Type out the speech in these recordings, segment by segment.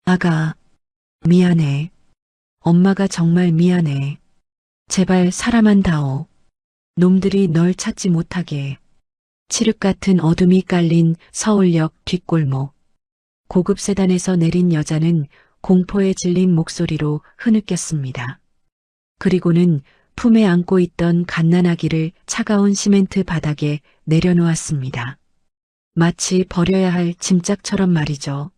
아가, 미안해. 엄마가 정말 미안해. 제발 사람만 다오. 놈들이 널 찾지 못하게. 칠흑 같은 어둠이 깔린 서울역 뒷골목. 고급 세단에서 내린 여자는 공포에 질린 목소리로 흐느꼈습니다. 그리고는 품에 안고 있던 갓난아기를 차가운 시멘트 바닥에 내려놓았습니다. 마치 버려야 할 짐짝처럼 말이죠.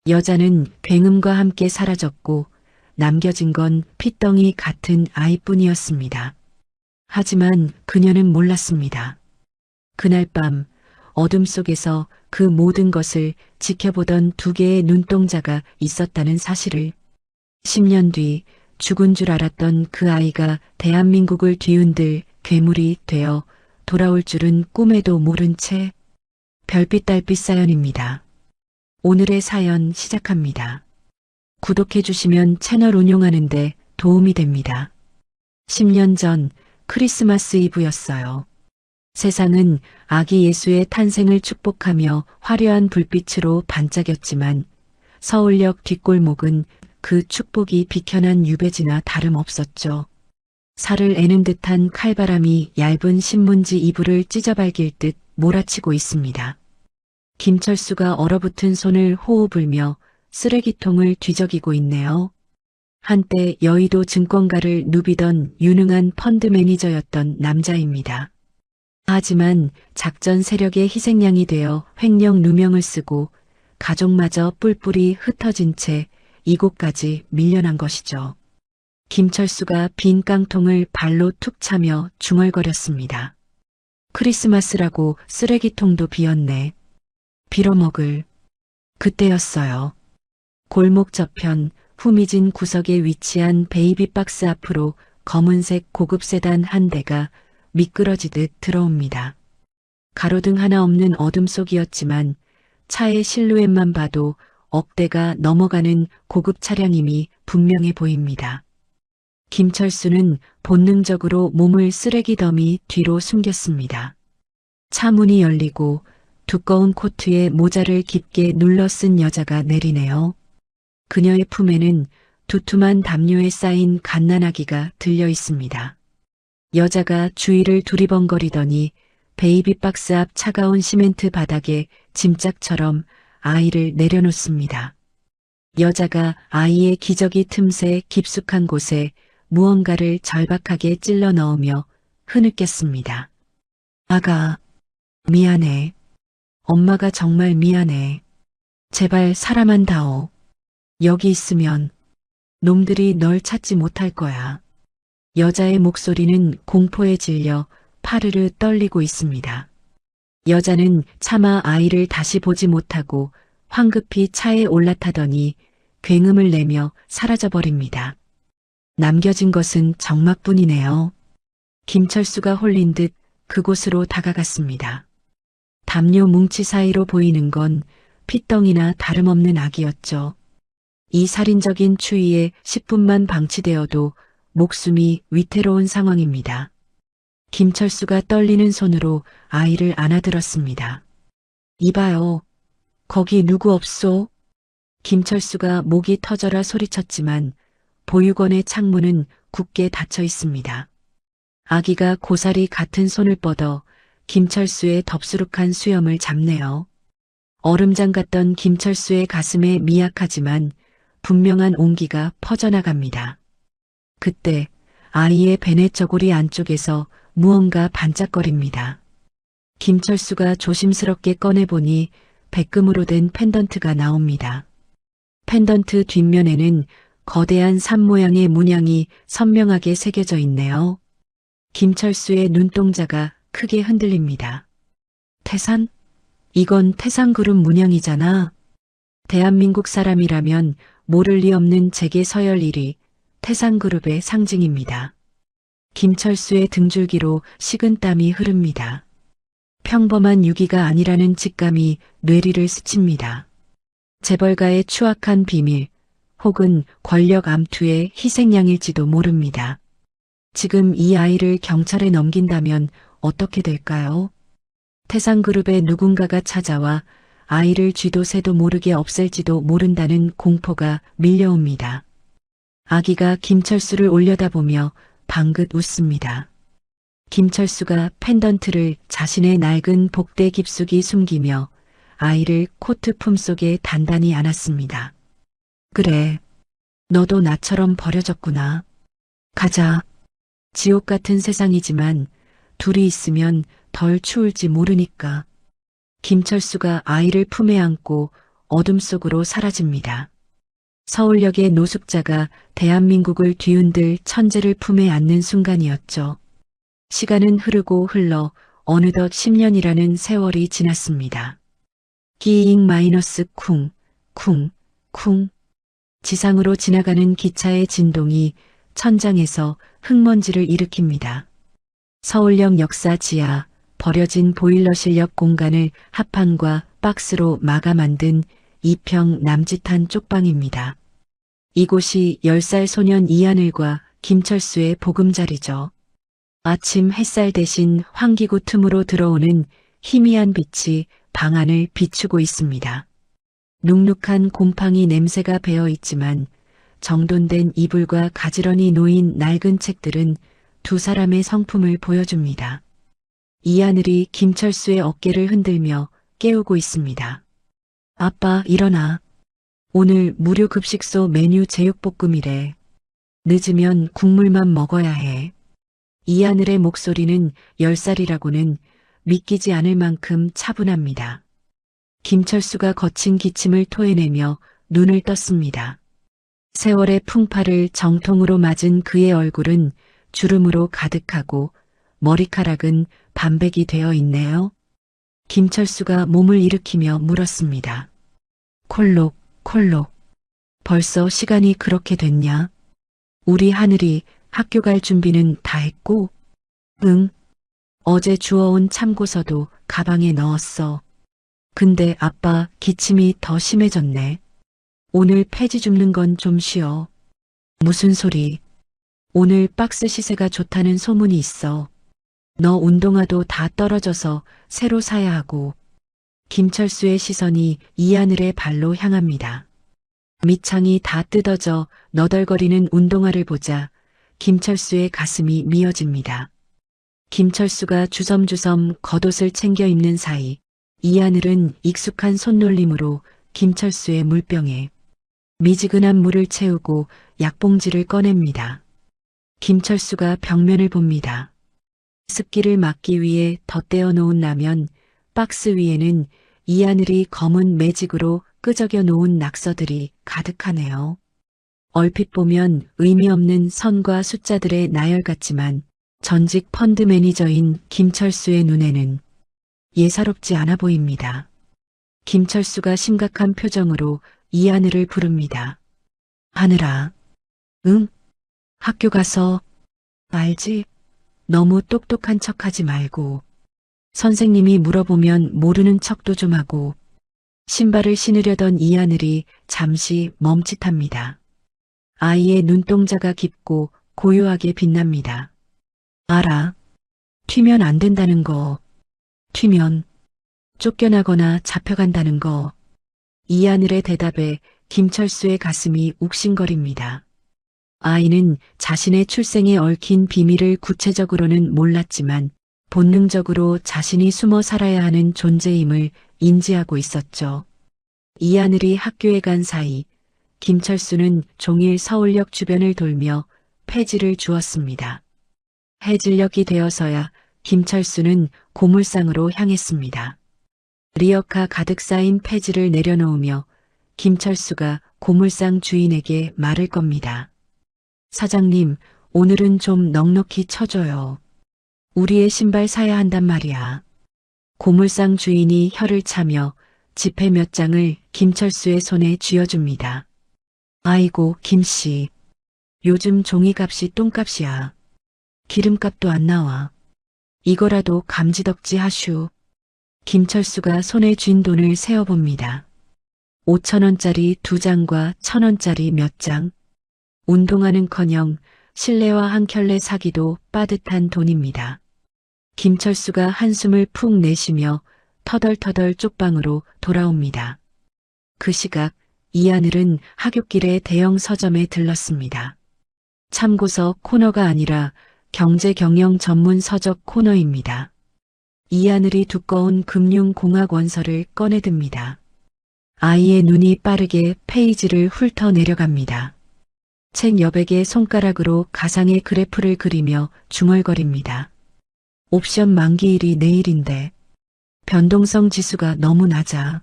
여자는 굉음과 함께 사라졌고 남겨진 건 핏덩이 같은 아이뿐이었습니다. 하지만 그녀는 몰랐습니다. 그날 밤 어둠 속에서 그 모든 것을 지켜보던 두 개의 눈동자가 있었다는 사실을 10년 뒤 죽은 줄 알았던 그 아이가 대한민국을 뒤흔들 괴물이 되어 돌아올 줄은 꿈에도 모른 채 별빛 달빛 사연입니다. 오늘의 사연 시작합니다. 구독해 주시면 채널 운영하는데 도움이 됩니다. 10년 전 크리스마스 이브였어요. 세상은 아기 예수의 탄생을 축복하며 화려한 불빛으로 반짝였지만 서울역 뒷골목은 그 축복이 비켜난 유배지나 다름없었죠. 살을 애는 듯한 칼바람이 얇은 신문지 이불을 찢어발길 듯 몰아치고 있습니다. 김철수가 얼어붙은 손을 호호 불며 쓰레기통을 뒤적이고 있네요. 한때 여의도 증권가를 누비던 유능한 펀드 매니저였던 남자입니다. 하지만 작전 세력의 희생양이 되어 횡령 누명을 쓰고 가족마저 뿔뿔이 흩어진 채 이곳까지 밀려난 것이죠. 김철수가 빈 깡통을 발로 툭 차며 중얼거렸습니다. 크리스마스라고 쓰레기통도 비었네. 빌어먹을. 그때였어요. 골목 저편 후미진 구석에 위치한 베이비박스 앞으로 검은색 고급 세단 한 대가 미끄러지듯 들어옵니다. 가로등 하나 없는 어둠 속이었지만 차의 실루엣만 봐도 억대가 넘어가는 고급 차량임이 분명해 보입니다. 김철수는 본능적으로 몸을 쓰레기 더미 뒤로 숨겼습니다. 차 문이 열리고 두꺼운 코트에 모자를 깊게 눌러 쓴 여자가 내리네요. 그녀의 품에는 두툼한 담요에 쌓인 갓난아기가 들려 있습니다. 여자가 주위를 두리번거리더니 베이비박스 앞 차가운 시멘트 바닥에 짐짝처럼 아이를 내려놓습니다. 여자가 아이의 기저귀 틈새 깊숙한 곳에 무언가를 절박하게 찔러 넣으며 흐느꼈습니다. 아가, 미안해. 엄마가 정말 미안해. 제발 사람만 다오. 여기 있으면 놈들이 널 찾지 못할 거야. 여자의 목소리는 공포에 질려 파르르 떨리고 있습니다. 여자는 차마 아이를 다시 보지 못하고 황급히 차에 올라타더니 굉음을 내며 사라져버립니다. 남겨진 것은 적막뿐이네요. 김철수가 홀린 듯 그곳으로 다가갔습니다. 담요 뭉치 사이로 보이는 건 핏덩이나 다름없는 아기였죠. 이 살인적인 추위에 10분만 방치되어도 목숨이 위태로운 상황입니다. 김철수가 떨리는 손으로 아이를 안아들었습니다. 이봐요. 거기 누구 없소? 김철수가 목이 터져라 소리쳤지만 보육원의 창문은 굳게 닫혀 있습니다. 아기가 고사리 같은 손을 뻗어 김철수의 덥수룩한 수염을 잡네요. 얼음장 같던 김철수의 가슴에 미약하지만 분명한 온기가 퍼져나갑니다. 그때 아이의 베네 저고리 안쪽에서 무언가 반짝거립니다. 김철수가 조심스럽게 꺼내보니 백금으로 된 펜던트가 나옵니다. 펜던트 뒷면에는 거대한 산 모양의 문양이 선명하게 새겨져 있네요. 김철수의 눈동자가 크게 흔들립니다. 태산? 이건 태산그룹 문양이잖아. 대한민국 사람이라면 모를 리 없는 재계 서열 1위 태산그룹의 상징입니다. 김철수의 등줄기로 식은땀이 흐릅니다. 평범한 유기가 아니라는 직감이 뇌리를 스칩니다. 재벌가의 추악한 비밀 혹은 권력 암투의 희생양일지도 모릅니다. 지금 이 아이를 경찰에 넘긴다면 어떻게 될까요? 태산그룹의 누군가가 찾아와 아이를 쥐도 새도 모르게 없앨지도 모른다는 공포가 밀려옵니다. 아기가 김철수를 올려다보며 방긋 웃습니다. 김철수가 펜던트를 자신의 낡은 복대 깊숙이 숨기며 아이를 코트 품속에 단단히 안았습니다. 그래, 너도 나처럼 버려졌구나. 가자. 지옥 같은 세상이지만 둘이 있으면 덜 추울지 모르니까. 김철수가 아이를 품에 안고 어둠 속으로 사라집니다. 서울역의 노숙자가 대한민국을 뒤흔들 천재를 품에 안는 순간이었죠. 시간은 흐르고 흘러 어느덧 10년이라는 세월이 지났습니다. 끼잉 마이너스 쿵, 쿵, 쿵. 지상으로 지나가는 기차의 진동이 천장에서 흙먼지를 일으킵니다. 서울역 역사 지하, 버려진 보일러실역 공간을 합판과 박스로 막아 만든 2평 남짓한 쪽방입니다. 이곳이 10살 소년 이하늘과 김철수의 보금자리죠. 아침 햇살 대신 환기구 틈으로 들어오는 희미한 빛이 방 안을 비추고 있습니다. 눅눅한 곰팡이 냄새가 배어 있지만 정돈된 이불과 가지런히 놓인 낡은 책들은 두 사람의 성품을 보여줍니다. 이하늘이 김철수의 어깨를 흔들며 깨우고 있습니다. 아빠, 일어나. 오늘 무료 급식소 메뉴 제육볶음이래. 늦으면 국물만 먹어야 해. 이하늘의 목소리는 10살이라고는 믿기지 않을 만큼 차분합니다. 김철수가 거친 기침을 토해내며 눈을 떴습니다. 세월의 풍파를 정통으로 맞은 그의 얼굴은 주름으로 가득하고 머리카락은 반백이 되어 있네요. 김철수가 몸을 일으키며 물었습니다. 콜록, 콜록. 벌써 시간이 그렇게 됐냐? 우리 하늘이 학교 갈 준비는 다 했고? 응. 어제 주워온 참고서도 가방에 넣었어. 근데 아빠 기침이 더 심해졌네. 오늘 폐지 줍는 건 좀 쉬어. 무슨 소리? 오늘 박스 시세가 좋다는 소문이 있어. 너 운동화도 다 떨어져서 새로 사야 하고. 김철수의 시선이 이하늘의 발로 향합니다. 밑창이 다 뜯어져 너덜거리는 운동화를 보자 김철수의 가슴이 미어집니다. 김철수가 주섬주섬 겉옷을 챙겨 입는 사이 이하늘은 익숙한 손놀림으로 김철수의 물병에 미지근한 물을 채우고 약봉지를 꺼냅니다. 김철수가 벽면을 봅니다. 습기를 막기 위해 덧대어 놓은 라면, 박스 위에는 이하늘이 검은 매직으로 끄적여 놓은 낙서들이 가득하네요. 얼핏 보면 의미 없는 선과 숫자들의 나열 같지만 전직 펀드 매니저인 김철수의 눈에는 예사롭지 않아 보입니다. 김철수가 심각한 표정으로 이하늘을 부릅니다. 하늘아. 응? 학교 가서 알지? 너무 똑똑한 척하지 말고 선생님이 물어보면 모르는 척도 좀 하고. 신발을 신으려던 이하늘이 잠시 멈칫합니다. 아이의 눈동자가 깊고 고요하게 빛납니다. 알아. 튀면 안 된다는 거. 튀면 쫓겨나거나 잡혀간다는 거. 이하늘의 대답에 김철수의 가슴이 욱신거립니다. 아이는 자신의 출생에 얽힌 비밀을 구체적으로는 몰랐지만 본능적으로 자신이 숨어 살아야 하는 존재임을 인지하고 있었죠. 이하늘이 학교에 간 사이 김철수는 종일 서울역 주변을 돌며 폐지를 주었습니다. 해질녘이 되어서야 김철수는 고물상으로 향했습니다. 리어카 가득 쌓인 폐지를 내려놓으며 김철수가 고물상 주인에게 말을 겁니다. 사장님, 오늘은 좀 넉넉히 쳐줘요. 우리의 신발 사야 한단 말이야. 고물상 주인이 혀를 차며 지폐 몇 장을 김철수의 손에 쥐어줍니다. 아이고, 김씨. 요즘 종이값이 똥값이야. 기름값도 안 나와. 이거라도 감지덕지 하슈. 김철수가 손에 쥔 돈을 세어봅니다. 5,000원짜리 2장과 1,000원짜리 몇 장. 운동화는커녕 실내화 한 켤레 사기도 빠듯한 돈입니다. 김철수가 한숨을 푹 내쉬며 터덜터덜 쪽방으로 돌아옵니다. 그 시각 이하늘은 하굣길의 대형 서점에 들렀습니다. 참고서 코너가 아니라 경제 경영 전문 서적 코너입니다. 이하늘이 두꺼운 금융공학 원서를 꺼내듭니다. 아이의 눈이 빠르게 페이지를 훑어 내려갑니다. 책 여백에 손가락으로 가상의 그래프를 그리며 중얼거립니다. 옵션 만기일이 내일인데 변동성 지수가 너무 낮아.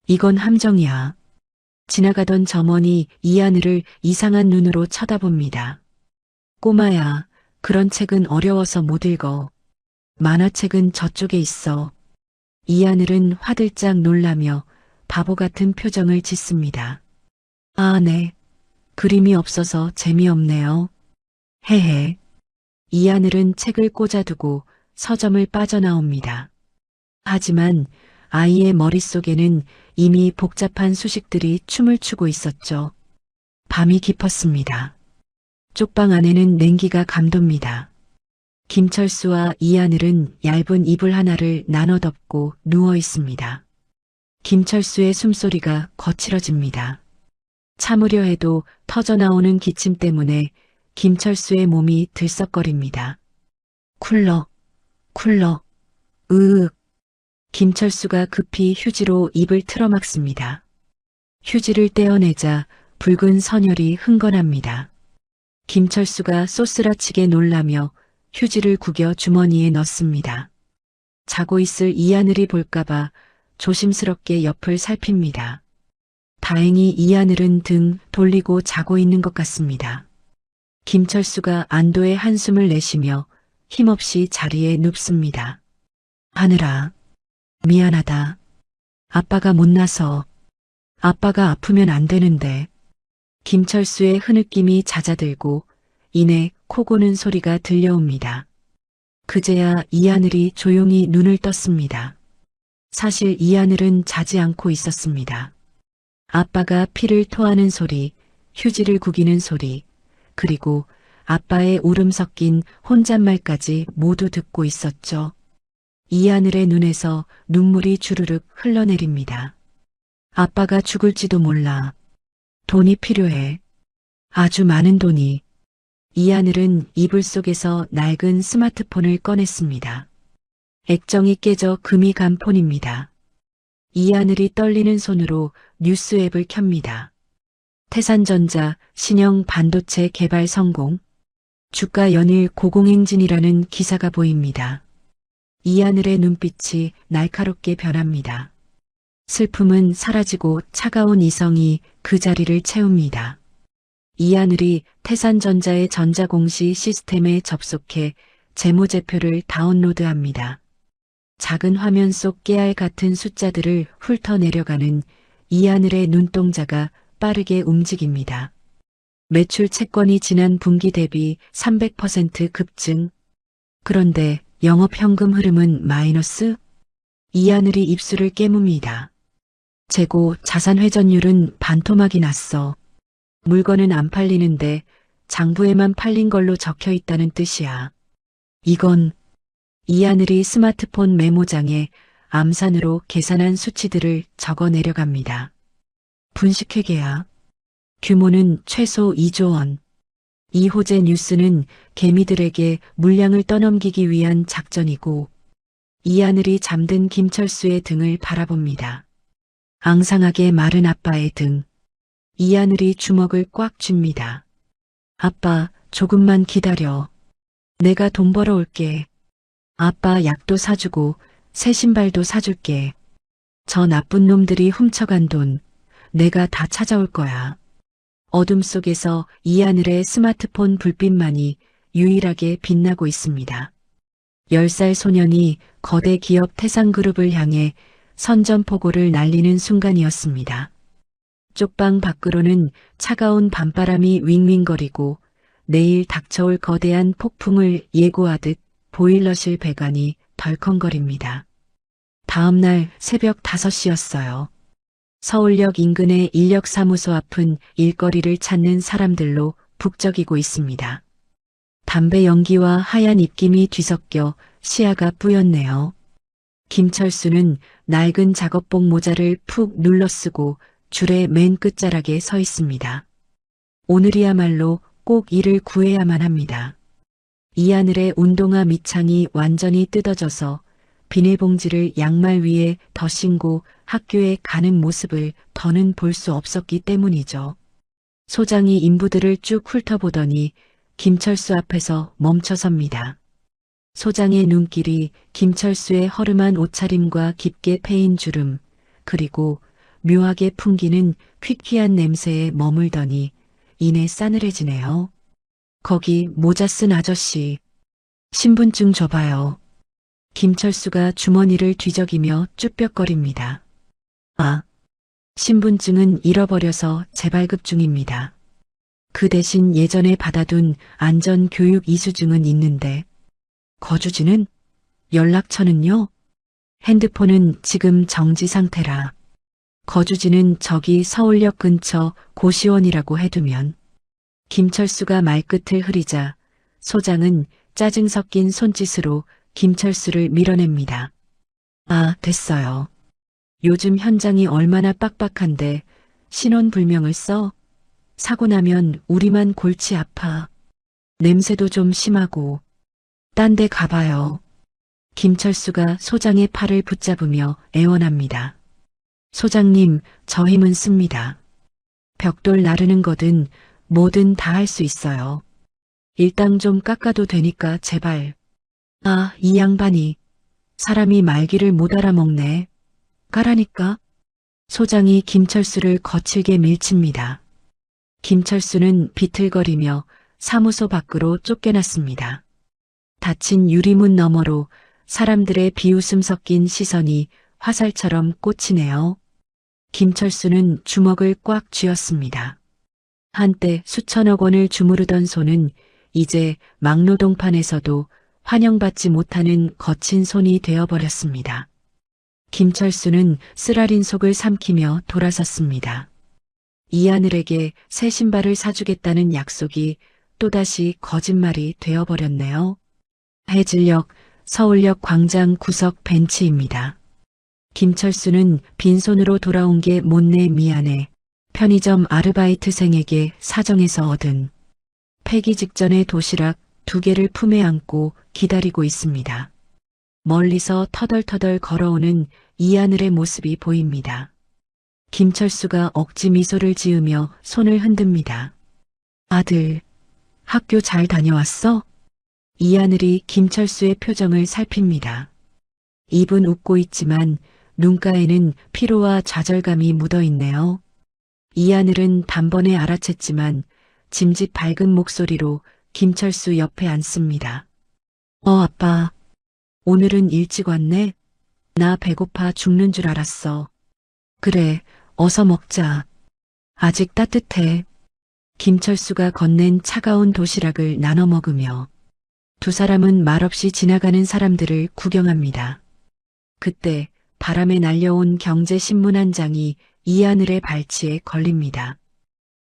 이건 함정이야. 지나가던 점원이 이하늘을 이상한 눈으로 쳐다봅니다. 꼬마야, 그런 책은 어려워서 못 읽어. 만화책은 저쪽에 있어. 이하늘은 화들짝 놀라며 바보 같은 표정을 짓습니다. 아, 네. 그림이 없어서 재미없네요. 헤헤. 이하늘은 책을 꽂아두고 서점을 빠져나옵니다. 하지만 아이의 머릿속에는 이미 복잡한 수식들이 춤을 추고 있었죠. 밤이 깊었습니다. 쪽방 안에는 냉기가 감돕니다. 김철수와 이하늘은 얇은 이불 하나를 나눠 덮고 누워 있습니다. 김철수의 숨소리가 거칠어집니다. 참으려 해도 터져나오는 기침 때문에 김철수의 몸이 들썩거립니다. 쿨럭, 쿨럭, 으윽. 김철수가 급히 휴지로 입을 틀어막습니다. 휴지를 떼어내자 붉은 선혈이 흥건합니다. 김철수가 쏘스라치게 놀라며 휴지를 구겨 주머니에 넣습니다. 자고 있을 이하늘이 볼까봐 조심스럽게 옆을 살핍니다. 다행히 이하늘은 등 돌리고 자고 있는 것 같습니다. 김철수가 안도의 한숨을 내쉬며 힘없이 자리에 눕습니다. 하늘아, 미안하다. 아빠가 못나서. 아빠가 아프면 안 되는데. 김철수의 흐느낌이 잦아들고 이내 코 고는 소리가 들려옵니다. 그제야 이하늘이 조용히 눈을 떴습니다. 사실 이하늘은 자지 않고 있었습니다. 아빠가 피를 토하는 소리, 휴지를 구기는 소리, 그리고 아빠의 울음 섞인 혼잣말까지 모두 듣고 있었죠. 이하늘의 눈에서 눈물이 주르륵 흘러내립니다. 아빠가 죽을지도 몰라. 돈이 필요해. 아주 많은 돈이. 이하늘은 이불 속에서 낡은 스마트폰을 꺼냈습니다. 액정이 깨져 금이 간 폰입니다. 이하늘이 떨리는 손으로 뉴스 앱을 켭니다. 태산전자 신형 반도체 개발 성공. 주가 연일 고공행진이라는 기사가 보입니다. 이하늘의 눈빛이 날카롭게 변합니다. 슬픔은 사라지고 차가운 이성이 그 자리를 채웁니다. 이하늘이 태산전자의 전자공시 시스템에 접속해 재무제표를 다운로드합니다. 작은 화면 속 깨알 같은 숫자들을 훑어 내려가는 이하늘의 눈동자가 빠르게 움직입니다. 매출 채권이 지난 분기 대비 300% 급증. 그런데 영업현금 흐름은 마이너스? 이하늘이 입술을 깨뭅니다. 재고 자산 회전율은 반토막이 났어. 물건은 안 팔리는데 장부에만 팔린 걸로 적혀 있다는 뜻이야. 이건 이하늘이 스마트폰 메모장에 암산으로 계산한 수치들을 적어 내려갑니다. 분식회계야. 규모는 최소 2조 원. 이 호재 뉴스는 개미들에게 물량을 떠넘기기 위한 작전이고 이하늘이 잠든 김철수의 등을 바라봅니다. 앙상하게 마른 아빠의 등. 이하늘이 주먹을 꽉 쥡니다. 아빠, 조금만 기다려. 내가 돈 벌어 올게. 아빠 약도 사주고 새 신발도 사줄게. 저 나쁜 놈들이 훔쳐간 돈 내가 다 찾아올 거야. 어둠 속에서 이하늘의 스마트폰 불빛만이 유일하게 빛나고 있습니다. 10살 소년이 거대 기업 태산그룹을 향해 선전포고를 날리는 순간이었습니다. 쪽방 밖으로는 차가운 밤바람이 윙윙거리고 내일 닥쳐올 거대한 폭풍을 예고하듯 보일러실 배관이 덜컹거립니다. 다음 날 새벽 5시였어요. 서울역 인근의 인력사무소 앞은 일거리를 찾는 사람들로 북적이고 있습니다. 담배 연기와 하얀 입김이 뒤섞여 시야가 뿌였네요. 김철수는 낡은 작업복 모자를 푹 눌러쓰고 줄의 맨 끝자락에 서 있습니다. 오늘이야말로 꼭 이를 구해야만 합니다. 이하늘의 운동화 밑창이 완전히 뜯어져서 비닐봉지를 양말 위에 더 신고 학교에 가는 모습을 더는 볼 수 없었기 때문이죠. 소장이 인부들을 쭉 훑어보더니 김철수 앞에서 멈춰섭니다. 소장의 눈길이 김철수의 허름한 옷차림과 깊게 패인 주름, 그리고 묘하게 풍기는 퀴퀴한 냄새에 머물더니 이내 싸늘해지네요. 거기 모자 쓴 아저씨, 신분증 줘봐요. 김철수가 주머니를 뒤적이며 쭈뼛거립니다. 아, 신분증은 잃어버려서 재발급 중입니다. 그 대신 예전에 받아둔 안전교육 이수증은 있는데, 거주지는? 연락처는요? 핸드폰은 지금 정지 상태라. 거주지는 저기 서울역 근처 고시원이라고 해두면. 김철수가 말끝을 흐리자 소장은 짜증 섞인 손짓으로 김철수를 밀어냅니다. 아, 됐어요. 요즘 현장이 얼마나 빡빡한데 신원불명을 써? 사고 나면 우리만 골치 아파. 냄새도 좀 심하고. 딴 데 가봐요. 김철수가 소장의 팔을 붙잡으며 애원합니다. 소장님, 저 힘은 씁니다. 벽돌 나르는 거든 뭐든 다 할 수 있어요. 일당 좀 깎아도 되니까 제발. 아, 이 양반이 사람이 말귀를 못 알아먹네. 까라니까. 소장이 김철수를 거칠게 밀칩니다. 김철수는 비틀거리며 사무소 밖으로 쫓겨났습니다. 닫힌 유리문 너머로 사람들의 비웃음 섞인 시선이 화살처럼 꽂히네요. 김철수는 주먹을 꽉 쥐었습니다. 한때 수천억 원을 주무르던 손은 이제 막노동판에서도 환영받지 못하는 거친 손이 되어버렸습니다. 김철수는 쓰라린 속을 삼키며 돌아섰습니다. 이하늘에게 새 신발을 사주겠다는 약속이 또다시 거짓말이 되어버렸네요. 해질역 서울역 광장 구석 벤치입니다. 김철수는 빈손으로 돌아온 게 못내 미안해. 편의점 아르바이트생에게 사정해서 얻은 폐기 직전의 도시락 2개를 품에 안고 기다리고 있습니다. 멀리서 터덜터덜 걸어오는 이하늘의 모습이 보입니다. 김철수가 억지 미소를 지으며 손을 흔듭니다. 아들, 학교 잘 다녀왔어? 이하늘이 김철수의 표정을 살핍니다. 입은 웃고 있지만 눈가에는 피로와 좌절감이 묻어있네요. 이하늘은 단번에 알아챘지만 짐짓 밝은 목소리로 김철수 옆에 앉습니다. 아빠, 오늘은 일찍 왔네? 나 배고파 죽는 줄 알았어. 그래, 어서 먹자. 아직 따뜻해. 김철수가 건넨 차가운 도시락을 나눠 먹으며 두 사람은 말없이 지나가는 사람들을 구경합니다. 그때 바람에 날려온 경제신문 한 장이 이하늘의 발치에 걸립니다.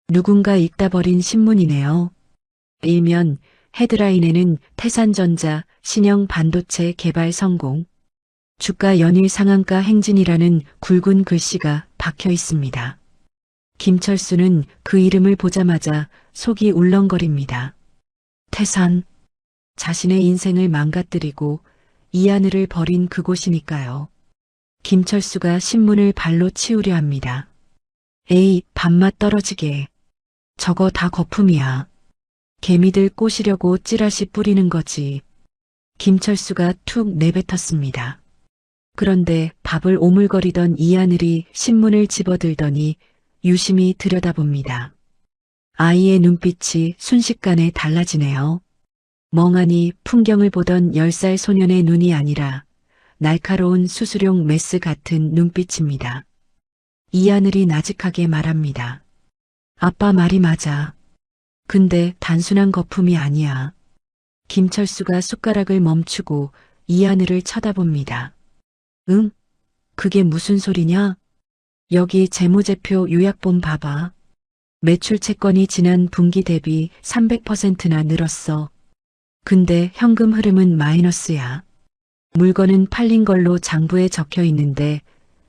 누군가 읽다 버린 신문이네요. 일면 헤드라인에는 태산전자 신형 반도체 개발 성공, 주가 연일 상한가 행진이라는 굵은 글씨가 박혀 있습니다. 김철수는 그 이름을 보자마자 속이 울렁거립니다. 태산, 자신의 인생을 망가뜨리고 이하늘을 버린 그곳이니까요. 김철수가 신문을 발로 치우려 합니다. 에이, 밥맛 떨어지게. 저거 다 거품이야. 개미들 꼬시려고 찌라시 뿌리는 거지. 김철수가 툭 내뱉었습니다. 그런데 밥을 오물거리던 이하늘이 신문을 집어들더니 유심히 들여다봅니다. 아이의 눈빛이 순식간에 달라지네요. 멍하니 풍경을 보던 10살 소년의 눈이 아니라 날카로운 수수룡 메스 같은 눈빛입니다. 이하늘이 나직하게 말합니다. 아빠 말이 맞아. 근데 단순한 거품이 아니야. 김철수가 숟가락을 멈추고 이하늘을 쳐다봅니다. 응? 그게 무슨 소리냐? 여기 재무제표 요약본 봐봐. 매출 채권이 지난 분기 대비 300%나 늘었어. 근데 현금 흐름은 마이너스야. 물건은 팔린 걸로 장부에 적혀 있는데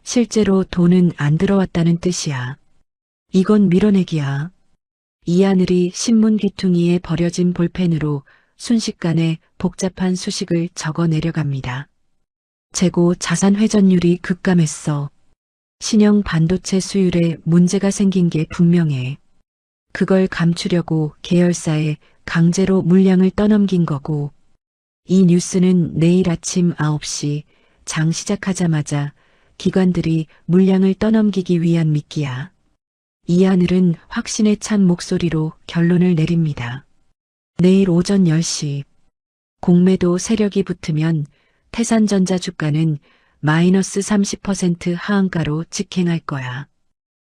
실제로 돈은 안 들어왔다는 뜻이야. 이건 밀어내기야. 이하늘이 신문 귀퉁이에 버려진 볼펜으로 순식간에 복잡한 수식을 적어 내려갑니다. 재고 자산 회전율이 급감했어. 신형 반도체 수율에 문제가 생긴 게 분명해. 그걸 감추려고 계열사에 강제로 물량을 떠넘긴 거고, 이 뉴스는 내일 아침 9시 장 시작하자마자 기관들이 물량을 떠넘기기 위한 미끼야. 이하늘은 확신에 찬 목소리로 결론을 내립니다. 내일 오전 10시 공매도 세력이 붙으면 태산전자 주가는 마이너스 30% 하한가로 직행할 거야.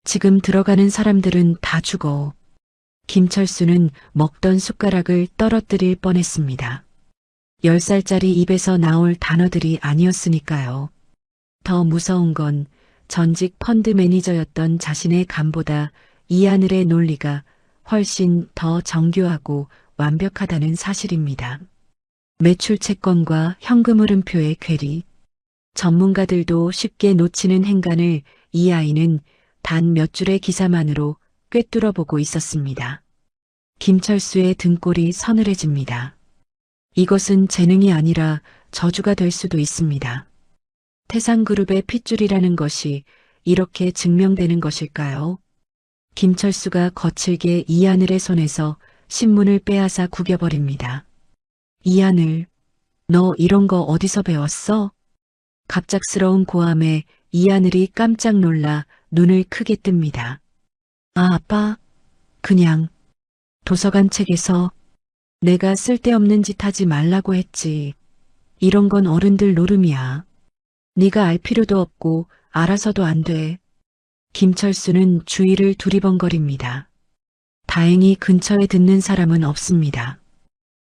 지금 들어가는 사람들은 다 죽어. 김철수는 먹던 숟가락을 떨어뜨릴 뻔했습니다. 10살짜리 입에서 나올 단어들이 아니었으니까요. 더 무서운 건 전직 펀드 매니저였던 자신의 감보다 이하늘의 논리가 훨씬 더 정교하고 완벽하다는 사실입니다. 매출 채권과 현금 흐름표의 괴리. 전문가들도 쉽게 놓치는 행간을 이 아이는 단 몇 줄의 기사만으로 꿰뚫어 보고 있었습니다. 김철수의 등골이 서늘해집니다. 이것은 재능이 아니라 저주가 될 수도 있습니다. 태산그룹의 핏줄이라는 것이 이렇게 증명되는 것일까요? 김철수가 거칠게 이하늘의 손에서 신문을 빼앗아 구겨버립니다. 이하늘, 너 이런 거 어디서 배웠어? 갑작스러운 고함에 이하늘이 깜짝 놀라 눈을 크게 뜹니다. 아, 아빠, 그냥 도서관 책에서 내가 쓸데없는 짓 하지 말라고 했지. 이런 건 어른들 노름이야. 네가 알 필요도 없고 알아서도 안 돼. 김철수는 주위를 두리번거립니다. 다행히 근처에 듣는 사람은 없습니다.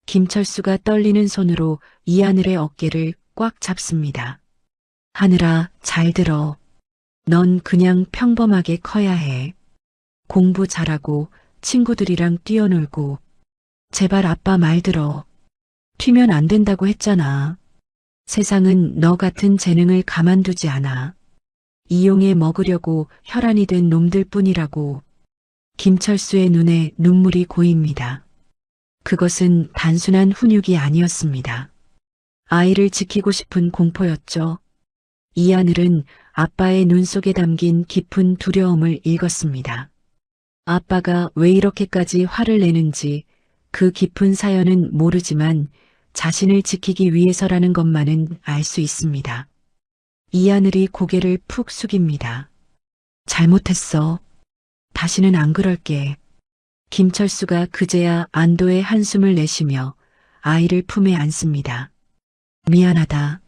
김철수가 떨리는 손으로 이하늘의 어깨를 꽉 잡습니다. 하늘아, 잘 들어. 넌 그냥 평범하게 커야 해. 공부 잘하고 친구들이랑 뛰어놀고. 제발 아빠 말 들어. 튀면 안 된다고 했잖아. 세상은 너 같은 재능을 가만두지 않아. 이용해 먹으려고 혈안이 된 놈들 뿐이라고. 김철수의 눈에 눈물이 고입니다. 그것은 단순한 훈육이 아니었습니다. 아이를 지키고 싶은 공포였죠. 이하늘은 아빠의 눈 속에 담긴 깊은 두려움을 읽었습니다. 아빠가 왜 이렇게까지 화를 내는지 그 깊은 사연은 모르지만 자신을 지키기 위해서라는 것만은 알 수 있습니다. 이하늘이 고개를 푹 숙입니다. 잘못했어. 다시는 안 그럴게. 김철수가 그제야 안도의 한숨을 내쉬며 아이를 품에 안습니다. 미안하다.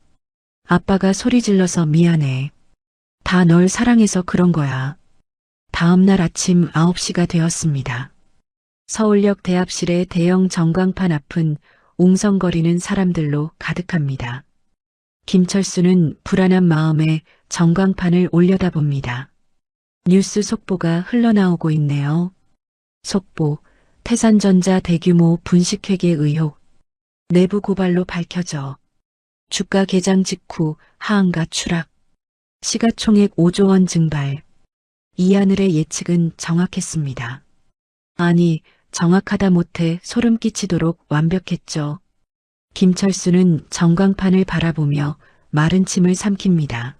아빠가 소리 질러서 미안해. 다 널 사랑해서 그런 거야. 다음 날 아침 9시가 되었습니다. 서울역 대합실의 대형 전광판 앞은 웅성거리는 사람들로 가득합니다. 김철수는 불안한 마음에 전광판을 올려다봅니다. 뉴스 속보가 흘러나오고 있네요. 속보, 태산전자 대규모 분식회계 의혹. 내부 고발로 밝혀져. 주가 개장 직후 하한가 추락. 시가총액 5조 원 증발. 이하늘의 예측은 정확했습니다. 아니, 정확하다 못해 소름 끼치도록 완벽했죠. 김철수는 전광판을 바라보며 마른 침을 삼킵니다.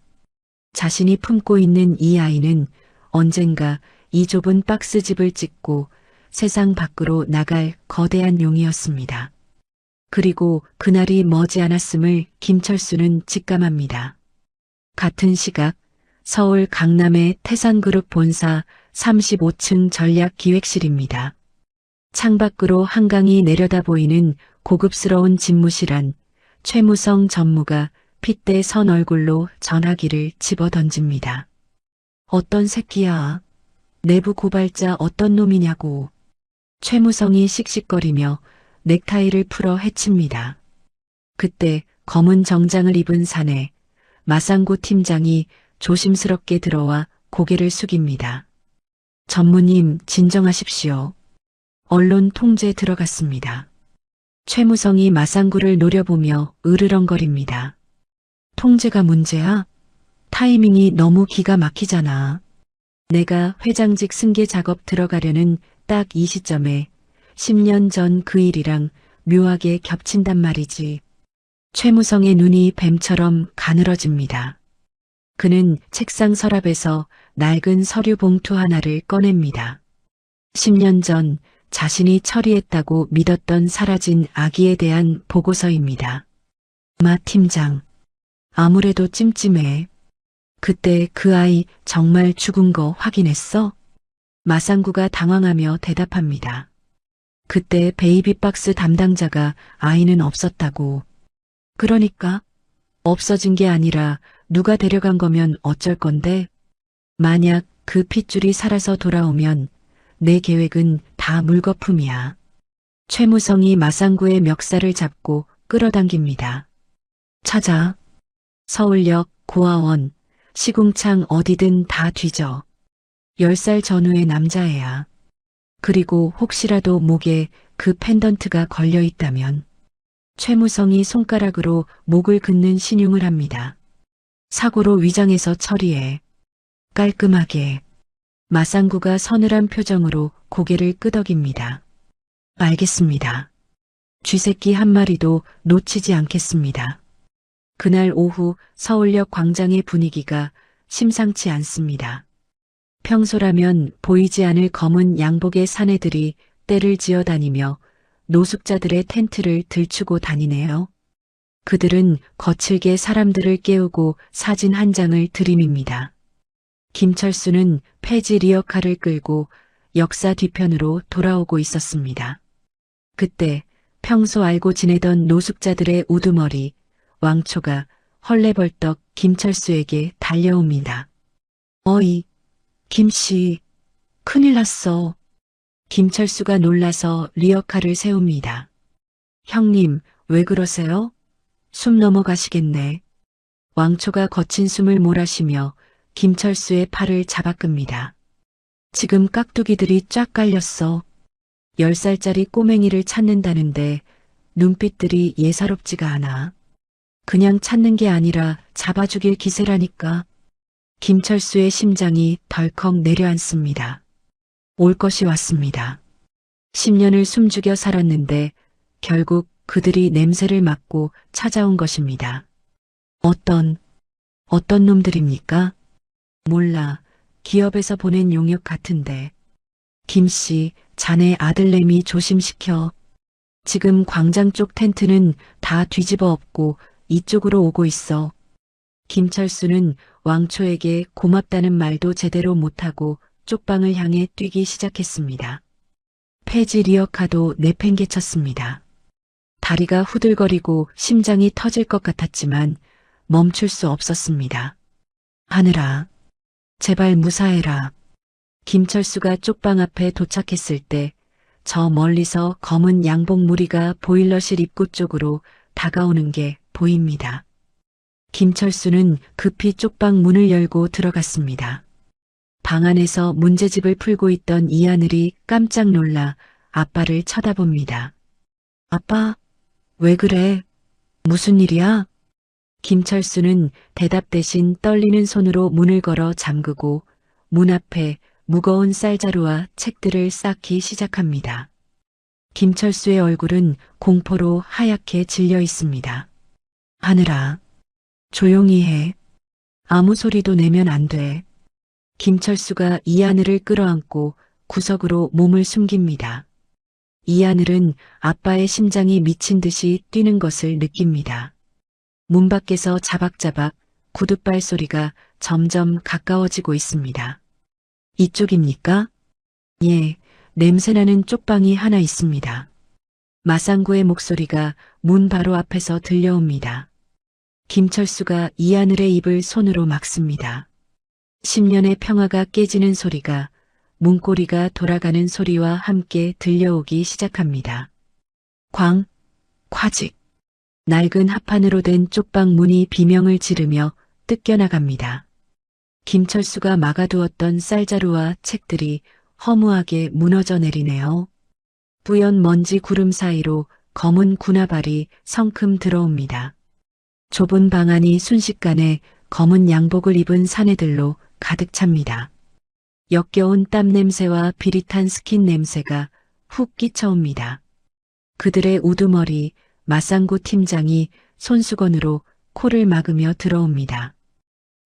자신이 품고 있는 이 아이는 언젠가 이 좁은 박스집을 찍고 세상 밖으로 나갈 거대한 용이었습니다. 그리고 그날이 머지않았음을 김철수는 직감합니다. 같은 시각 서울 강남의 태산그룹 본사 35층 전략기획실입니다. 창밖으로 한강이 내려다 보이는 고급스러운 집무실 안 최무성 전무가 핏대 선 얼굴로 전화기를 집어던집니다. 어떤 새끼야. 내부 고발자 어떤 놈이냐고. 최무성이 씩씩거리며 넥타이를 풀어 헤칩니다. 그때 검은 정장을 입은 사내 마상구 팀장이 조심스럽게 들어와 고개를 숙입니다. 전무님, 진정하십시오. 언론 통제 들어갔습니다. 최무성이 마상구를 노려보며 으르렁거립니다. 통제가 문제야? 타이밍이 너무 기가 막히잖아. 내가 회장직 승계 작업 들어가려는 딱 이 시점에 10년 전 그 일이랑 묘하게 겹친단 말이지. 최무성의 눈이 뱀처럼 가늘어집니다. 그는 책상 서랍에서 낡은 서류 봉투 하나를 꺼냅니다. 10년 전 자신이 처리했다고 믿었던 사라진 아기에 대한 보고서입니다. 마 팀장, 아무래도 찜찜해. 그때 그 아이 정말 죽은 거 확인했어? 마상구가 당황하며 대답합니다. 그때 베이비박스 담당자가 아이는 없었다고. 그러니까 없어진 게 아니라 누가 데려간 거면 어쩔 건데? 만약 그 핏줄이 살아서 돌아오면 내 계획은 다 물거품이야. 최무성이 마상구의 멱살을 잡고 끌어당깁니다. 찾아. 서울역, 고아원, 시궁창 어디든 다 뒤져. 10살 전후의 남자애야. 그리고 혹시라도 목에 그 펜던트가 걸려 있다면. 최무성이 손가락으로 목을 긋는 신용을 합니다. 사고로 위장해서 처리해. 깔끔하게. 마상구가 서늘한 표정으로 고개를 끄덕입니다. 알겠습니다. 쥐새끼 한 마리도 놓치지 않겠습니다. 그날 오후 서울역 광장의 분위기가 심상치 않습니다. 평소라면 보이지 않을 검은 양복의 사내들이 떼를 지어다니며 노숙자들의 텐트를 들추고 다니네요. 그들은 거칠게 사람들을 깨우고 사진 한 장을 들이밉니다. 김철수는 폐지 리어카를 끌고 역사 뒤편으로 돌아오고 있었습니다. 그때 평소 알고 지내던 노숙자들의 우두머리 왕초가 헐레벌떡 김철수에게 달려옵니다. 어이, 김씨, 큰일 났어. 김철수가 놀라서 리어카를 세웁니다. 형님, 왜 그러세요? 숨 넘어가시겠네. 왕초가 거친 숨을 몰아쉬며 김철수의 팔을 잡아끕니다. 지금 깍두기들이 쫙 깔렸어. 10살짜리 꼬맹이를 찾는다는데 눈빛들이 예사롭지가 않아. 그냥 찾는 게 아니라 잡아 죽일 기세라니까. 김철수의 심장이 덜컥 내려앉습니다. 올 것이 왔습니다. 10년을 숨죽여 살았는데 결국 그들이 냄새를 맡고 찾아온 것입니다. 어떤 놈들입니까? 몰라. 기업에서 보낸 용역 같은데. 김씨, 자네 아들내미 조심시켜. 지금 광장 쪽 텐트는 다 뒤집어 엎고 이쪽으로 오고 있어. 김철수는 왕초에게 고맙다는 말도 제대로 못하고 쪽방을 향해 뛰기 시작했습니다. 폐지 리어카도 내팽개쳤습니다. 다리가 후들거리고 심장이 터질 것 같았지만 멈출 수 없었습니다. 하늘아, 제발 무사해라. 김철수가 쪽방 앞에 도착했을 때 저 멀리서 검은 양복 무리가 보일러실 입구 쪽으로 다가오는 게 보입니다. 김철수는 급히 쪽방 문을 열고 들어갔습니다. 방 안에서 문제집을 풀고 있던 이하늘이 깜짝 놀라 아빠를 쳐다봅니다. 아빠, 왜 그래? 무슨 일이야? 김철수는 대답 대신 떨리는 손으로 문을 걸어 잠그고 문 앞에 무거운 쌀자루와 책들을 쌓기 시작합니다. 김철수의 얼굴은 공포로 하얗게 질려 있습니다. 하늘아, 조용히 해. 아무 소리도 내면 안 돼. 김철수가 이하늘을 끌어안고 구석으로 몸을 숨깁니다. 이하늘은 아빠의 심장이 미친 듯이 뛰는 것을 느낍니다. 문 밖에서 자박자박 구둣발 소리가 점점 가까워지고 있습니다. 이쪽입니까? 예, 냄새나는 쪽방이 하나 있습니다. 마상구의 목소리가 문 바로 앞에서 들려옵니다. 김철수가 이하늘의 입을 손으로 막습니다. 10년의 평화가 깨지는 소리가 문고리가 돌아가는 소리와 함께 들려오기 시작합니다. 콰직. 낡은 합판으로 된 쪽방 문이 비명을 지르며 뜯겨나갑니다. 김철수가 막아두었던 쌀자루와 책들이 허무하게 무너져 내리네요. 뿌연 먼지 구름 사이로 검은 군화발이 성큼 들어옵니다. 좁은 방 안이 순식간에 검은 양복을 입은 사내들로 가득 찹니다. 역겨운 땀 냄새와 비릿한 스킨 냄새가 훅 끼쳐옵니다. 그들의 우두머리 마상구 팀장이 손수건으로 코를 막으며 들어옵니다.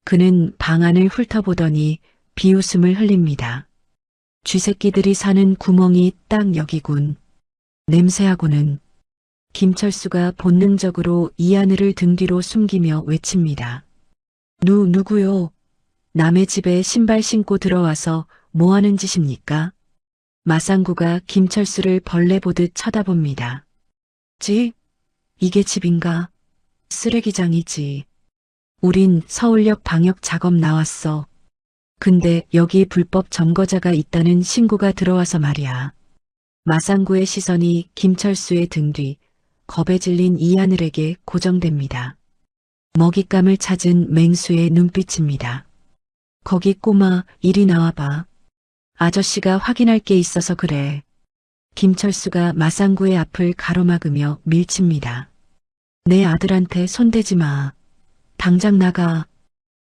그는 방 안을 훑어보더니 비웃음을 흘립니다. 쥐새끼들이 사는 구멍이 딱 여기군. 냄새하고는. 김철수가 본능적으로 이하늘을 등 뒤로 숨기며 외칩니다. 누구요? 남의 집에 신발 신고 들어와서 뭐 하는 짓입니까? 마상구가 김철수를 벌레 보듯 쳐다봅니다. 집? 이게 집인가? 쓰레기장이지. 우린 서울역 방역 작업 나왔어. 근데 여기 불법 점거자가 있다는 신고가 들어와서 말이야. 마상구의 시선이 김철수의 등 뒤, 겁에 질린 이하늘에게 고정됩니다. 먹잇감을 찾은 맹수의 눈빛입니다. 거기 꼬마, 이리 나와봐. 아저씨가 확인할 게 있어서 그래. 김철수가 마상구의 앞을 가로막으며 밀칩니다. 내 아들한테 손대지 마. 당장 나가.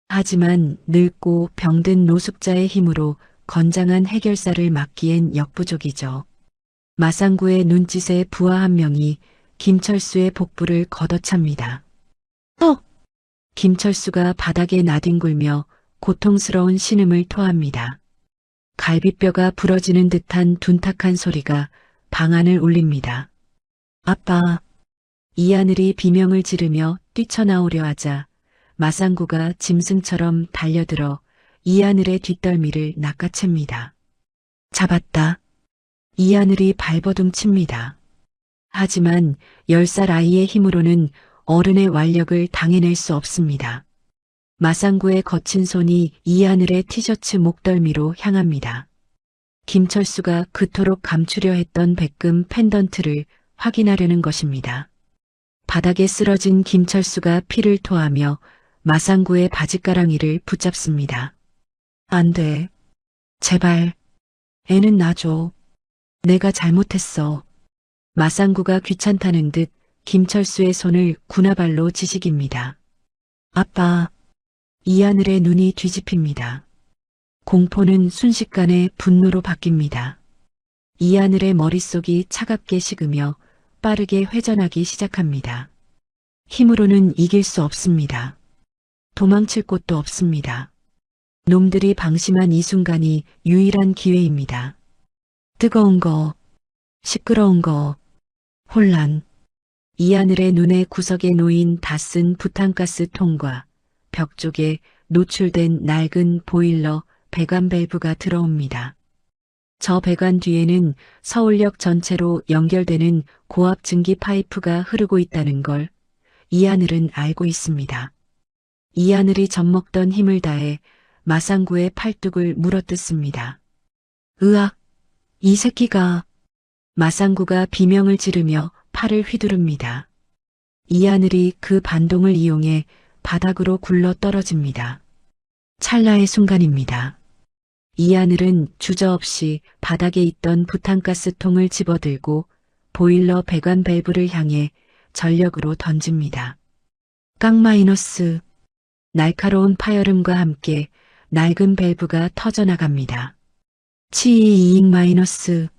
하지만 늙고 병든 노숙자의 힘으로 건장한 해결사를 막기엔 역부족이죠. 마상구의 눈짓에 부하 한 명이 김철수의 복부를 걷어찹니다. 김철수가 바닥에 나뒹굴며 고통스러운 신음을 토합니다. 갈비뼈가 부러지는 듯한 둔탁한 소리가 방 안을 울립니다. 아빠. 이하늘이 비명을 지르며 뛰쳐나오려 하자 마상구가 짐승처럼 달려들어 이하늘의 뒷덜미를 낚아챕니다. 잡았다. 이하늘이 발버둥 칩니다. 하지만 10살 아이의 힘으로는 어른의 완력을 당해낼 수 없습니다. 마상구의 거친 손이 이하늘의 티셔츠 목덜미로 향합니다. 김철수가 그토록 감추려 했던 백금 펜던트를 확인하려는 것입니다. 바닥에 쓰러진 김철수가 피를 토하며 마상구의 바짓가랑이를 붙잡습니다. 안 돼. 제발. 애는 놔줘. 내가 잘못했어. 마상구가 귀찮다는 듯 김철수의 손을 군화발로 지식입니다. 아빠. 이하늘의 눈이 뒤집힙니다. 공포는 순식간에 분노로 바뀝니다. 이하늘의 머릿속이 차갑게 식으며 빠르게 회전하기 시작합니다. 힘으로는 이길 수 없습니다. 도망칠 곳도 없습니다. 놈들이 방심한 이 순간이 유일한 기회입니다. 뜨거운 거, 시끄러운 거, 혼란. 이하늘의 눈의 구석에 놓인 다 쓴 부탄가스 통과 벽 쪽에 노출된 낡은 보일러 배관 밸브가 들어옵니다. 저 배관 뒤에는 서울역 전체로 연결되는 고압 증기 파이프가 흐르고 있다는 걸 이하늘은 알고 있습니다. 이하늘이 젖먹던 힘을 다해 마상구의 팔뚝을 물어뜯습니다. 으악! 이 새끼가! 마상구가 비명을 지르며 팔을 휘두릅니다. 이하늘이 그 반동을 이용해 바닥으로 굴러 떨어집니다. 찰나의 순간입니다. 이하늘은 주저없이 바닥에 있던 부탄가스통을 집어들고 보일러 배관 밸브를 향해 전력으로 던집니다. 깡-. 날카로운 파열음과 함께 낡은 밸브가 터져나갑니다. 치이잉-.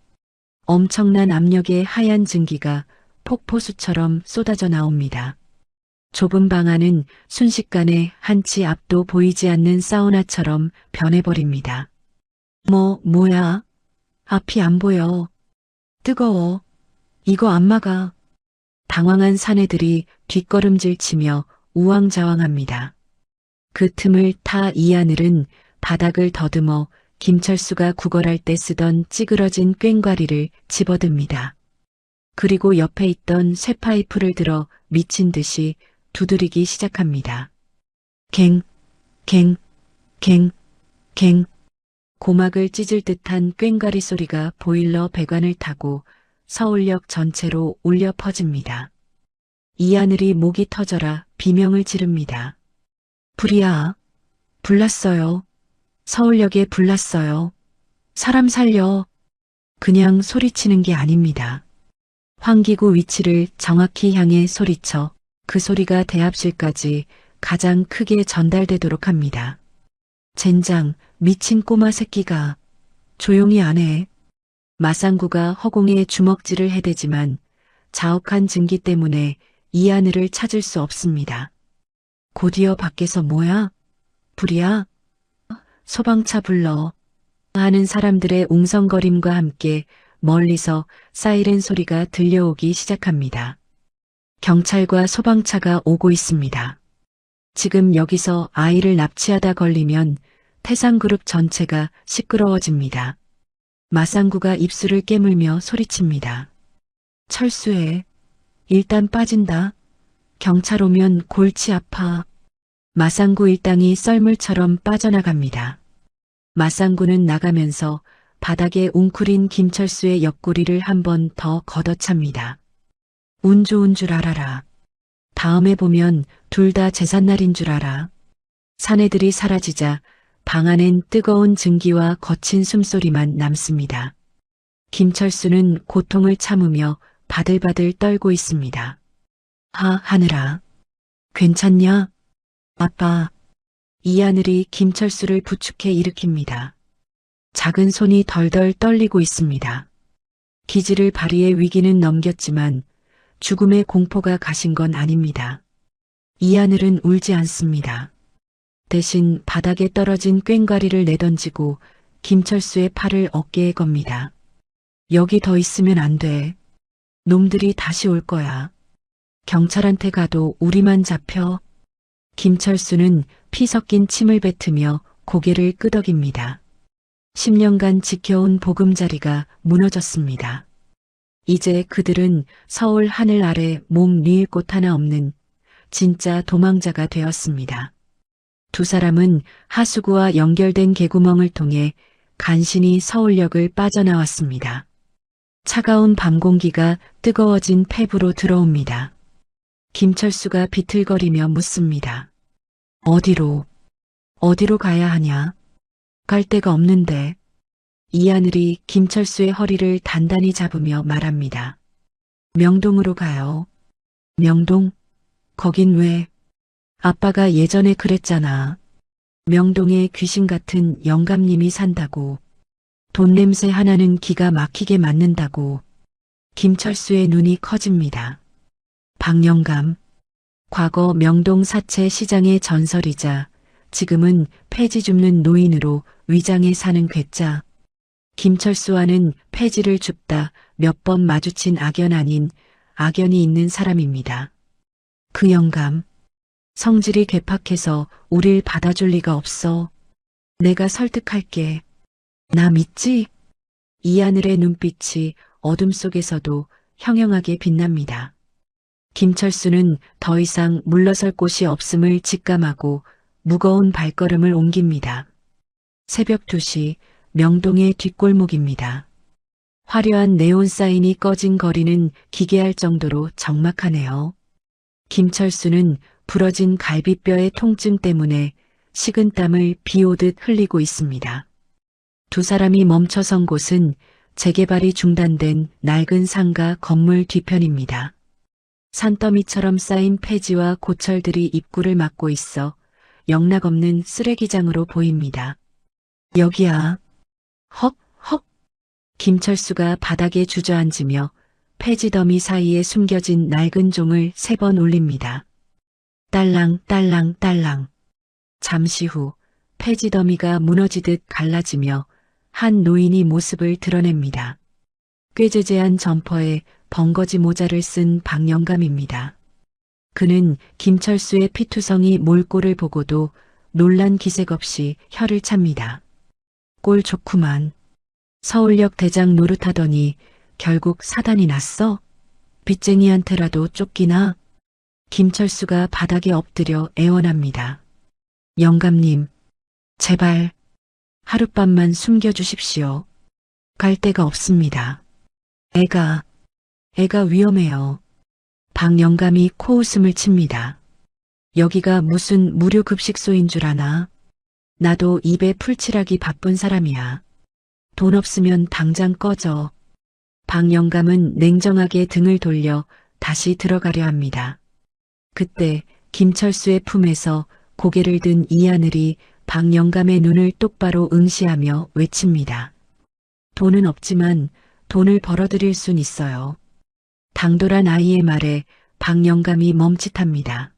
엄청난 압력의 하얀 증기가 폭포수처럼 쏟아져 나옵니다. 좁은 방 안은 순식간에 한치 앞도 보이지 않는 사우나처럼 변해버립니다. 뭐야? 앞이 안 보여. 뜨거워. 이거 안 막아. 당황한 사내들이 뒷걸음질 치며 우왕좌왕합니다. 그 틈을 타 이하늘은 바닥을 더듬어 김철수가 구걸할 때 쓰던 찌그러진 꽹과리를 집어듭니다. 그리고 옆에 있던 쇠파이프를 들어 미친 듯이 두드리기 시작합니다. 갱, 갱, 갱, 갱. 고막을 찢을 듯한 꽹과리 소리가 보일러 배관을 타고 서울역 전체로 울려 퍼집니다. 이하늘이 목이 터져라 비명을 지릅니다. 불이야. 불났어요. 서울역에 불났어요. 사람 살려. 그냥 소리치는 게 아닙니다. 환기구 위치를 정확히 향해 소리쳐 그 소리가 대합실까지 가장 크게 전달되도록 합니다. 젠장, 미친 꼬마 새끼가. 조용히 안 해. 마상구가 허공에 주먹질을 해대지만 자욱한 증기 때문에 이하늘을 찾을 수 없습니다. 곧이어 밖에서 뭐야? 불이야? 소방차 불러. 하는 사람들의 웅성거림과 함께 멀리서 사이렌 소리가 들려오기 시작합니다. 경찰과 소방차가 오고 있습니다. 지금 여기서 아이를 납치하다 걸리면 태상그룹 전체가 시끄러워집니다. 마상구가 입술을 깨물며 소리칩니다. 철수해. 일단 빠진다. 경찰 오면 골치 아파. 마상구 일당이 썰물처럼 빠져나갑니다. 마상구는 나가면서 바닥에 웅크린 김철수의 옆구리를 한 번 더 걷어찹니다. 운 좋은 줄 알아라. 다음에 보면 둘 다 제삿날인 줄 알아. 사내들이 사라지자 방 안엔 뜨거운 증기와 거친 숨소리만 남습니다. 김철수는 고통을 참으며 바들바들 떨고 있습니다. 하늘아. 괜찮냐? 아빠. 이하늘이 김철수를 부축해 일으킵니다. 작은 손이 덜덜 떨리고 있습니다. 기지를 발휘해 위기는 넘겼지만 죽음의 공포가 가신 건 아닙니다. 이하늘은 울지 않습니다. 대신 바닥에 떨어진 꽹과리를 내던지고 김철수의 팔을 어깨에 겁니다. 여기 더 있으면 안 돼. 놈들이 다시 올 거야. 경찰한테 가도 우리만 잡혀. 김철수는 피 섞인 침을 뱉으며 고개를 끄덕입니다. 10년간 지켜온 보금자리가 무너졌습니다. 이제 그들은 서울 하늘 아래 몸 뉘을 곳 하나 없는 진짜 도망자가 되었습니다. 두 사람은 하수구와 연결된 개구멍을 통해 간신히 서울역을 빠져나왔습니다. 차가운 밤 공기가 뜨거워진 폐부로 들어옵니다. 김철수가 비틀거리며 묻습니다. 어디로 가야 하냐? 갈 데가 없는데. 이하늘이 김철수의 허리를 단단히 잡으며 말합니다. 명동으로 가요. 명동? 거긴 왜? 아빠가 예전에 그랬잖아. 명동에 귀신 같은 영감님이 산다고. 돈 냄새 하나는 기가 막히게 맡는다고. 김철수의 눈이 커집니다. 박영감. 과거 명동 사채 시장의 전설이자 지금은 폐지 줍는 노인으로 위장에 사는 괴짜. 김철수와는 폐지를 줍다 몇 번 마주친 악연 아닌 악연이 있는 사람입니다. 그 영감. 성질이 괴팍해서 우릴 받아줄 리가 없어. 내가 설득할게. 나 믿지? 이하늘의 눈빛이 어둠 속에서도 형형하게 빛납니다. 김철수는 더 이상 물러설 곳이 없음을 직감하고 무거운 발걸음을 옮깁니다. 새벽 2시 명동의 뒷골목입니다. 화려한 네온 사인이 꺼진 거리는 기괴할 정도로 적막하네요. 김철수는 부러진 갈비뼈의 통증 때문에 식은땀을 비 오듯 흘리고 있습니다. 두 사람이 멈춰선 곳은 재개발이 중단된 낡은 상가 건물 뒤편입니다. 산더미처럼 쌓인 폐지와 고철들이 입구를 막고 있어 영락없는 쓰레기장으로 보입니다. 여기야. 헉. 김철수가 바닥에 주저앉으며 폐지 더미 사이에 숨겨진 낡은 종을 3번 울립니다. 딸랑. 잠시 후 폐지 더미가 무너지듯 갈라지며 한 노인이 모습을 드러냅니다. 꾀죄죄한 점퍼에 벙거지 모자를 쓴 박영감입니다. 그는 김철수의 피투성이 몰골을 보고도 놀란 기색 없이 혀를 찹니다. 꼴 좋구만. 서울역 대장 노릇하더니 결국 사단이 났어? 빚쟁이한테라도 쫓기나? 김철수가 바닥에 엎드려 애원합니다. 영감님, 제발 하룻밤만 숨겨주십시오. 갈 데가 없습니다. 애가 위험해요. 박영감이 코웃음을 칩니다. 여기가 무슨 무료급식소인 줄 아나? 나도 입에 풀칠하기 바쁜 사람이야. 돈 없으면 당장 꺼져. 박영감은 냉정하게 등을 돌려 다시 들어가려 합니다. 그때 김철수의 품에서 고개를 든 이하늘이 박영감의 눈을 똑바로 응시하며 외칩니다. 돈은 없지만 돈을 벌어들일 순 있어요. 당돌한 아이의 말에 박영감이 멈칫합니다.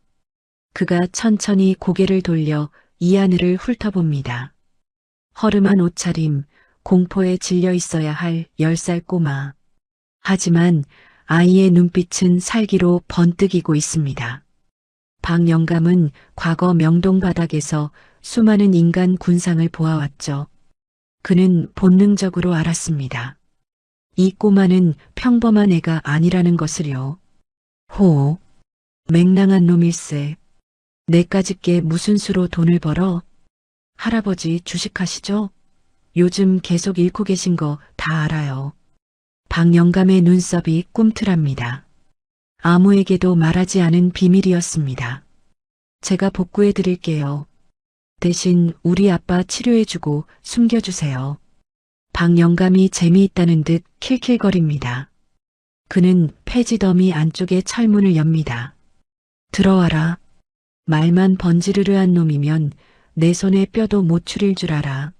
그가 천천히 고개를 돌려 이하늘을 훑어봅니다. 허름한 옷차림, 공포에 질려 있어야 할 10살 꼬마. 하지만 아이의 눈빛은 살기로 번뜩이고 있습니다. 박영감은 과거 명동 바닥에서 수많은 인간 군상을 보아왔죠. 그는 본능적으로 알았습니다. 이 꼬마는 평범한 애가 아니라는 것을요. 맹랑한 놈일세. 내까짓게 무슨 수로 돈을 벌어? 할아버지 주식하시죠? 요즘 계속 잃고 계신 거 다 알아요. 박영감의 눈썹이 꿈틀합니다. 아무에게도 말하지 않은 비밀이었습니다. 제가 복구해 드릴게요. 대신 우리 아빠 치료해주고 숨겨주세요. 박영감이 재미있다는 듯 킬킬거립니다. 그는 폐지 더미 안쪽에 철문을 엽니다. 들어와라. 말만 번지르르한 놈이면 내 손에 뼈도 못 추릴 줄 알아.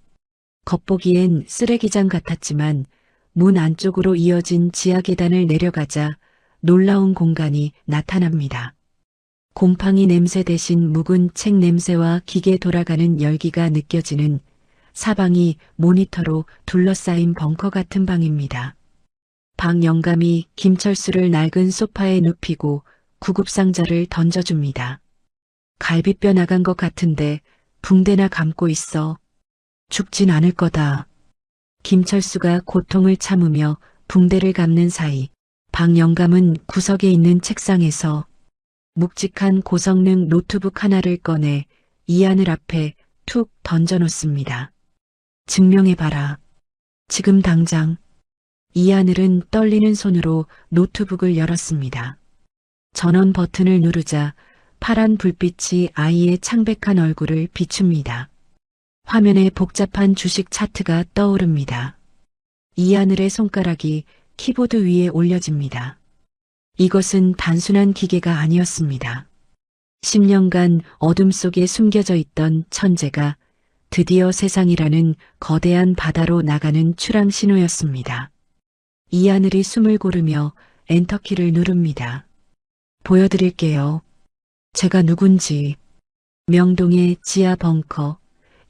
겉보기엔 쓰레기장 같았지만 문 안쪽으로 이어진 지하 계단을 내려가자 놀라운 공간이 나타납니다. 곰팡이 냄새 대신 묵은 책 냄새와 기계 돌아가는 열기가 느껴지는 사방이 모니터로 둘러싸인 벙커 같은 방입니다. 박영감이 김철수를 낡은 소파에 눕히고 구급상자를 던져줍니다. 갈비뼈 나간 것 같은데 붕대나 감고 있어. 죽진 않을 거다. 김철수가 고통을 참으며 붕대를 감는 사이 박영감은 구석에 있는 책상에서 묵직한 고성능 노트북 하나를 꺼내 이하늘 앞에 툭 던져놓습니다. 증명해봐라. 지금 당장. 이하늘은 떨리는 손으로 노트북을 열었습니다. 전원 버튼을 누르자 파란 불빛이 아이의 창백한 얼굴을 비춥니다. 화면에 복잡한 주식 차트가 떠오릅니다. 이하늘의 손가락이 키보드 위에 올려집니다. 이것은 단순한 기계가 아니었습니다. 10년간 어둠 속에 숨겨져 있던 천재가 드디어 세상이라는 거대한 바다로 나가는 출항 신호였습니다. 이하늘이 숨을 고르며 엔터키를 누릅니다. 보여드릴게요. 제가 누군지. 명동의 지하 벙커,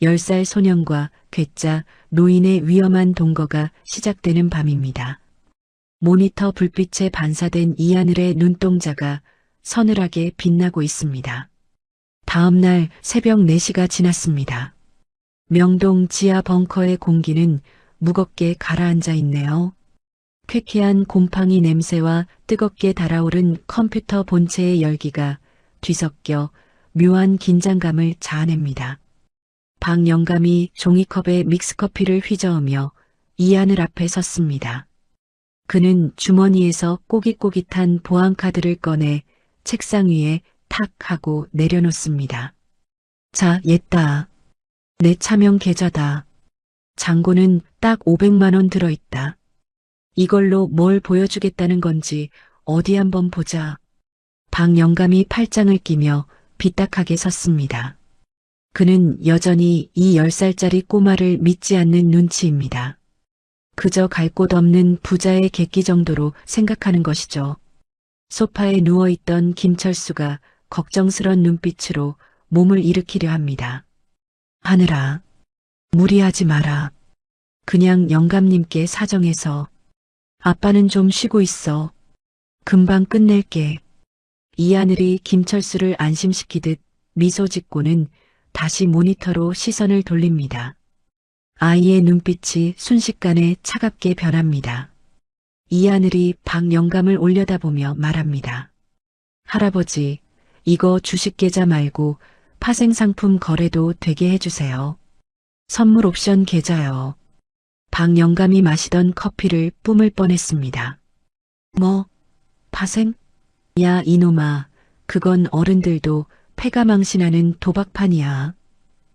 10살 소년과 괴짜 노인의 위험한 동거가 시작되는 밤입니다. 모니터 불빛에 반사된 이하늘의 눈동자가 서늘하게 빛나고 있습니다. 다음 날 새벽 4시가 지났습니다. 명동 지하 벙커의 공기는 무겁게 가라앉아 있네요. 쾌쾌한 곰팡이 냄새와 뜨겁게 달아오른 컴퓨터 본체의 열기가 뒤섞여 묘한 긴장감을 자아냅니다. 박영감이 종이컵에 믹스커피를 휘저으며 이하늘 앞에 섰습니다. 그는 주머니에서 꼬깃꼬깃한 보안카드를 꺼내 책상 위에 탁 하고 내려놓습니다. 자, 옛다. 내 차명 계좌다. 잔고는 딱 500만 원 들어있다. 이걸로 뭘 보여주겠다는 건지 어디 한번 보자. 박영감이 팔짱을 끼며 빗딱하게 섰습니다. 그는 여전히 이 10살짜리 꼬마를 믿지 않는 눈치입니다. 그저 갈 곳 없는 부자의 객기 정도로 생각하는 것이죠. 소파에 누워있던 김철수가 걱정스런 눈빛으로 몸을 일으키려 합니다. 하늘아, 무리하지 마라. 그냥 영감님께 사정해서. 아빠는 좀 쉬고 있어. 금방 끝낼게. 이하늘이 김철수를 안심시키듯 미소 짓고는 다시 모니터로 시선을 돌립니다. 아이의 눈빛이 순식간에 차갑게 변합니다. 이하늘이 박영감을 올려다보며 말합니다. 할아버지, 이거 주식계좌 말고 파생상품 거래도 되게 해주세요. 선물 옵션 계좌요. 박영감이 마시던 커피를 뿜을 뻔했습니다. 뭐? 파생? 야 이놈아, 그건 어른들도 패가망신하는 도박판이야.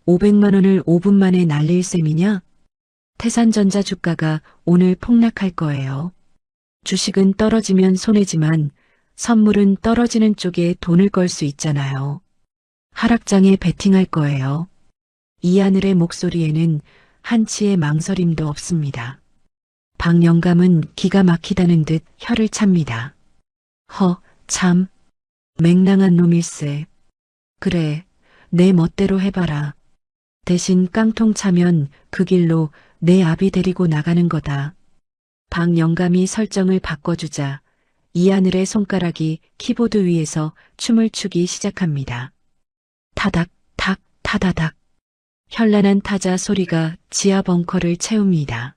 500만 원을 5분 만에 날릴 셈이냐? 태산전자 주가가 오늘 폭락할 거예요. 주식은 떨어지면 손해지만 선물은 떨어지는 쪽에 돈을 걸 수 있잖아요. 하락장에 베팅할 거예요. 이하늘의 목소리에는 한치의 망설임도 없습니다. 박 영감은 기가 막히다는 듯 혀를 찹니다. 참, 맹랑한 놈일세. 그래, 내 멋대로 해봐라. 대신 깡통 차면 그 길로 내 아비 데리고 나가는 거다. 박 영감이 설정을 바꿔주자 이하늘의 손가락이 키보드 위에서 춤을 추기 시작합니다. 타닥, 탁, 타다닥. 현란한 타자 소리가 지하 벙커를 채웁니다.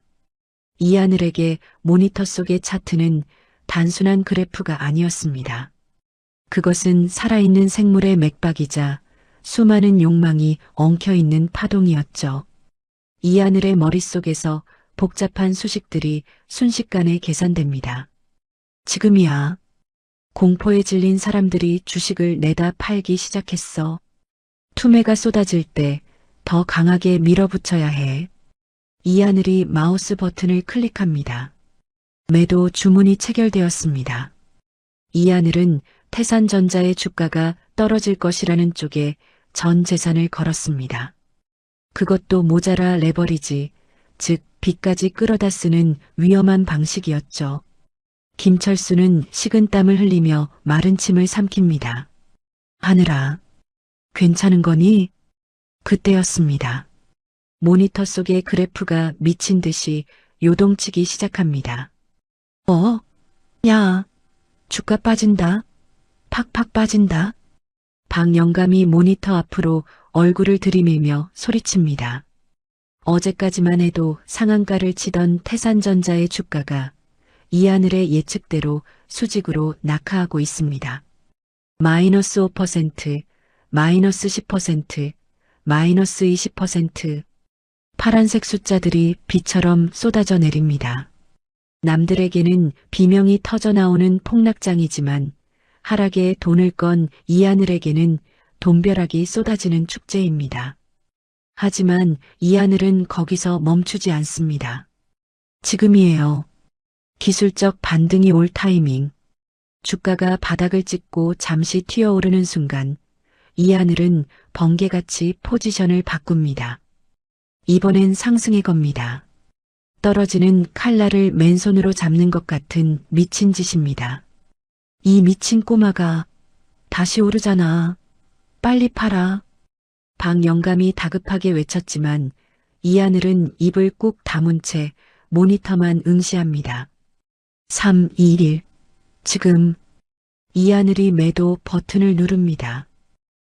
이하늘에게 모니터 속의 차트는 단순한 그래프가 아니었습니다. 그것은 살아있는 생물의 맥박이자 수많은 욕망이 엉켜있는 파동이었죠. 이하늘의 머릿속에서 복잡한 수식들이 순식간에 계산됩니다. 지금이야. 공포에 질린 사람들이 주식을 내다 팔기 시작했어. 투매가 쏟아질 때 더 강하게 밀어붙여야 해. 이하늘이 마우스 버튼을 클릭합니다. 매도 주문이 체결되었습니다. 이하늘은 태산전자의 주가가 떨어질 것이라는 쪽에 전 재산을 걸었습니다. 그것도 모자라 레버리지, 즉 빚까지 끌어다 쓰는 위험한 방식이었죠. 김철수는 식은땀을 흘리며 마른 침을 삼킵니다. 하늘아, 괜찮은 거니? 그때였습니다. 모니터 속의 그래프가 미친 듯이 요동치기 시작합니다. 야, 주가 빠진다. 팍팍 빠진다. 박 영감이 모니터 앞으로 얼굴을 들이밀며 소리칩니다. 어제까지만 해도 상한가를 치던 태산전자의 주가가 이하늘의 예측대로 수직으로 낙하하고 있습니다. 마이너스 5%, 마이너스 10%, 마이너스 20%. 파란색 숫자들이 비처럼 쏟아져 내립니다. 남들에게는 비명이 터져나오는 폭락장이지만 하락에 돈을 건 이하늘에게는 돈벼락이 쏟아지는 축제입니다. 하지만 이하늘은 거기서 멈추지 않습니다. 지금이에요. 기술적 반등이 올 타이밍. 주가가 바닥을 찍고 잠시 튀어오르는 순간 이하늘은 번개같이 포지션을 바꿉니다. 이번엔 상승의 겁니다. 떨어지는 칼날을 맨손으로 잡는 것 같은 미친 짓입니다. 이 미친 꼬마가 다시 오르잖아. 빨리 팔아. 박 영감이 다급하게 외쳤지만 이하늘은 입을 꾹 다문 채 모니터만 응시합니다. 3, 2, 1. 지금. 이하늘이 매도 버튼을 누릅니다.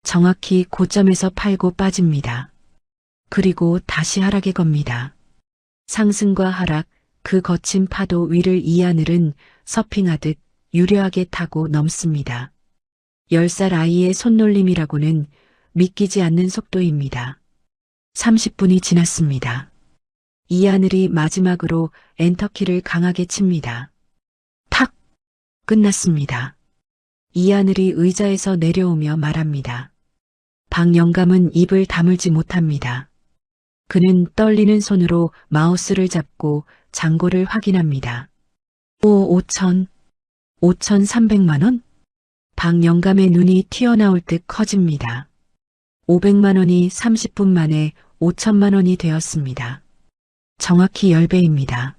정확히 고점에서 팔고 빠집니다. 그리고 다시 하락에 겁니다. 상승과 하락, 그 거친 파도 위를 이하늘은 서핑하듯 유려하게 타고 넘습니다. 10살 아이의 손놀림이라고는 믿기지 않는 속도입니다. 30분이 지났습니다. 이하늘이 마지막으로 엔터키를 강하게 칩니다. 탁! 끝났습니다. 이하늘이 의자에서 내려오며 말합니다. 박 영감은 입을 다물지 못합니다. 그는 떨리는 손으로 마우스를 잡고 잔고를 확인합니다. 5,300만 원? 박 영감의 눈이 튀어나올 듯 커집니다. 500만 원이 30분 만에 5천만 원이 되었습니다. 정확히 10배입니다.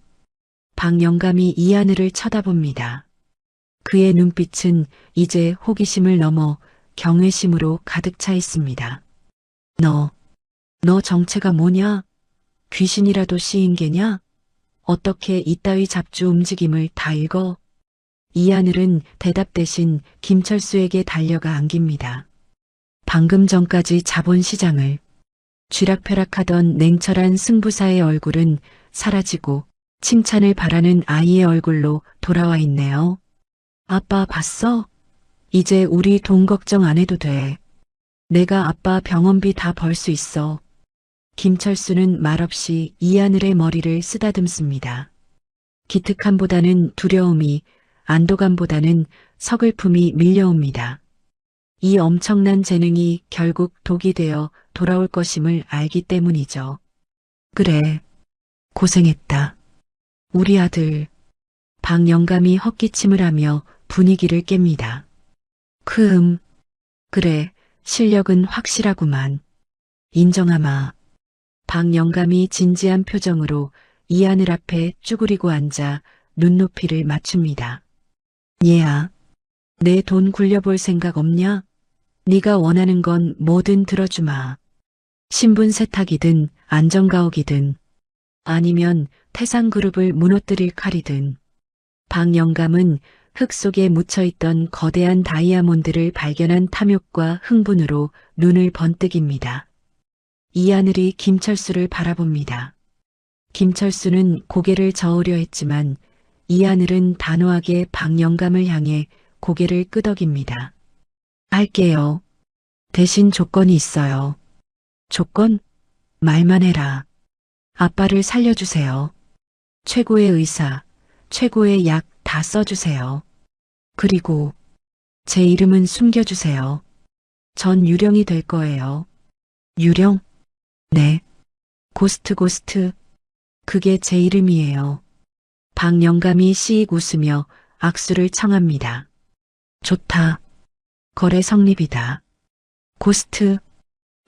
박 영감이 이하늘을 쳐다봅니다. 그의 눈빛은 이제 호기심을 넘어 경외심으로 가득 차 있습니다. 너 정체가 뭐냐? 귀신이라도 씌인 게냐? 어떻게 이따위 잡주 움직임을 다 읽어? 이하늘은 대답 대신 김철수에게 달려가 안깁니다. 방금 전까지 자본시장을 쥐락펴락하던 냉철한 승부사의 얼굴은 사라지고 칭찬을 바라는 아이의 얼굴로 돌아와 있네요. 아빠 봤어? 이제 우리 돈 걱정 안 해도 돼. 내가 아빠 병원비 다 벌 수 있어. 김철수는 말없이 이하늘의 머리를 쓰다듬습니다. 기특함보다는 두려움이, 안도감보다는 서글픔이 밀려옵니다. 이 엄청난 재능이 결국 독이 되어 돌아올 것임을 알기 때문이죠. 그래, 고생했다. 우리 아들. 박 영감이 헛기침을 하며 분위기를 깹니다. 그래, 실력은 확실하구만. 인정하마. 박영감이 진지한 표정으로 이하늘 앞에 쭈그리고 앉아 눈높이를 맞춥니다. 얘야, 내 돈 굴려볼 생각 없냐? 네가 원하는 건 뭐든 들어주마. 신분 세탁이든 안전가옥이든 아니면 태상그룹을 무너뜨릴 칼이든. 박영감은 흙 속에 묻혀있던 거대한 다이아몬드를 발견한 탐욕과 흥분으로 눈을 번뜩입니다. 이하늘이 김철수를 바라봅니다. 김철수는 고개를 저으려 했지만 이하늘은 단호하게 박영감을 향해 고개를 끄덕입니다. 할게요. 대신 조건이 있어요. 조건? 말만 해라. 아빠를 살려주세요. 최고의 의사, 최고의 약 다 써주세요. 그리고 제 이름은 숨겨주세요. 전 유령이 될 거예요. 유령? 네. 고스트. 그게 제 이름이에요. 박영감이 씩 웃으며 악수를 청합니다. 좋다. 거래 성립이다. 고스트.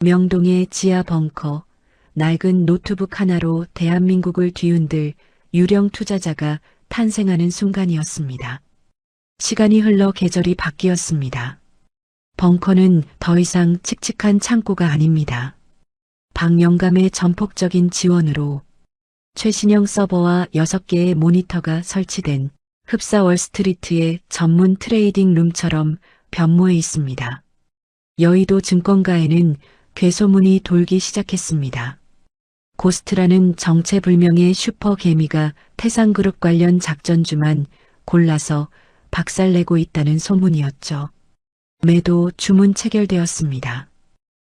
명동의 지하 벙커, 낡은 노트북 하나로 대한민국을 뒤흔들 유령 투자자가 탄생하는 순간이었습니다. 시간이 흘러 계절이 바뀌었습니다. 벙커는 더 이상 칙칙한 창고가 아닙니다. 박영감의 전폭적인 지원으로 최신형 서버와 6개의 모니터가 설치된 흡사 월스트리트의 전문 트레이딩 룸처럼 변모해 있습니다. 여의도 증권가에는 괴소문이 돌기 시작했습니다. 고스트라는 정체불명의 슈퍼 개미가 태상그룹 관련 작전주만 골라서 박살내고 있다는 소문이었죠. 매도 주문 체결되었습니다.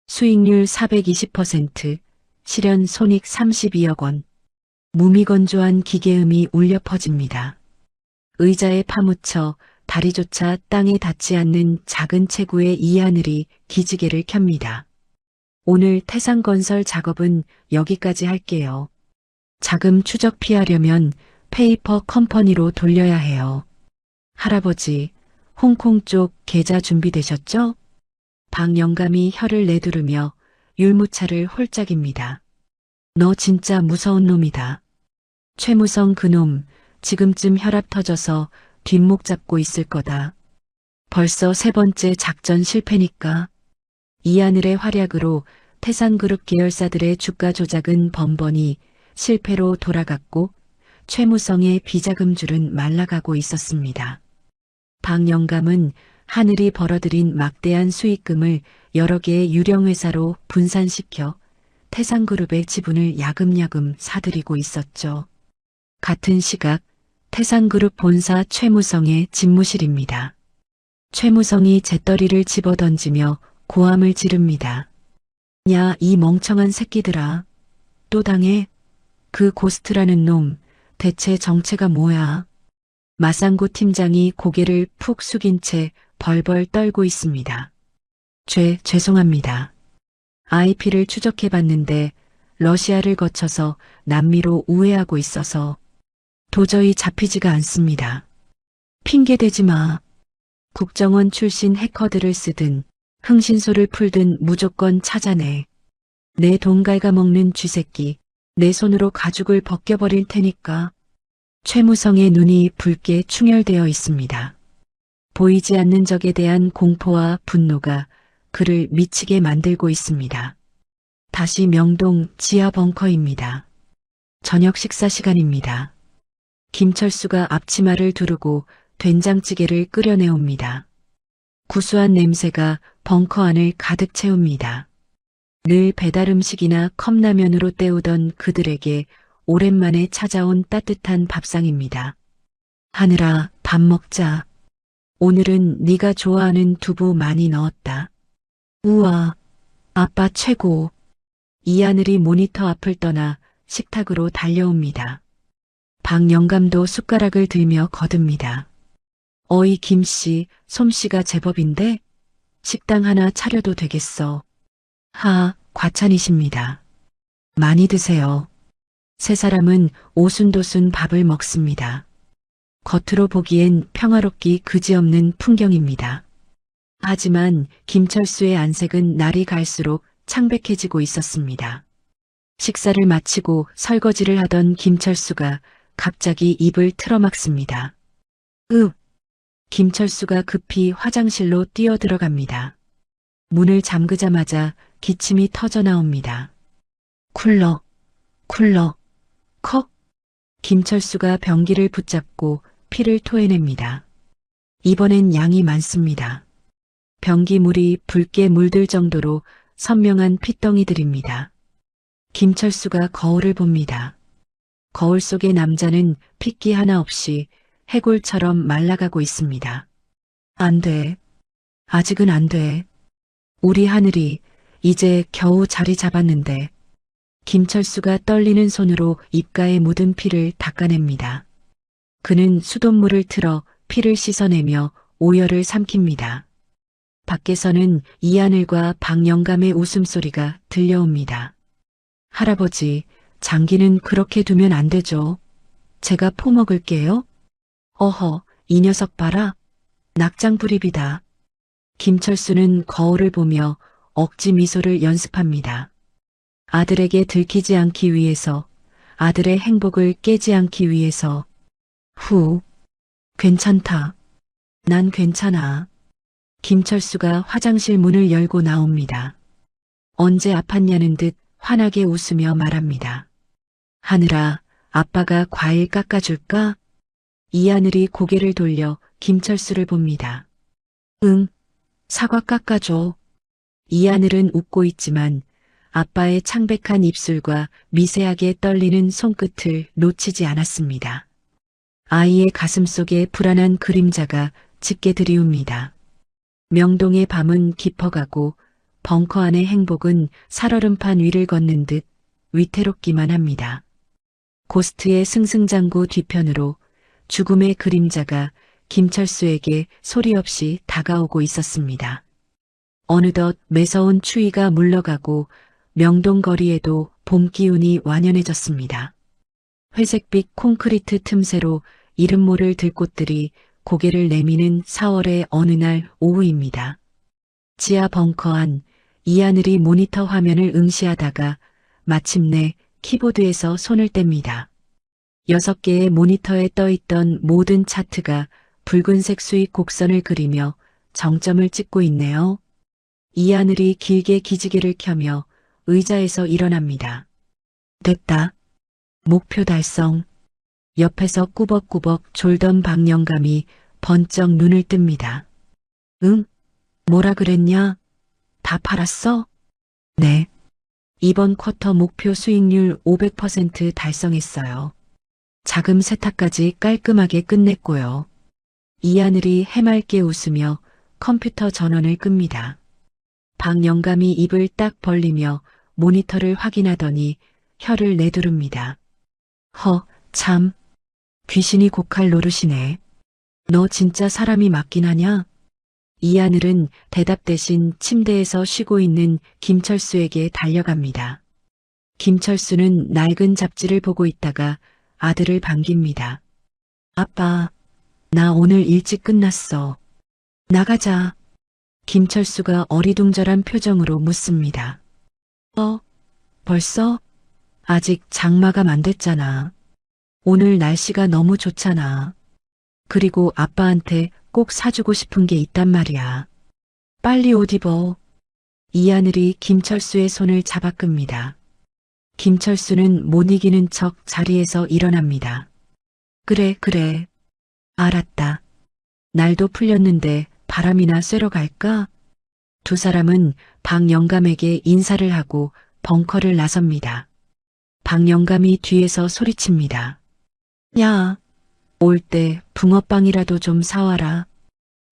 수익률 420%, 실현 손익 32억 원. 무미건조한 기계음이 울려 퍼집니다. 의자에 파묻혀 다리조차 땅에 닿지 않는 작은 체구의 이하늘이 기지개를 켭니다. 오늘 태상건설 작업은 여기까지 할게요. 자금 추적 피하려면 페이퍼 컴퍼니로 돌려야 해요. 할아버지, 홍콩 쪽 계좌 준비되셨죠? 박영감이 혀를 내두르며 율무차를 홀짝입니다. 너 진짜 무서운 놈이다. 최무성 그놈 지금쯤 혈압 터져서 뒷목 잡고 있을 거다. 벌써 3번째 작전 실패니까. 이하늘의 활약으로 태상그룹 계열사들의 주가 조작은 번번이 실패로 돌아갔고 최무성의 비자금줄은 말라가고 있었습니다. 박영감은 하늘이 벌어들인 막대한 수익금을 여러 개의 유령회사로 분산시켜 태상그룹의 지분을 야금야금 사들이고 있었죠. 같은 시각 태상그룹 본사 최무성의 집무실입니다. 최무성이 재떨이를 집어던지며 고함을 지릅니다. 야, 이 멍청한 새끼들아. 또 당해? 그 고스트라는 놈 대체 정체가 뭐야? 마상구 팀장이 고개를 푹 숙인 채 벌벌 떨고 있습니다. 죄송합니다. IP를 추적해봤는데 러시아를 거쳐서 남미로 우회하고 있어서 도저히 잡히지가 않습니다. 핑계대지 마. 국정원 출신 해커들을 쓰든 흥신소를 풀든 무조건 찾아내. 내 돈 갉아먹는 쥐새끼, 내 손으로 가죽을 벗겨버릴 테니까. 최무성의 눈이 붉게 충혈되어 있습니다. 보이지 않는 적에 대한 공포와 분노가 그를 미치게 만들고 있습니다. 다시 명동 지하 벙커입니다. 저녁 식사 시간입니다. 김철수가 앞치마를 두르고 된장찌개를 끓여내옵니다. 구수한 냄새가 벙커 안을 가득 채웁니다. 늘 배달음식이나 컵라면으로 때우던 그들에게 오랜만에 찾아온 따뜻한 밥상입니다. 하늘아, 밥 먹자. 오늘은 네가 좋아하는 두부 많이 넣었다. 우와, 아빠 최고. 이하늘이 모니터 앞을 떠나 식탁으로 달려옵니다. 박영감도 숟가락을 들며 거듭니다. 어이 김씨, 솜씨가 제법인데? 식당 하나 차려도 되겠어. 과찬이십니다. 많이 드세요. 세 사람은 오순도순 밥을 먹습니다. 겉으로 보기엔 평화롭기 그지없는 풍경입니다. 하지만 김철수의 안색은 날이 갈수록 창백해지고 있었습니다. 식사를 마치고 설거지를 하던 김철수가 갑자기 입을 틀어막습니다. 김철수가 급히 화장실로 뛰어들어갑니다. 문을 잠그자마자 기침이 터져 나옵니다. 쿨럭, 쿨럭, 컥. 김철수가 변기를 붙잡고 피를 토해냅니다. 이번엔 양이 많습니다. 변기 물이 붉게 물들 정도로 선명한 핏덩이들입니다. 김철수가 거울을 봅니다. 거울 속의 남자는 핏기 하나 없이 해골처럼 말라가고 있습니다. 안 돼. 아직은 안 돼. 우리 하늘이 이제 겨우 자리 잡았는데. 김철수가 떨리는 손으로 입가에 묻은 피를 닦아냅니다. 그는 수돗물을 틀어 피를 씻어내며 오열을 삼킵니다. 밖에서는 이하늘과 박영감의 웃음소리가 들려옵니다. 할아버지, 장기는 그렇게 두면 안 되죠. 제가 포먹을게요. 어허, 이 녀석 봐라. 낙장불입이다. 김철수는 거울을 보며 억지 미소를 연습합니다. 아들에게 들키지 않기 위해서, 아들의 행복을 깨지 않기 위해서. 괜찮다. 난 괜찮아. 김철수가 화장실 문을 열고 나옵니다. 언제 아팠냐는 듯 환하게 웃으며 말합니다. 하늘아, 아빠가 과일 깎아줄까? 이하늘이 고개를 돌려 김철수를 봅니다. 응, 사과 깎아줘. 이하늘은 웃고 있지만 아빠의 창백한 입술과 미세하게 떨리는 손끝을 놓치지 않았습니다. 아이의 가슴속에 불안한 그림자가 짙게 드리웁니다. 명동의 밤은 깊어가고 벙커 안의 행복은 살얼음판 위를 걷는 듯 위태롭기만 합니다. 고스트의 승승장구 뒤편으로 죽음의 그림자가 김철수에게 소리 없이 다가오고 있었습니다. 어느덧 매서운 추위가 물러가고 명동 거리에도 봄 기운이 완연해졌습니다. 회색빛 콘크리트 틈새로 이름 모를 들꽃들이 고개를 내미는 4월의 어느 날 오후입니다. 지하 벙커 안 이하늘이 모니터 화면을 응시하다가 마침내 키보드에서 손을 뗍니다. 6개의 모니터에 떠있던 모든 차트가 붉은색 수익 곡선을 그리며 정점을 찍고 있네요. 이하늘이 길게 기지개를 켜며 의자에서 일어납니다. 됐다. 목표 달성. 옆에서 꾸벅꾸벅 졸던 박영감이 번쩍 눈을 뜹니다. 응? 뭐라 그랬냐? 다 팔았어? 네. 이번 쿼터 목표 수익률 500% 달성했어요. 자금 세탁까지 깔끔하게 끝냈고요. 이하늘이 해맑게 웃으며 컴퓨터 전원을 끕니다. 박영감이 입을 딱 벌리며 모니터를 확인하더니 혀를 내두릅니다. 참. 귀신이 고칼 노릇이네. 너 진짜 사람이 맞긴 하냐? 이하늘은 대답 대신 침대에서 쉬고 있는 김철수에게 달려갑니다. 김철수는 낡은 잡지를 보고 있다가 아들을 반깁니다. 아빠, 나 오늘 일찍 끝났어. 나가자. 김철수가 어리둥절한 표정으로 묻습니다. 벌써? 아직 장마감 안 됐잖아. 오늘 날씨가 너무 좋잖아. 그리고 아빠한테 꼭 사주고 싶은 게 있단 말이야. 빨리 옷 입어. 이하늘이 김철수의 손을 잡아 끕니다. 김철수는 못 이기는 척 자리에서 일어납니다. 그래. 알았다. 날도 풀렸는데 바람이나 쐬러 갈까? 두 사람은 박영감에게 인사를 하고 벙커를 나섭니다. 박영감이 뒤에서 소리칩니다. 야, 올 때 붕어빵이라도 좀 사와라.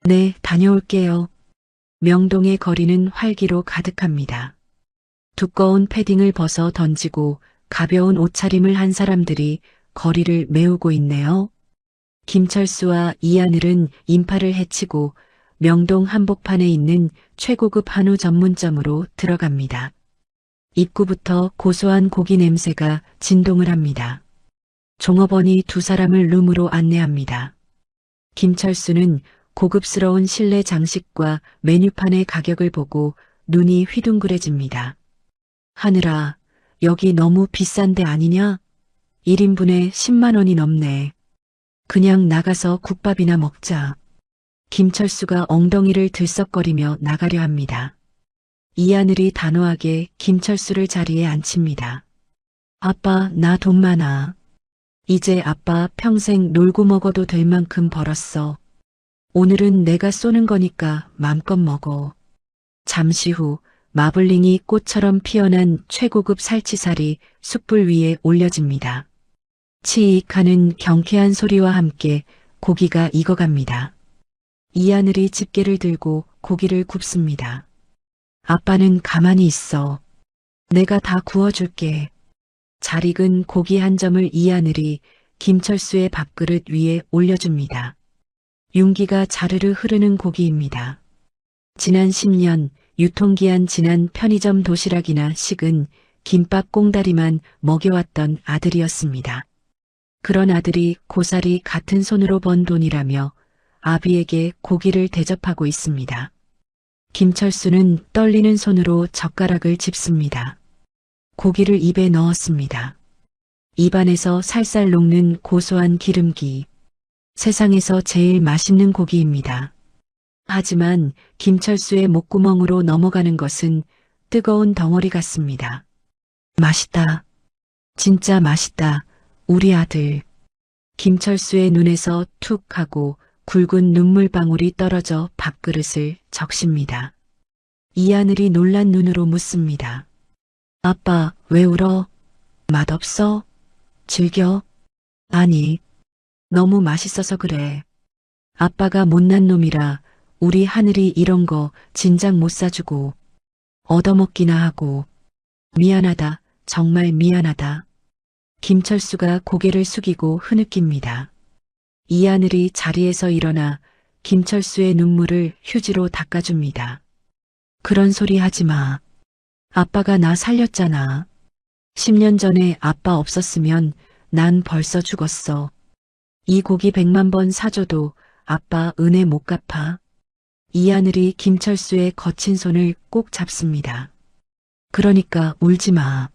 네, 다녀올게요. 명동의 거리는 활기로 가득합니다. 두꺼운 패딩을 벗어 던지고 가벼운 옷차림을 한 사람들이 거리를 메우고 있네요. 김철수와 이하늘은 인파를 헤치고 명동 한복판에 있는 최고급 한우 전문점으로 들어갑니다. 입구부터 고소한 고기 냄새가 진동을 합니다. 종업원이 두 사람을 룸으로 안내합니다. 김철수는 고급스러운 실내 장식과 메뉴판의 가격을 보고 눈이 휘둥그레집니다. 하늘아, 여기 너무 비싼 데 아니냐? 1인분에 10만 원이 넘네. 그냥 나가서 국밥이나 먹자. 김철수가 엉덩이를 들썩거리며 나가려 합니다. 이하늘이 단호하게 김철수를 자리에 앉힙니다. 아빠, 나 돈 많아. 이제 아빠 평생 놀고 먹어도 될 만큼 벌었어. 오늘은 내가 쏘는 거니까 맘껏 먹어. 잠시 후 마블링이 꽃처럼 피어난 최고급 살치살이 숯불 위에 올려집니다. 치익하는 경쾌한 소리와 함께 고기가 익어갑니다. 이하늘이 집게를 들고 고기를 굽습니다. 아빠는 가만히 있어. 내가 다 구워줄게. 잘 익은 고기 한 점을 이하늘이 김철수의 밥그릇 위에 올려줍니다. 윤기가 자르르 흐르는 고기입니다. 지난 10년 유통기한 지난 편의점 도시락이나 식은 김밥 꽁다리만 먹여왔던 아들이었습니다. 그런 아들이 고사리 같은 손으로 번 돈이라며 아비에게 고기를 대접하고 있습니다. 김철수는 떨리는 손으로 젓가락을 짚습니다. 고기를 입에 넣었습니다. 입안에서 살살 녹는 고소한 기름기. 세상에서 제일 맛있는 고기입니다. 하지만 김철수의 목구멍으로 넘어가는 것은 뜨거운 덩어리 같습니다. 맛있다. 진짜 맛있다. 우리 아들. 김철수의 눈에서 툭 하고 굵은 눈물방울이 떨어져 밥그릇을 적십니다. 이하늘이 놀란 눈으로 묻습니다. 아빠, 왜 울어? 맛없어? 즐겨? 아니, 너무 맛있어서 그래. 아빠가 못난 놈이라 우리 하늘이 이런 거 진작 못 사주고 얻어먹기나 하고 미안하다, 정말 미안하다. 김철수가 고개를 숙이고 흐느낍니다. 이하늘이 자리에서 일어나 김철수의 눈물을 휴지로 닦아줍니다. 그런 소리 하지 마. 아빠가 나 살렸잖아. 10년 전에 아빠 없었으면 난 벌써 죽었어. 이 고기 100만 번 사줘도 아빠 은혜 못 갚아. 이하늘이 김철수의 거친 손을 꼭 잡습니다. 그러니까 울지 마.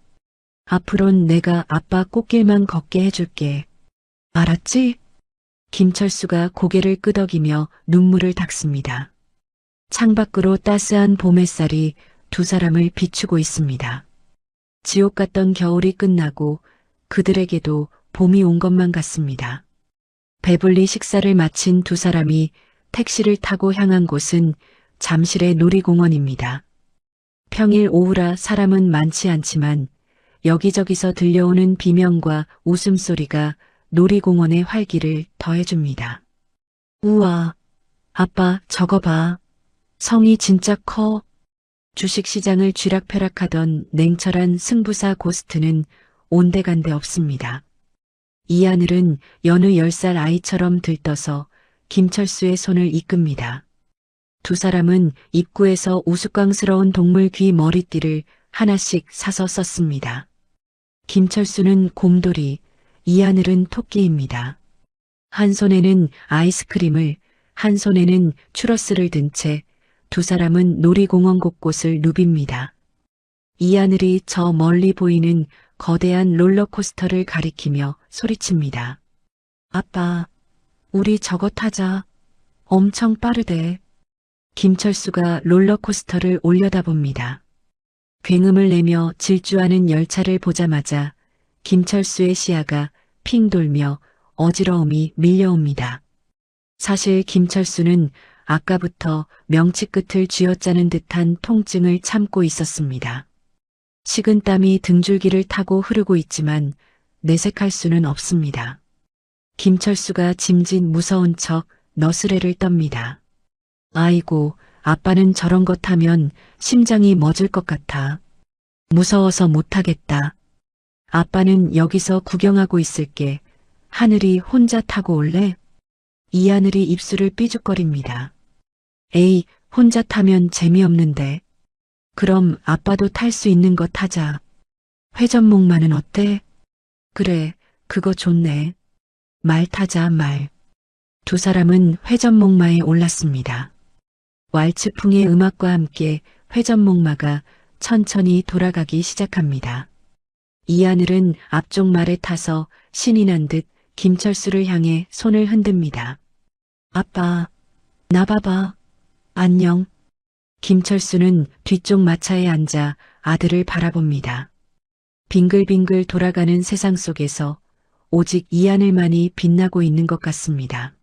앞으론 내가 아빠 꽃길만 걷게 해줄게. 알았지? 김철수가 고개를 끄덕이며 눈물을 닦습니다. 창밖으로 따스한 봄 햇살이 두 사람을 비추고 있습니다. 지옥 같던 겨울이 끝나고 그들에게도 봄이 온 것만 같습니다. 배불리 식사를 마친 두 사람이 택시를 타고 향한 곳은 잠실의 놀이공원입니다. 평일 오후라 사람은 많지 않지만 여기저기서 들려오는 비명과 웃음소리가 놀이공원의 활기를 더해줍니다. 우와, 아빠 저거 봐. 성이 진짜 커. 주식시장을 쥐락펴락하던 냉철한 승부사 고스트는 온데간데 없습니다. 이하늘은 여느 10살 아이처럼 들떠서 김철수의 손을 이끕니다. 두 사람은 입구에서 우스꽝스러운 동물 귀 머리띠를 하나씩 사서 썼습니다. 김철수는 곰돌이, 이하늘은 토끼입니다. 한 손에는 아이스크림을, 한 손에는 추러스를 든 채 두 사람은 놀이공원 곳곳을 누빕니다. 이하늘이 저 멀리 보이는 거대한 롤러코스터를 가리키며 소리칩니다. 아빠, 우리 저거 타자. 엄청 빠르대. 김철수가 롤러코스터를 올려다봅니다. 굉음을 내며 질주하는 열차를 보자마자 김철수의 시야가 핑 돌며 어지러움이 밀려옵니다. 사실 김철수는 아까부터 명치 끝을 쥐어짜는 듯한 통증을 참고 있었습니다. 식은땀이 등줄기를 타고 흐르고 있지만 내색할 수는 없습니다. 김철수가 짐짓 무서운 척 너스레를 떱니다. 아이고, 아빠는 저런 것 하면 심장이 멎을 것 같아. 무서워서 못하겠다. 아빠는 여기서 구경하고 있을게. 하늘이 혼자 타고 올래? 이하늘이 입술을 삐죽거립니다. 에이, 혼자 타면 재미없는데. 그럼 아빠도 탈 수 있는 거 타자. 회전목마는 어때? 그래, 그거 좋네. 말 타자, 말. 두 사람은 회전목마에 올랐습니다. 왈츠풍의 음악과 함께 회전목마가 천천히 돌아가기 시작합니다. 이하늘은 앞쪽 말에 타서 신이 난 듯 김철수를 향해 손을 흔듭니다. 아빠, 나 봐봐. 안녕. 김철수는 뒤쪽 마차에 앉아 아들을 바라봅니다. 빙글빙글 돌아가는 세상 속에서 오직 이하늘만이 빛나고 있는 것 같습니다.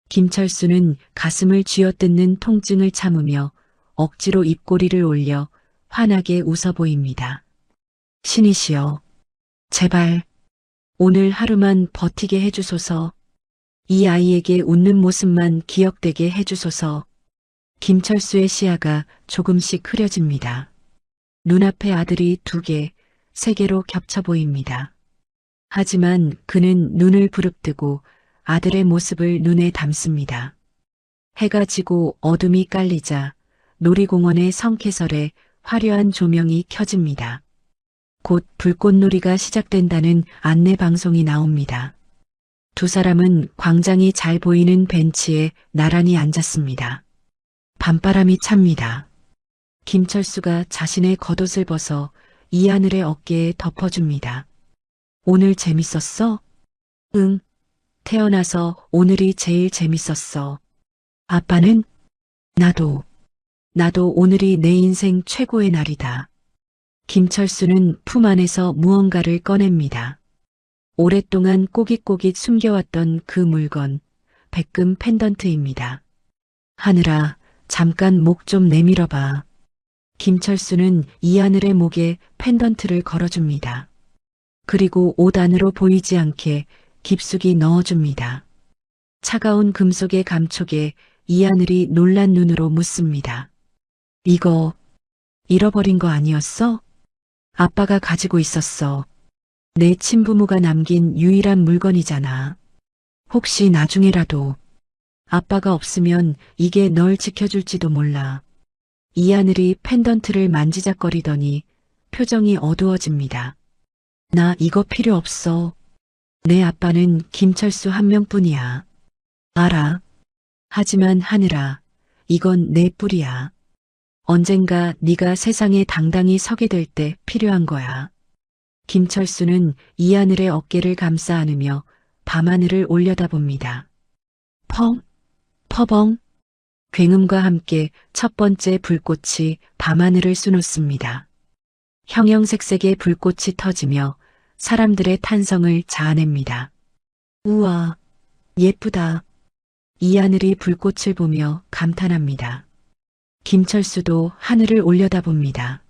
김철수는 가슴을 쥐어뜯는 통증을 참으며 억지로 입꼬리를 올려 환하게 웃어 보입니다. 신이시여, 제발 오늘 하루만 버티게 해주소서. 이 아이에게 웃는 모습만 기억되게 해주소서. 김철수의 시야가 조금씩 흐려집니다. 눈앞에 아들이 2개, 3개로 겹쳐 보입니다. 하지만 그는 눈을 부릅뜨고 아들의 모습을 눈에 담습니다. 해가 지고 어둠이 깔리자 놀이공원의 성캐설에 화려한 조명이 켜집니다. 곧 불꽃놀이가 시작된다는 안내 방송이 나옵니다. 두 사람은 광장이 잘 보이는 벤치에 나란히 앉았습니다. 밤바람이 찹니다. 김철수가 자신의 겉옷을 벗어 이하늘의 어깨에 덮어줍니다. 오늘 재밌었어? 응. 태어나서 오늘이 제일 재밌었어. 아빠는? 나도 오늘이 내 인생 최고의 날이다. 김철수는 품 안에서 무언가를 꺼냅니다. 오랫동안 꼬깃꼬깃 숨겨왔던 그 물건, 백금 펜던트입니다. 하늘아, 잠깐 목 좀 내밀어봐. 김철수는 이하늘의 목에 펜던트를 걸어줍니다. 그리고 옷 안으로 보이지 않게 깊숙이 넣어줍니다. 차가운 금속의 감촉에 이하늘이 놀란 눈으로 묻습니다. 이거 잃어버린 거 아니었어? 아빠가 가지고 있었어. 내 친부모가 남긴 유일한 물건이잖아. 혹시 나중에라도 아빠가 없으면 이게 널 지켜줄지도 몰라. 이하늘이 펜던트를 만지작거리더니 표정이 어두워집니다. 나 이거 필요 없어. 내 아빠는 김철수 한 명뿐이야. 알아. 하지만 하늘아, 이건 내 뿔이야. 언젠가 네가 세상에 당당히 서게 될 때 필요한 거야. 김철수는 이하늘의 어깨를 감싸 안으며 밤하늘을 올려다봅니다. 펑, 퍼벙. 굉음과 함께 첫 번째 불꽃이 밤하늘을 수놓습니다. 형형색색의 불꽃이 터지며 사람들의 탄성을 자아냅니다. 우와, 예쁘다. 이하늘이 불꽃을 보며 감탄합니다. 김철수도 하늘을 올려다봅니다.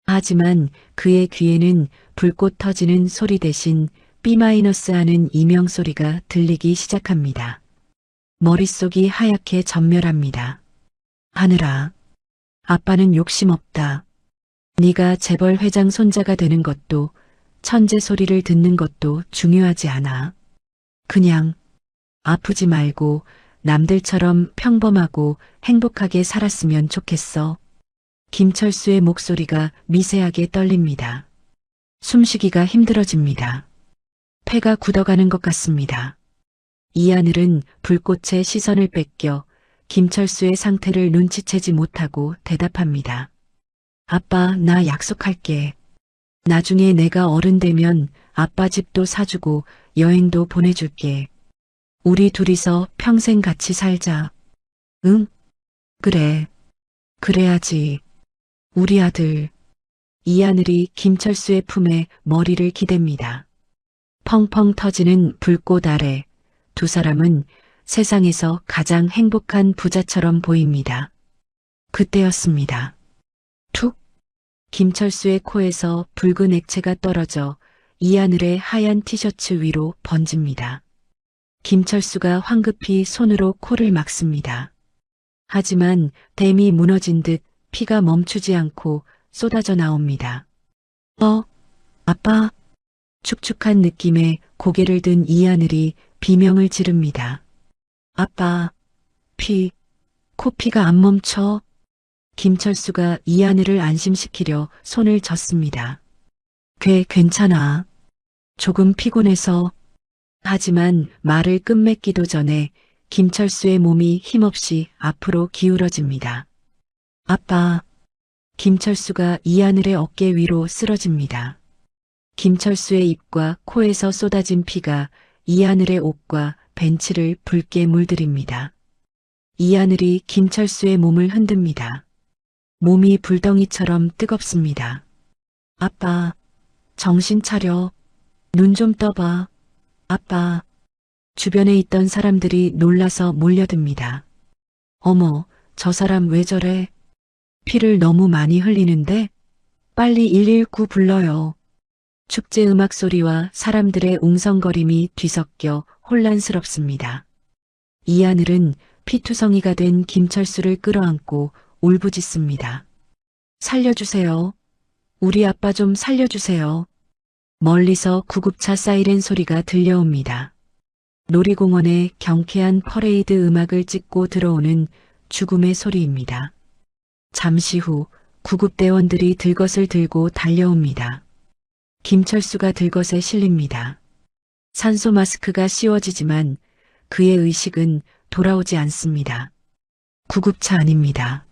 하지만 그의 귀에는 불꽃 터지는 소리 대신 B- 하는 이명소리가 들리기 시작합니다. 머릿속이 하얗게 전멸합니다. 하늘아, 아빠는 욕심 없다. 네가 재벌 회장 손자가 되는 것도 천재 소리를 듣는 것도 중요하지 않아. 그냥 아프지 말고 남들처럼 평범하고 행복하게 살았으면 좋겠어. 김철수의 목소리가 미세하게 떨립니다. 숨쉬기가 힘들어집니다. 폐가 굳어가는 것 같습니다. 이하늘은 불꽃의 시선을 뺏겨 김철수의 상태를 눈치채지 못하고 대답합니다. 아빠, 나 약속할게. 나중에 내가 어른 되면 아빠 집도 사주고 여행도 보내줄게. 우리 둘이서 평생 같이 살자. 응? 그래. 그래야지. 우리 아들. 이하늘이 김철수의 품에 머리를 기댑니다. 펑펑 터지는 불꽃 아래 두 사람은 세상에서 가장 행복한 부자처럼 보입니다. 그때였습니다. 툭! 김철수의 코에서 붉은 액체가 떨어져 이하늘의 하얀 티셔츠 위로 번집니다. 김철수가 황급히 손으로 코를 막습니다. 하지만 댐이 무너진 듯 피가 멈추지 않고 쏟아져 나옵니다. 아빠. 축축한 느낌에 고개를 든 이하늘이 비명을 지릅니다. 아빠, 코피가 안 멈춰. 김철수가 이하늘을 안심시키려 손을 젓습니다. 괜찮아. 조금 피곤해서. 하지만 말을 끝맺기도 전에 김철수의 몸이 힘없이 앞으로 기울어집니다. 아빠. 김철수가 이하늘의 어깨 위로 쓰러집니다. 김철수의 입과 코에서 쏟아진 피가 이하늘의 옷과 벤츠를 붉게 물들입니다. 이하늘이 김철수의 몸을 흔듭니다. 몸이 불덩이처럼 뜨겁습니다. 아빠, 정신 차려. 눈 좀 떠봐. 아빠. 주변에 있던 사람들이 놀라서 몰려듭니다. 어머, 저 사람 왜 저래? 피를 너무 많이 흘리는데? 빨리 119 불러요. 축제 음악 소리와 사람들의 웅성거림이 뒤섞여 혼란스럽습니다. 이하늘은 피투성이가 된 김철수를 끌어안고 울부짖습니다. 살려주세요. 우리 아빠 좀 살려주세요. 멀리서 구급차 사이렌 소리가 들려옵니다. 놀이공원에 경쾌한 퍼레이드 음악을 찍고 들어오는 죽음의 소리입니다. 잠시 후 구급대원들이 들것을 들고 달려옵니다. 김철수가 들것에 실립니다. 산소 마스크가 씌워지지만 그의 의식은 돌아오지 않습니다. 구급차 안입니다.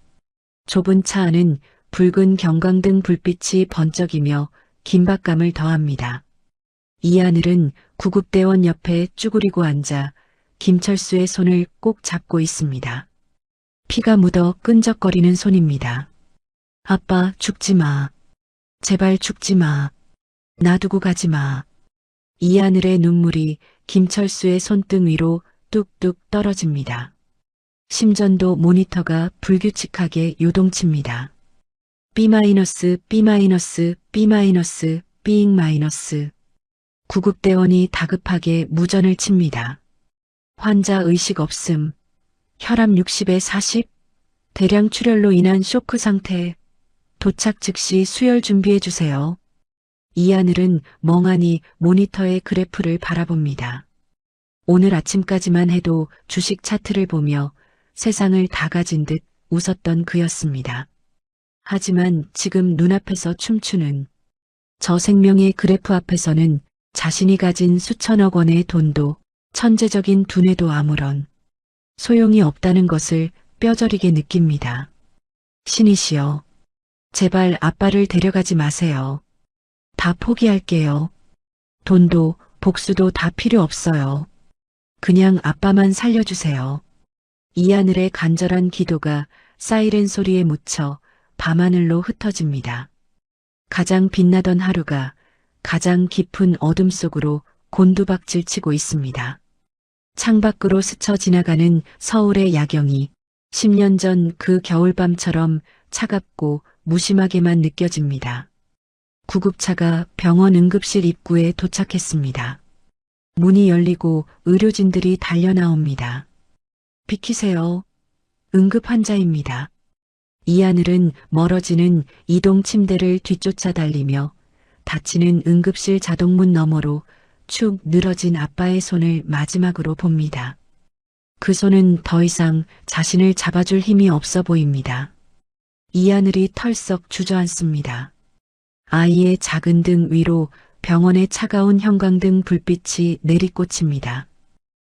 좁은 차 안은 붉은 경광등 불빛이 번쩍이며 긴박감을 더합니다. 이하늘은 구급대원 옆에 쭈그리고 앉아 김철수의 손을 꼭 잡고 있습니다. 피가 묻어 끈적거리는 손입니다. 아빠, 죽지 마. 제발 죽지 마. 놔두고 가지 마. 이하늘의 눈물이 김철수의 손등 위로 뚝뚝 떨어집니다. 심전도 모니터가 불규칙하게 요동칩니다. B-, B-, B-, B-. 구급대원이 다급하게 무전을 칩니다. 환자 의식 없음. 혈압 60에 40. 대량 출혈로 인한 쇼크 상태. 도착 즉시 수혈 준비해 주세요. 이하늘은 멍하니 모니터의 그래프를 바라봅니다. 오늘 아침까지만 해도 주식 차트를 보며 세상을 다 가진 듯 웃었던 그였습니다. 하지만 지금 눈앞에서 춤추는 저 생명의 그래프 앞에서는 자신이 가진 수천억 원의 돈도 천재적인 두뇌도 아무런 소용이 없다는 것을 뼈저리게 느낍니다. 신이시여, 제발 아빠를 데려가지 마세요. 다 포기할게요. 돈도 복수도 다 필요 없어요. 그냥 아빠만 살려주세요. 이하늘의 간절한 기도가 사이렌 소리에 묻혀 밤하늘로 흩어집니다. 가장 빛나던 하루가 가장 깊은 어둠 속으로 곤두박질 치고 있습니다. 창밖으로 스쳐 지나가는 서울의 야경이 10년 전 그 겨울밤처럼 차갑고 무심하게만 느껴집니다. 구급차가 병원 응급실 입구에 도착했습니다. 문이 열리고 의료진들이 달려나옵니다. 비키세요. 응급 환자입니다. 이하늘은 멀어지는 이동 침대를 뒤쫓아 달리며 닫히는 응급실 자동문 너머로 축 늘어진 아빠의 손을 마지막으로 봅니다. 그 손은 더 이상 자신을 잡아줄 힘이 없어 보입니다. 이하늘이 털썩 주저앉습니다. 아이의 작은 등 위로 병원의 차가운 형광등 불빛이 내리꽂힙니다.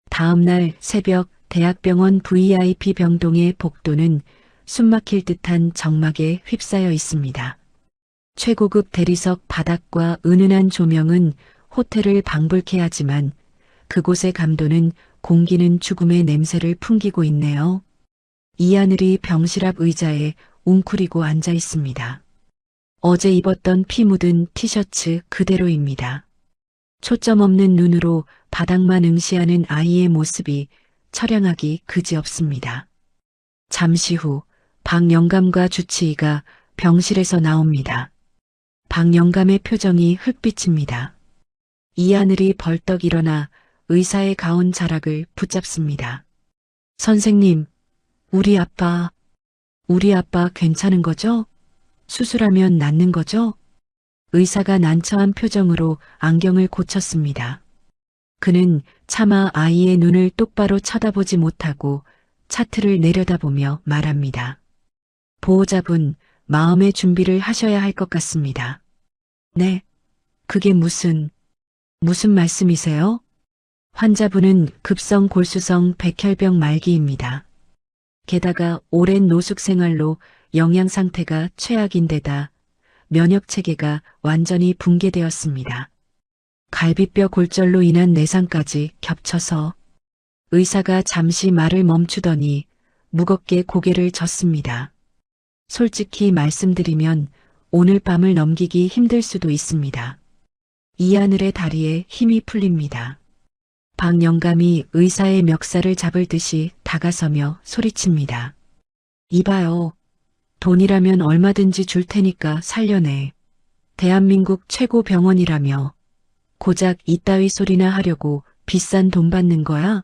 다음 날 새벽 대학병원 VIP 병동의 복도는 숨막힐 듯한 정막에 휩싸여 있습니다. 최고급 대리석 바닥과 은은한 조명은 호텔을 방불케 하지만 그곳의 감도는 공기는 죽음의 냄새를 풍기고 있네요. 이하늘이 병실 앞 의자에 웅크리고 앉아 있습니다. 어제 입었던 피 묻은 티셔츠 그대로입니다. 초점 없는 눈으로 바닥만 응시하는 아이의 모습이 처량하기 그지없습니다. 잠시 후 박영감과 주치의가 병실에서 나옵니다. 박영감의 표정이 흑빛입니다. 이하늘이 벌떡 일어나 의사의 가운 자락을 붙잡습니다. 선생님, 우리 아빠 괜찮은 거죠? 수술하면 낫는 거죠? 의사가 난처한 표정으로 안경을 고쳤습니다. 그는 차마 아이의 눈을 똑바로 쳐다보지 못하고 차트를 내려다보며 말합니다. 보호자분, 마음의 준비를 하셔야 할 것 같습니다. 네, 그게 무슨 말씀이세요? 환자분은 급성 골수성 백혈병 말기입니다. 게다가 오랜 노숙 생활로 영양 상태가 최악인데다 면역 체계가 완전히 붕괴되었습니다. 갈비뼈 골절로 인한 내상까지 겹쳐서 의사가 잠시 말을 멈추더니 무겁게 고개를 젓습니다. 솔직히 말씀드리면 오늘 밤을 넘기기 힘들 수도 있습니다. 이하늘의 다리에 힘이 풀립니다. 박 영감이 의사의 멱살을 잡을 듯이 다가서며 소리칩니다. 이봐요. 돈이라면 얼마든지 줄 테니까 살려내. 대한민국 최고 병원이라며 고작 이따위 소리나 하려고 비싼 돈 받는 거야?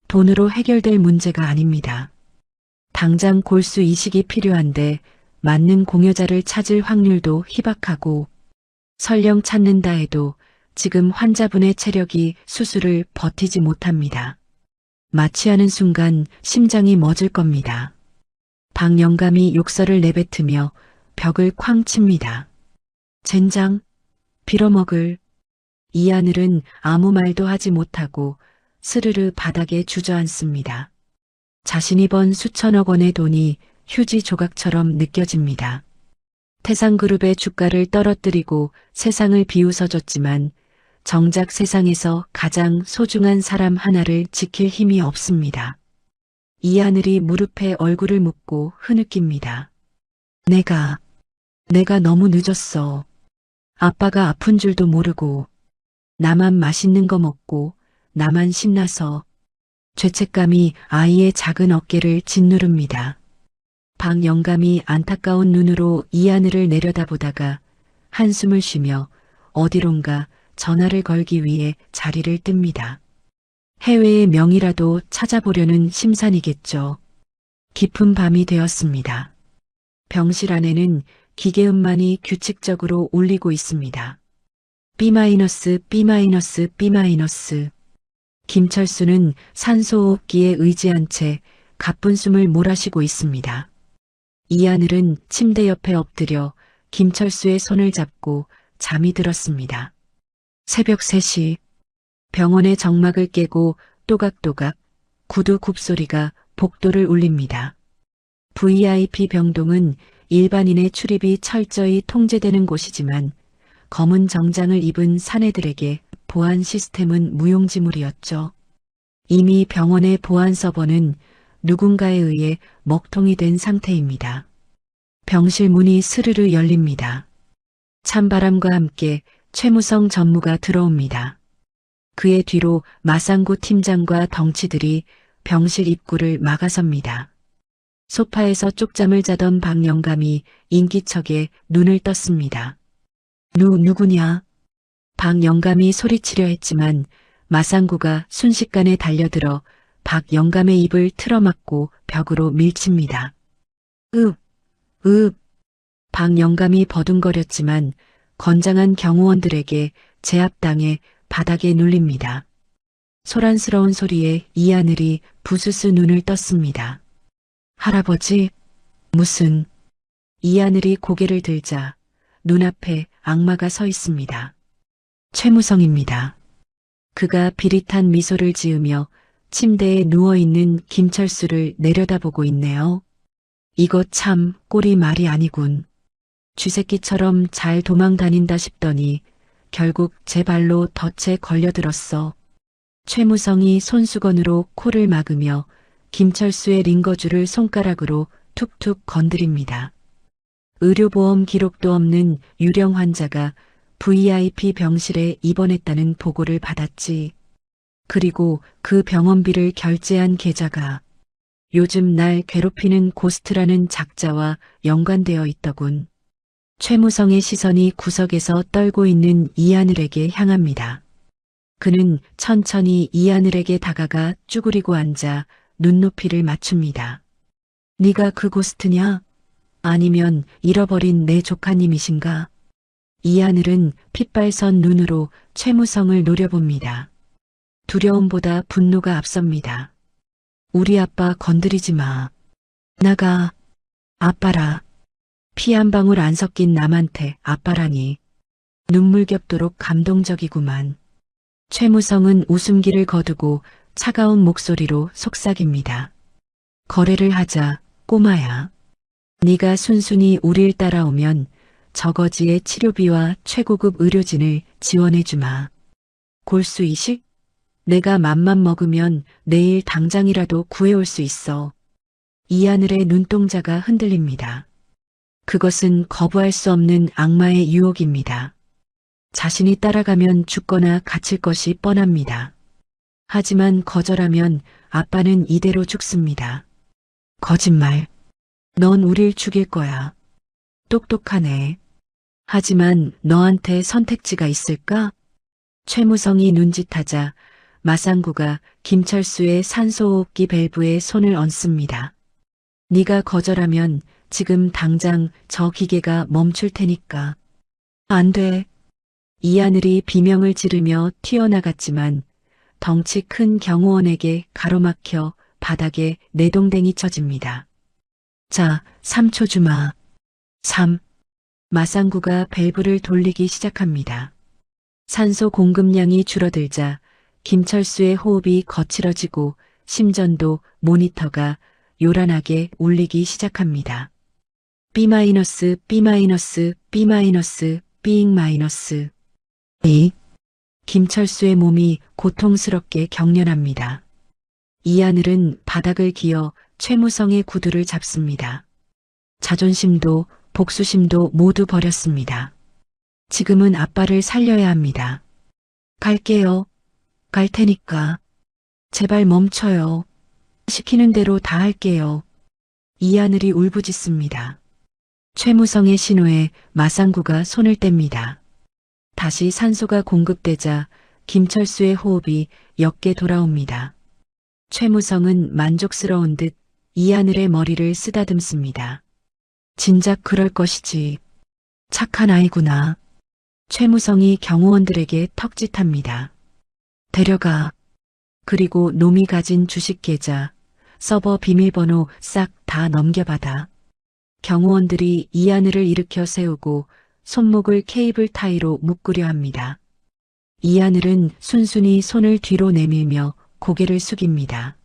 돈으로 해결될 문제가 아닙니다. 당장 골수 이식이 필요한데 맞는 공여자를 찾을 확률도 희박하고 설령 찾는다 해도 지금 환자분의 체력이 수술을 버티지 못합니다. 마취하는 순간 심장이 멎을 겁니다. 박 영감이 욕설을 내뱉으며 벽을 쾅 칩니다. 젠장, 빌어먹을. 이하늘은 아무 말도 하지 못하고 스르르 바닥에 주저앉습니다. 자신이 번 수천억 원의 돈이 휴지 조각처럼 느껴집니다. 태상그룹의 주가를 떨어뜨리고 세상을 비웃어줬지만 정작 세상에서 가장 소중한 사람 하나를 지킬 힘이 없습니다. 이하늘이 무릎에 얼굴을 묻고 흐느낍니다. 내가 너무 늦었어. 아빠가 아픈 줄도 모르고 나만 맛있는 거 먹고 나만 신나서 죄책감이 아이의 작은 어깨를 짓누릅니다. 박 영감이 안타까운 눈으로 이하늘을 내려다보다가 한숨을 쉬며 어디론가 전화를 걸기 위해 자리를 뜹니다. 해외의 명의라도 찾아보려는 심산이겠죠. 깊은 밤이 되었습니다. 병실 안에는 기계음만이 규칙적으로 울리고 있습니다. B-, B-, B-. 김철수는 산소호흡기에 의지한 채 가쁜 숨을 몰아쉬고 있습니다. 이하늘은 침대 옆에 엎드려 김철수의 손을 잡고 잠이 들었습니다. 새벽 3시 병원의 정막을 깨고 또각또각 구두 굽소리가 복도를 울립니다. VIP 병동은 일반인의 출입이 철저히 통제되는 곳이지만 검은 정장을 입은 사내들에게 보안 시스템은 무용지물이었죠. 이미 병원의 보안 서버는 누군가에 의해 먹통이 된 상태입니다. 병실 문이 스르르 열립니다. 찬바람과 함께 최무성 전무가 들어옵니다. 그의 뒤로 마상구 팀장과 덩치들이 병실 입구를 막아섭니다. 소파에서 쪽잠을 자던 박 영감이 인기척에 눈을 떴습니다. 누구냐? 박 영감이 소리치려 했지만 마상구가 순식간에 달려들어 박 영감의 입을 틀어막고 벽으로 밀칩니다. 박 영감이 버둥거렸지만 건장한 경호원들에게 제압당해 바닥에 눌립니다. 소란스러운 소리에 이하늘이 부스스 눈을 떴습니다. 할아버지, 무슨... 이하늘이 고개를 들자 눈앞에 악마가 서 있습니다. 최무성입니다. 그가 비릿한 미소를 지으며 침대에 누워있는 김철수를 내려다보고 있네요. 이거 참 꼴이 말이 아니군. 쥐새끼처럼 잘 도망 다닌다 싶더니 결국 제 발로 덫에 걸려들었어. 최무성이 손수건으로 코를 막으며 김철수의 링거줄을 손가락으로 툭툭 건드립니다. 의료보험 기록도 없는 유령 환자가 VIP 병실에 입원했다는 보고를 받았지. 그리고 그 병원비를 결제한 계좌가 요즘 날 괴롭히는 고스트라는 작자와 연관되어 있더군. 최무성의 시선이 구석에서 떨고 있는 이하늘에게 향합니다. 그는 천천히 이하늘에게 다가가 쭈그리고 앉아 눈높이를 맞춥니다. 네가 그 고스트냐? 아니면 잃어버린 내 조카님이신가? 이하늘은 핏발선 눈으로 최무성을 노려봅니다. 두려움보다 분노가 앞섭니다. 우리 아빠 건드리지 마. 나가. 아빠라. 피 한 방울 안 섞인 남한테 아빠라니. 눈물겹도록 감동적이구만. 최무성은 웃음기를 거두고 차가운 목소리로 속삭입니다. 거래를 하자, 꼬마야. 네가 순순히 우릴 따라오면 저거지의 치료비와 최고급 의료진을 지원해주마. 골수 이식? 내가 맘만 먹으면 내일 당장이라도 구해올 수 있어. 이하늘의 눈동자가 흔들립니다. 그것은 거부할 수 없는 악마의 유혹입니다. 자신이 따라가면 죽거나 갇힐 것이 뻔합니다. 하지만 거절하면 아빠는 이대로 죽습니다. 거짓말. 넌 우릴 죽일 거야. 똑똑하네. 하지만 너한테 선택지가 있을까? 최무성이 눈짓하자 마상구가 김철수의 산소호흡기 밸브에 손을 얹습니다. 네가 거절하면 지금 당장 저 기계가 멈출 테니까. 안 돼. 이하늘이 비명을 지르며 튀어나갔지만 덩치 큰 경호원에게 가로막혀 바닥에 내동댕이 쳐집니다. 자, 3초 주마. 3. 마상구가 밸브를 돌리기 시작합니다. 산소 공급량이 줄어들자 김철수의 호흡이 거칠어지고 심전도 모니터가 요란하게 울리기 시작합니다. B-, B-, B-, B-. 이. 김철수의 몸이 고통스럽게 경련합니다. 이하늘은 바닥을 기어 최무성의 구두를 잡습니다. 자존심도 복수심도 모두 버렸습니다. 지금은 아빠를 살려야 합니다. 갈게요. 갈 테니까. 제발 멈춰요. 시키는 대로 다 할게요. 이하늘이 울부짖습니다. 최무성의 신호에 마상구가 손을 뗍니다. 다시 산소가 공급되자 김철수의 호흡이 옅게 돌아옵니다. 최무성은 만족스러운 듯 이하늘의 머리를 쓰다듬습니다. 진작 그럴 것이지. 착한 아이구나. 최무성이 경호원들에게 턱짓합니다. 데려가. 그리고 놈이 가진 주식 계좌, 서버 비밀번호 싹 다 넘겨받아. 경호원들이 이하늘을 일으켜 세우고 손목을 케이블 타이로 묶으려 합니다. 이하늘은 순순히 손을 뒤로 내밀며 고개를 숙입니다.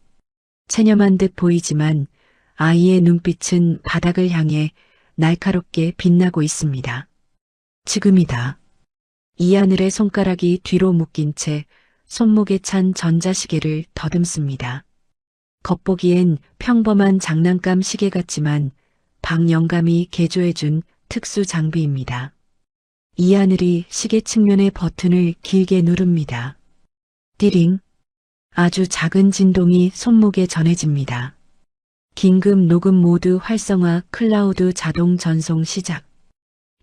체념한 듯 보이지만 아이의 눈빛은 바닥을 향해 날카롭게 빛나고 있습니다. 지금이다. 이하늘의 손가락이 뒤로 묶인 채 손목에 찬 전자시계를 더듬습니다. 겉보기엔 평범한 장난감 시계 같지만 박영감이 개조해준 특수 장비입니다. 이하늘이 시계 측면의 버튼을 길게 누릅니다. 띠링. 아주 작은 진동이 손목에 전해집니다. 긴급 녹음 모드 활성화 클라우드 자동 전송 시작.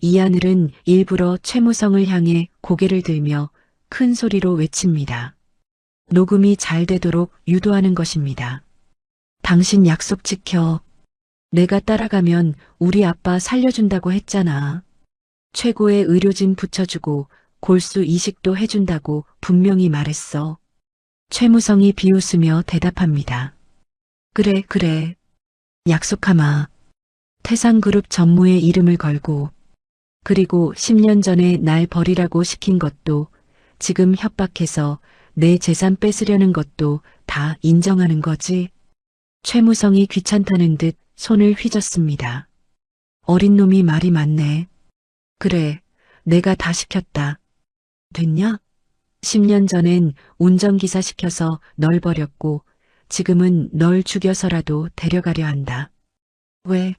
이하늘은 일부러 최무성을 향해 고개를 들며 큰 소리로 외칩니다. 녹음이 잘 되도록 유도하는 것입니다. 당신 약속 지켜. 내가 따라가면 우리 아빠 살려준다고 했잖아. 최고의 의료진 붙여주고 골수 이식도 해준다고 분명히 말했어. 최무성이 비웃으며 대답합니다. 그래, 그래. 약속하마. 태상그룹 전무의 이름을 걸고 그리고 10년 전에 날 버리라고 시킨 것도 지금 협박해서 내 재산 뺏으려는 것도 다 인정하는 거지. 최무성이 귀찮다는 듯 손을 휘젓습니다. 어린 놈이 말이 많네. 그래, 내가 다 시켰다. 됐냐? 10년 전엔 운전기사 시켜서 널 버렸고 지금은 널 죽여서라도 데려가려 한다. 왜?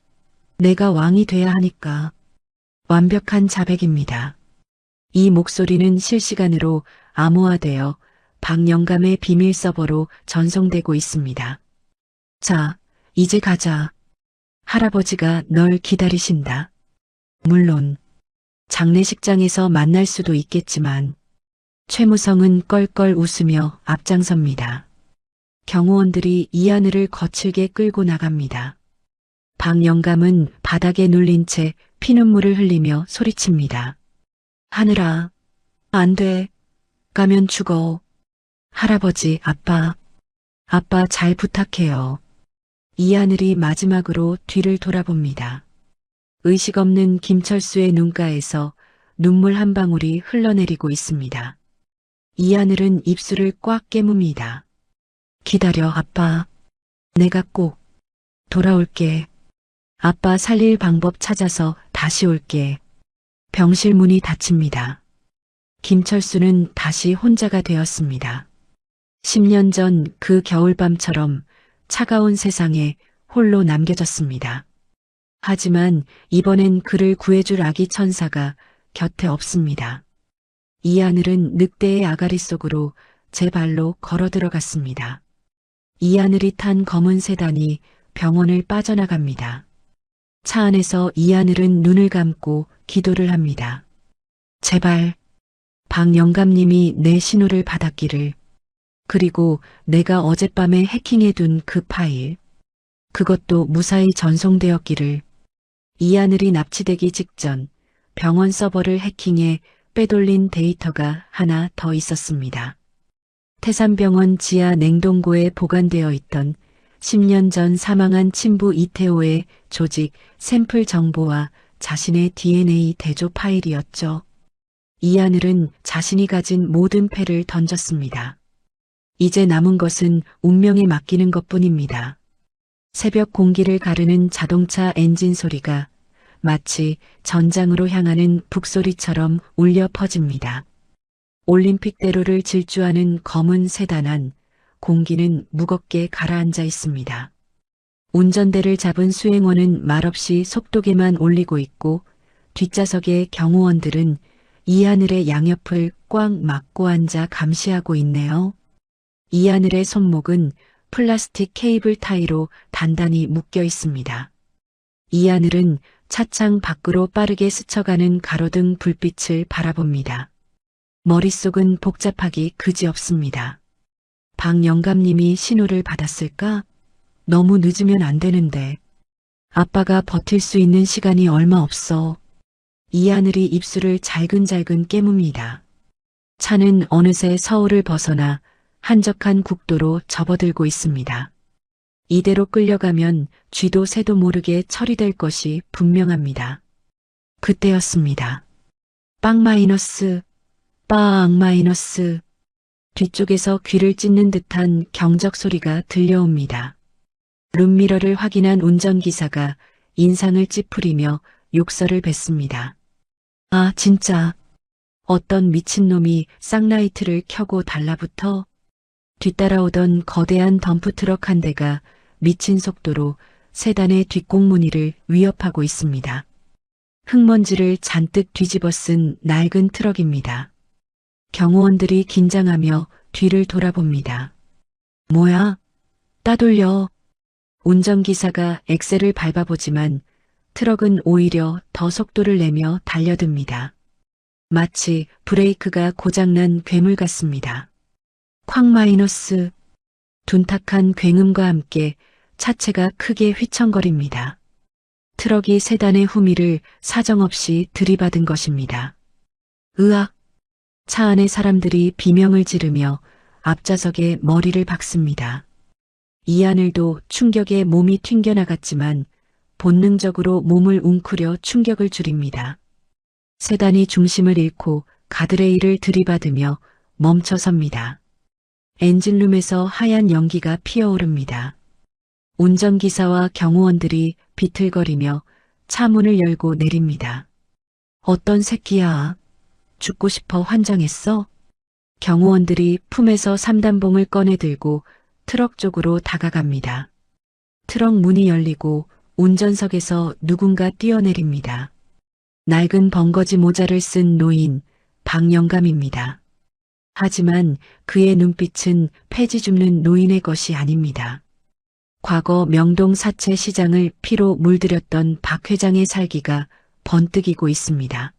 내가 왕이 돼야 하니까. 완벽한 자백입니다. 이 목소리는 실시간으로 암호화되어 박영감의 비밀 서버로 전송되고 있습니다. 자, 이제 가자. 할아버지가 널 기다리신다. 물론 장례식장에서 만날 수도 있겠지만 최무성은 껄껄 웃으며 앞장섭니다. 경호원들이 이하늘을 거칠게 끌고 나갑니다. 박영감은 바닥에 눌린 채 피눈물을 흘리며 소리칩니다. 하늘아, 안 돼. 가면 죽어. 할아버지, 아빠 잘 부탁해요. 이하늘이 마지막으로 뒤를 돌아봅니다. 의식 없는 김철수의 눈가에서 눈물 한 방울이 흘러내리고 있습니다. 이하늘은 입술을 꽉 깨뭅니다. 기다려, 아빠. 내가 꼭 돌아올게. 아빠 살릴 방법 찾아서 다시 올게. 병실 문이 닫힙니다. 김철수는 다시 혼자가 되었습니다. 10년 전 그 겨울밤처럼 차가운 세상에 홀로 남겨졌습니다. 하지만 이번엔 그를 구해줄 아기 천사가 곁에 없습니다. 이하늘은 늑대의 아가리 속으로 제 발로 걸어 들어갔습니다. 이하늘이 탄 검은 세단이 병원을 빠져나갑니다. 차 안에서 이하늘은 눈을 감고 기도를 합니다. 제발 박영감님이 내 신호를 받았기를. 그리고 내가 어젯밤에 해킹해둔 그 파일. 그것도 무사히 전송되었기를. 이하늘이 납치되기 직전 병원 서버를 해킹해 빼돌린 데이터가 하나 더 있었습니다. 태산병원 지하 냉동고에 보관되어 있던 10년 전 사망한 친부 이태호의 조직 샘플 정보와 자신의 DNA 대조 파일이었죠. 이하늘은 자신이 가진 모든 패를 던졌습니다. 이제 남은 것은 운명에 맡기는 것뿐입니다. 새벽 공기를 가르는 자동차 엔진 소리가 마치 전장으로 향하는 북소리처럼 울려 퍼집니다. 올림픽대로를 질주하는 검은 세단 안 공기는 무겁게 가라앉아 있습니다. 운전대를 잡은 수행원은 말없이 속도계만 올리고 있고 뒷좌석의 경호원들은 이하늘의 양옆을 꽉 막고 앉아 감시하고 있네요. 이하늘의 손목은 플라스틱 케이블 타이로 단단히 묶여 있습니다. 이하늘은 차창 밖으로 빠르게 스쳐가는 가로등 불빛을 바라봅니다. 머릿속은 복잡하기 그지없습니다. 박영감님이 신호를 받았을까? 너무 늦으면 안 되는데. 아빠가 버틸 수 있는 시간이 얼마 없어. 이하늘이 입술을 잘근잘근 깨뭅니다. 차는 어느새 서울을 벗어나 한적한 국도로 접어들고 있습니다. 이대로 끌려가면 쥐도 새도 모르게 처리될 것이 분명합니다. 그때였습니다. 빵 마이너스, 빵 마이너스. 뒤쪽에서 귀를 찢는 듯한 경적 소리가 들려옵니다. 룸미러를 확인한 운전기사가 인상을 찌푸리며 욕설을 뱉습니다. 아, 진짜. 어떤 미친놈이 쌍라이트를 켜고 달라붙어? 뒤따라오던 거대한 덤프트럭 한 대가 미친 속도로 세단의 뒷공무니를 위협하고 있습니다. 흙먼지를 잔뜩 뒤집어 쓴 낡은 트럭입니다. 경호원들이 긴장하며 뒤를 돌아봅니다. 뭐야? 따돌려. 운전기사가 엑셀을 밟아보지만 트럭은 오히려 더 속도를 내며 달려듭니다. 마치 브레이크가 고장난 괴물 같습니다. 쾅 마이너스. 둔탁한 굉음과 함께 차체가 크게 휘청거립니다. 트럭이 세단의 후미를 사정없이 들이받은 것입니다. 으악! 차 안의 사람들이 비명을 지르며 앞좌석에 머리를 박습니다. 이하늘도 충격에 몸이 튕겨나갔지만 본능적으로 몸을 웅크려 충격을 줄입니다. 세단이 중심을 잃고 가드레일을 들이받으며 멈춰섭니다. 엔진룸에서 하얀 연기가 피어오릅니다. 운전기사와 경호원들이 비틀거리며 차 문을 열고 내립니다. 어떤 새끼야. 죽고 싶어 환장했어? 경호원들이 품에서 삼단봉을 꺼내 들고 트럭 쪽으로 다가갑니다. 트럭 문이 열리고 운전석에서 누군가 뛰어내립니다. 낡은 벙거지 모자를 쓴 노인 박영감입니다. 하지만 그의 눈빛은 폐지 줍는 노인의 것이 아닙니다. 과거 명동 사채 시장을 피로 물들였던 박 회장의 살기가 번뜩이고 있습니다.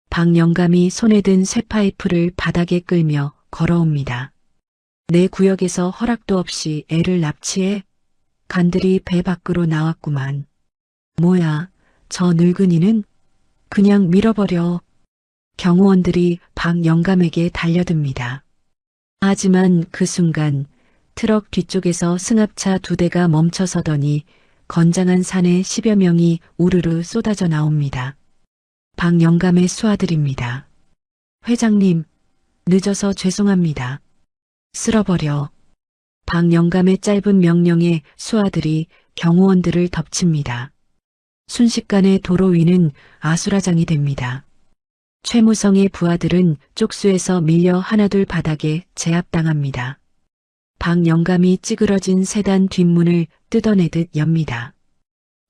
박영감이 손에 든 쇠파이프를 바닥에 끌며 걸어옵니다. 내 구역에서 허락도 없이 애를 납치해? 간들이 배 밖으로 나왔구만. 뭐야, 저 늙은이는? 그냥 밀어버려. 경호원들이 박영감에게 달려듭니다. 하지만 그 순간 트럭 뒤쪽에서 승합차 2대가 멈춰서더니 건장한 사내 10여 명이 우르르 쏟아져 나옵니다. 박영감의 수하들입니다. 회장님, 늦어서 죄송합니다. 쓸어버려. 박영감의 짧은 명령에 수하들이 경호원들을 덮칩니다. 순식간에 도로 위는 아수라장이 됩니다. 최무성의 부하들은 쪽수에서 밀려 하나둘 바닥에 제압당합니다. 박영감이 찌그러진 세단 뒷문을 뜯어내듯 엽니다.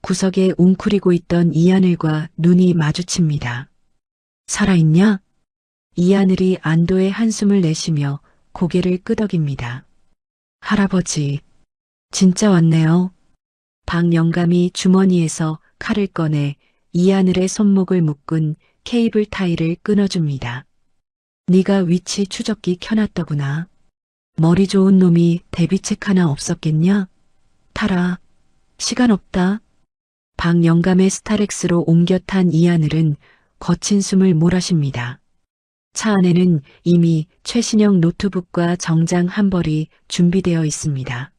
구석에 웅크리고 있던 이하늘과 눈이 마주칩니다. 살아있냐? 이하늘이 안도의 한숨을 내쉬며 고개를 끄덕입니다. 할아버지, 진짜 왔네요. 박영감이 주머니에서 칼을 꺼내 이하늘의 손목을 묶은 케이블 타이를 끊어줍니다. 네가 위치 추적기 켜놨더구나. 머리 좋은 놈이 대비책 하나 없었겠냐? 타라. 시간 없다. 박영감의 스타렉스로 옮겨 탄 이하늘은 거친 숨을 몰아쉽니다. 차 안에는 이미 최신형 노트북과 정장 한 벌이 준비되어 있습니다.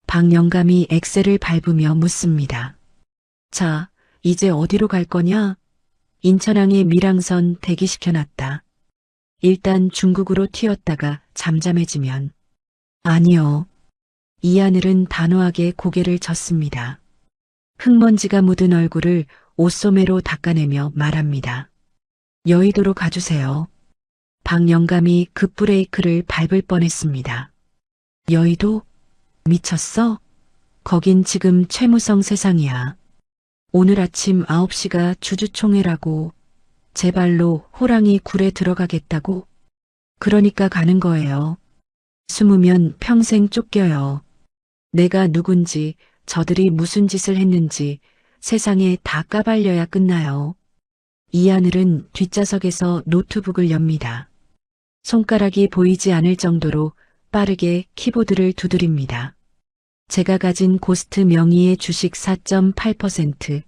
박영감이 엑셀을 밟으며 묻습니다. 자, 이제 어디로 갈 거냐? 인천항에 밀항선 대기시켜놨다. 일단 중국으로 튀었다가 잠잠해지면. 아니요. 이하늘은 단호하게 고개를 젓습니다. 흙먼지가 묻은 얼굴을 옷소매로 닦아내며 말합니다. 여의도로 가주세요. 박영감이 급브레이크를 밟을 뻔했습니다. 여의도? 미쳤어? 거긴 지금 최무성 세상이야. 오늘 아침 9시가 주주총회라고. 제 발로 호랑이 굴에 들어가겠다고? 그러니까 가는 거예요. 숨으면 평생 쫓겨요. 내가 누군지, 저들이 무슨 짓을 했는지 세상에 다 까발려야 끝나요. 이하늘은 뒷좌석에서 노트북을 엽니다. 손가락이 보이지 않을 정도로 빠르게 키보드를 두드립니다. 제가 가진 고스트 명의의 주식 4.8%,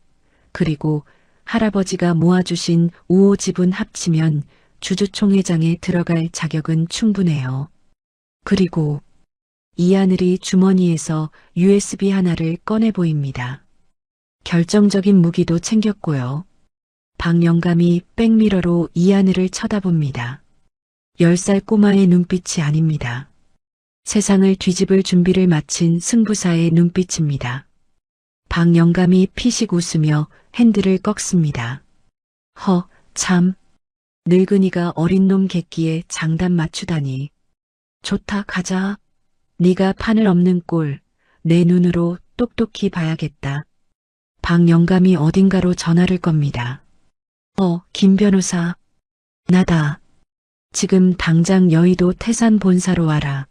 그리고 할아버지가 모아주신 우호 지분 합치면 주주총회장에 들어갈 자격은 충분해요. 그리고 이하늘이 주머니에서 USB 하나를 꺼내 보입니다. 결정적인 무기도 챙겼고요. 박영감이 백미러로 이하늘을 쳐다봅니다. 10살 꼬마의 눈빛이 아닙니다. 세상을 뒤집을 준비를 마친 승부사의 눈빛입니다. 박영감이 피식 웃으며 핸들을 꺾습니다. 참. 늙은이가 어린 놈 객기에 장단 맞추다니. 좋다, 가자. 네가 판을 엎는 꼴, 내 눈으로 똑똑히 봐야겠다. 박영감이 어딘가로 전화를 겁니다. 김 변호사. 나다. 지금 당장 여의도 태산 본사로 와라.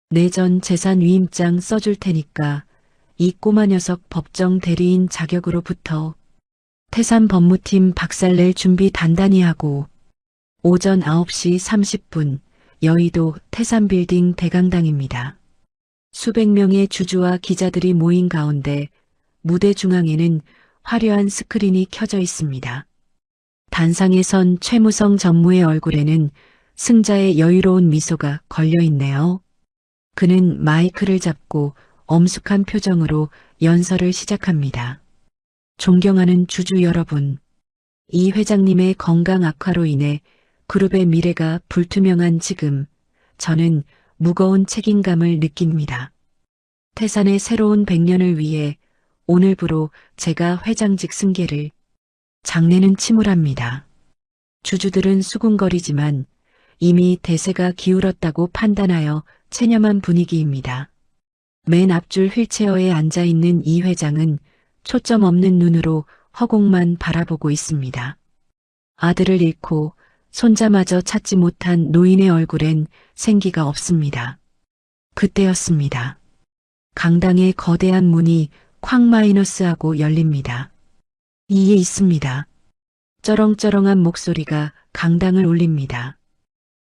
내전 재산 위임장 써줄 테니까 이 꼬마 녀석 법정 대리인 자격으로부터 태산 법무팀 박살낼 준비 단단히 하고 오전 9시 30분 여의도 태산빌딩 대강당입니다. 수백 명의 주주와 기자들이 모인 가운데 무대 중앙에는 화려한 스크린이 켜져 있습니다. 단상에 선 최무성 전무의 얼굴에는 승자의 여유로운 미소가 걸려 있네요. 그는 마이크를 잡고 엄숙한 표정으로 연설을 시작합니다. 존경하는 주주 여러분, 이 회장님의 건강 악화로 인해 그룹의 미래가 불투명한 지금 저는 무거운 책임감을 느낍니다. 태산의 새로운 100년을 위해 오늘부로 제가 회장직 승계를. 장내는 침울합니다. 주주들은 수군거리지만 이미 대세가 기울었다고 판단하여 체념한 분위기입니다. 맨 앞줄 휠체어에 앉아있는 이 회장은 초점 없는 눈으로 허공만 바라보고 있습니다. 아들을 잃고 손자마저 찾지 못한 노인의 얼굴엔 생기가 없습니다. 그때였습니다. 강당의 거대한 문이 쾅 마이너스하고 열립니다. 이에 있습니다. 쩌렁쩌렁한 목소리가 강당을 울립니다.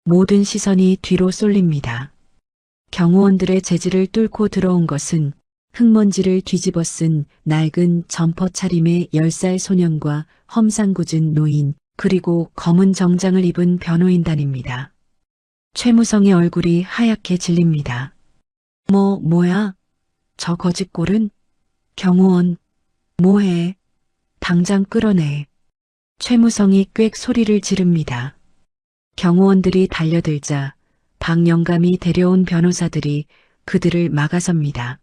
모든 시선이 뒤로 쏠립니다. 경호원들의 제지를 뚫고 들어온 것은 흙먼지를 뒤집어 쓴 낡은 점퍼 차림의 10살 소년과 험상궂은 노인, 그리고 검은 정장을 입은 변호인단입니다. 최무성의 얼굴이 하얗게 질립니다. 뭐야? 저 거짓골은? 경호원, 뭐해? 당장 끌어내. 최무성이 꽥 소리를 지릅니다. 경호원들이 달려들자 박영감이 데려온 변호사들이 그들을 막아섭니다.